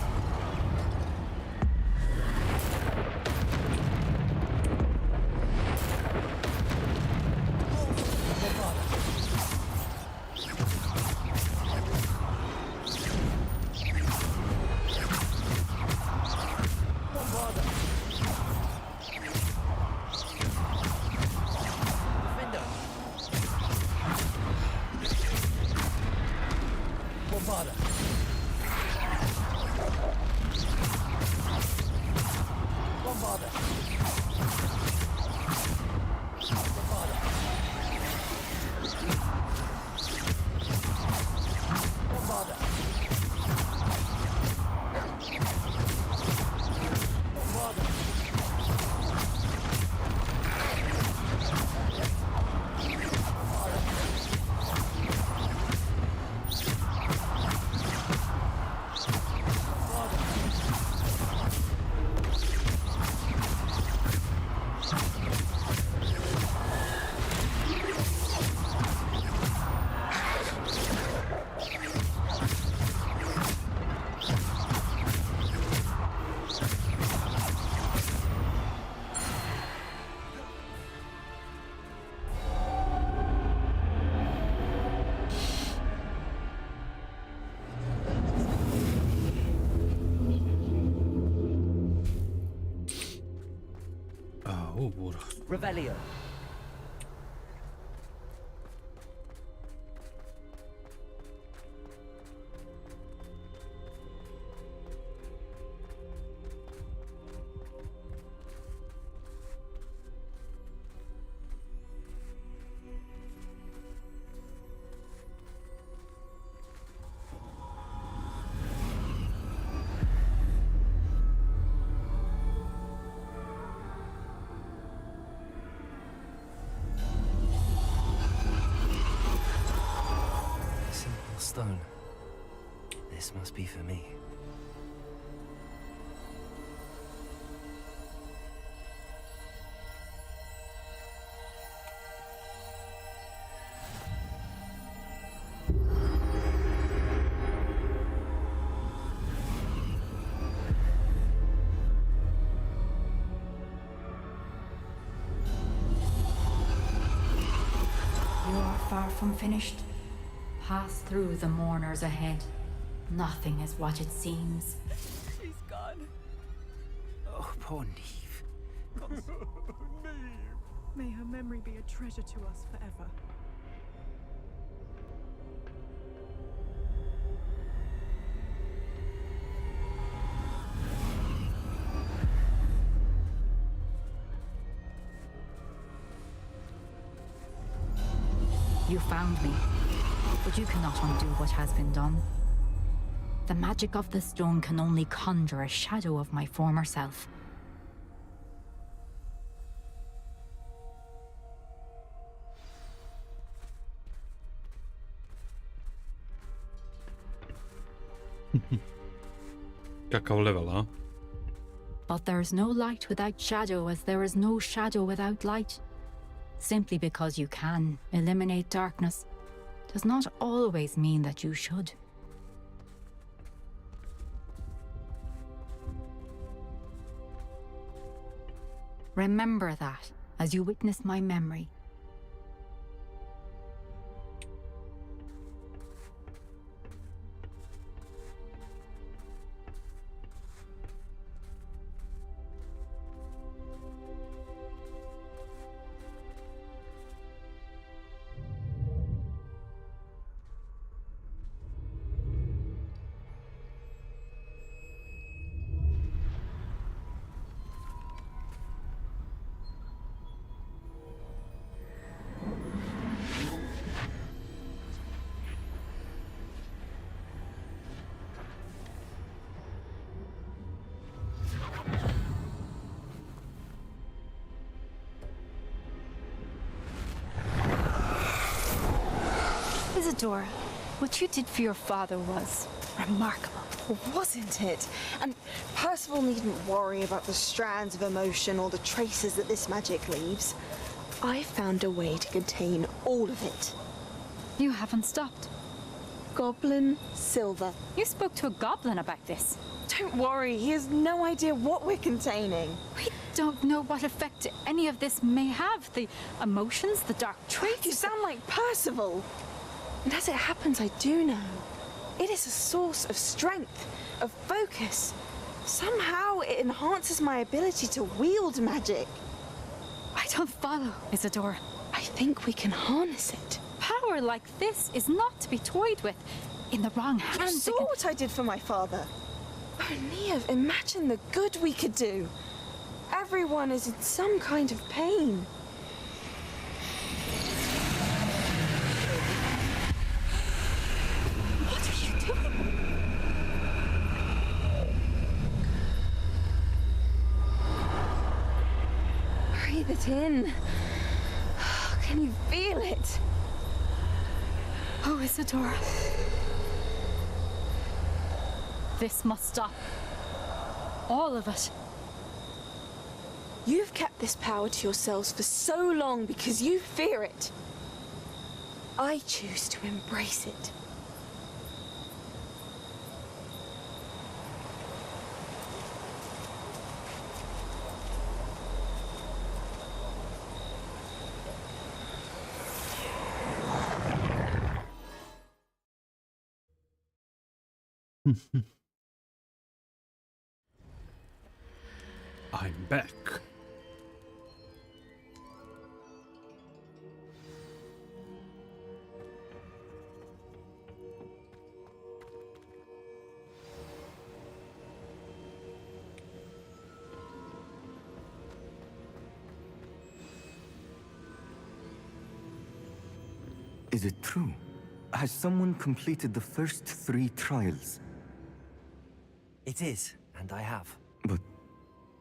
Dobro. Revelio. Stone. This must be for me. You are far from finished. Pass through the mourners ahead. Nothing is what it seems. She's gone. Oh, poor Neve. May her memory be a treasure to us forever. You found me. But you cannot undo what has been done. The magic of the stone can only conjure a shadow of my former self. Kakav level, huh? But there is no light without shadow, as there is no shadow without light. Simply because you can eliminate darkness does not always mean that you should. Remember that as you witness my memory. Isadora, what you did for your father was remarkable, wasn't it? And Percival needn't worry about the strands of emotion or the traces that this magic leaves. I found a way to contain all of it. You haven't stopped. Goblin Silver. You spoke to a goblin about this. Don't worry, he has no idea what we're containing. We don't know what effect any of this may have. The emotions, the dark traits. You sound like Percival. And as it happens, I do know. It is a source of strength, of focus. Somehow it enhances my ability to wield magic. I don't follow, Isadora. I think we can harness it. Power like this is not to be toyed with. In the wrong hands. You saw what I did for my father. Oh, Neve, imagine the good we could do. Everyone is in some kind of pain. What are you doing? Breathe it in. Can you feel it? Oh, Isadora. This must stop. All of it. You've kept this power to yourselves for so long because you fear it. I choose to embrace it. I'm back. Is it true? Has someone completed the first 3 trials? It is, and I have. But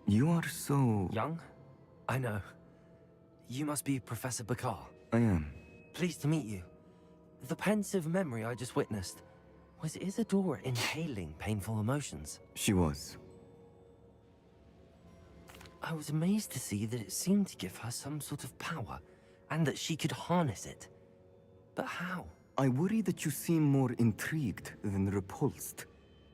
you are so... Young? I know. You must be Professor Bakar. I am. Pleased to meet you. The pensive memory I just witnessed, was Isadora inhaling painful emotions? She was. I was amazed to see that it seemed to give her some sort of power, and that she could harness it. But how? I worry that you seem more intrigued than repulsed.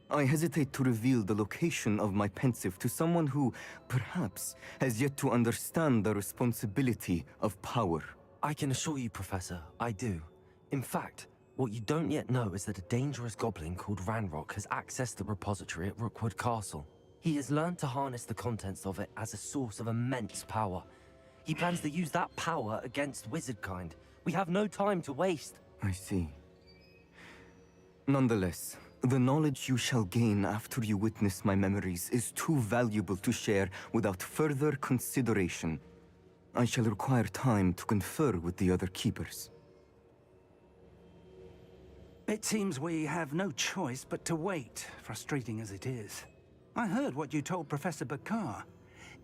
I hesitate to reveal the location of my pensive to someone who, perhaps, has yet to understand the responsibility of power. I can assure you, Professor, I do. In fact, what you don't yet know is that a dangerous goblin called Ranrock has accessed the repository at Rookwood Castle. He has learned to harness the contents of it as a source of immense power. He plans to use that power against wizardkind. We have no time to waste. I see. Nonetheless, the knowledge you shall gain after you witness my memories is too valuable to share without further consideration. I shall require time to confer with the other keepers. It seems we have no choice but to wait, frustrating as it is. I heard what you told Professor Bakar.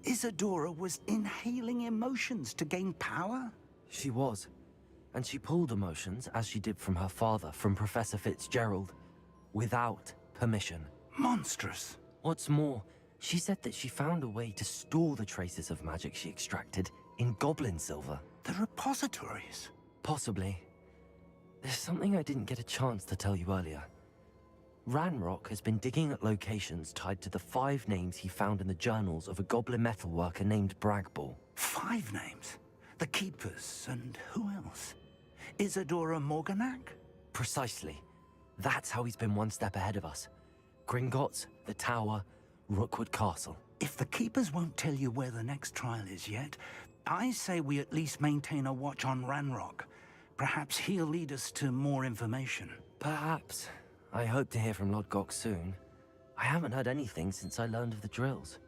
Isadora was inhaling emotions to gain power? She was. And she pulled emotions, as she did from her father, from Professor Fitzgerald, without permission. Monstrous. What's more, she said that she found a way to store the traces of magic she extracted in goblin silver. The repositories? Possibly. There's something I didn't get a chance to tell you earlier. Ranrock has been digging at locations tied to the 5 names he found in the journals of a goblin metalworker named Bragball. 5 names? The Keepers, and who else? Isadora Morganac? Precisely. That's how he's been one step ahead of us. Gringotts, the Tower, Rookwood Castle. If the Keepers won't tell you where the next trial is yet, I say we at least maintain a watch on Ranrock. Perhaps he'll lead us to more information. Perhaps. I hope to hear from Lodgok soon. I haven't heard anything since I learned of the drills.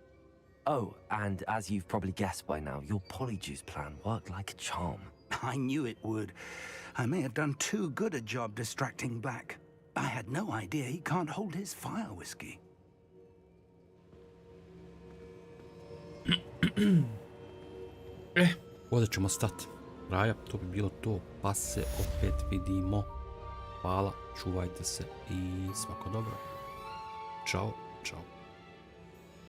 Oh, and as you've probably guessed by now, your polyjuice plan worked like a charm. I knew it would. I may have done too good a job distracting Black. I had no idea he can't hold his fire whiskey. Ovdje ćemo stati. Raja, to bi bilo to. Pa se opet vidimo. Hvala, čuvajte se i svako dobro. Ćao, čao.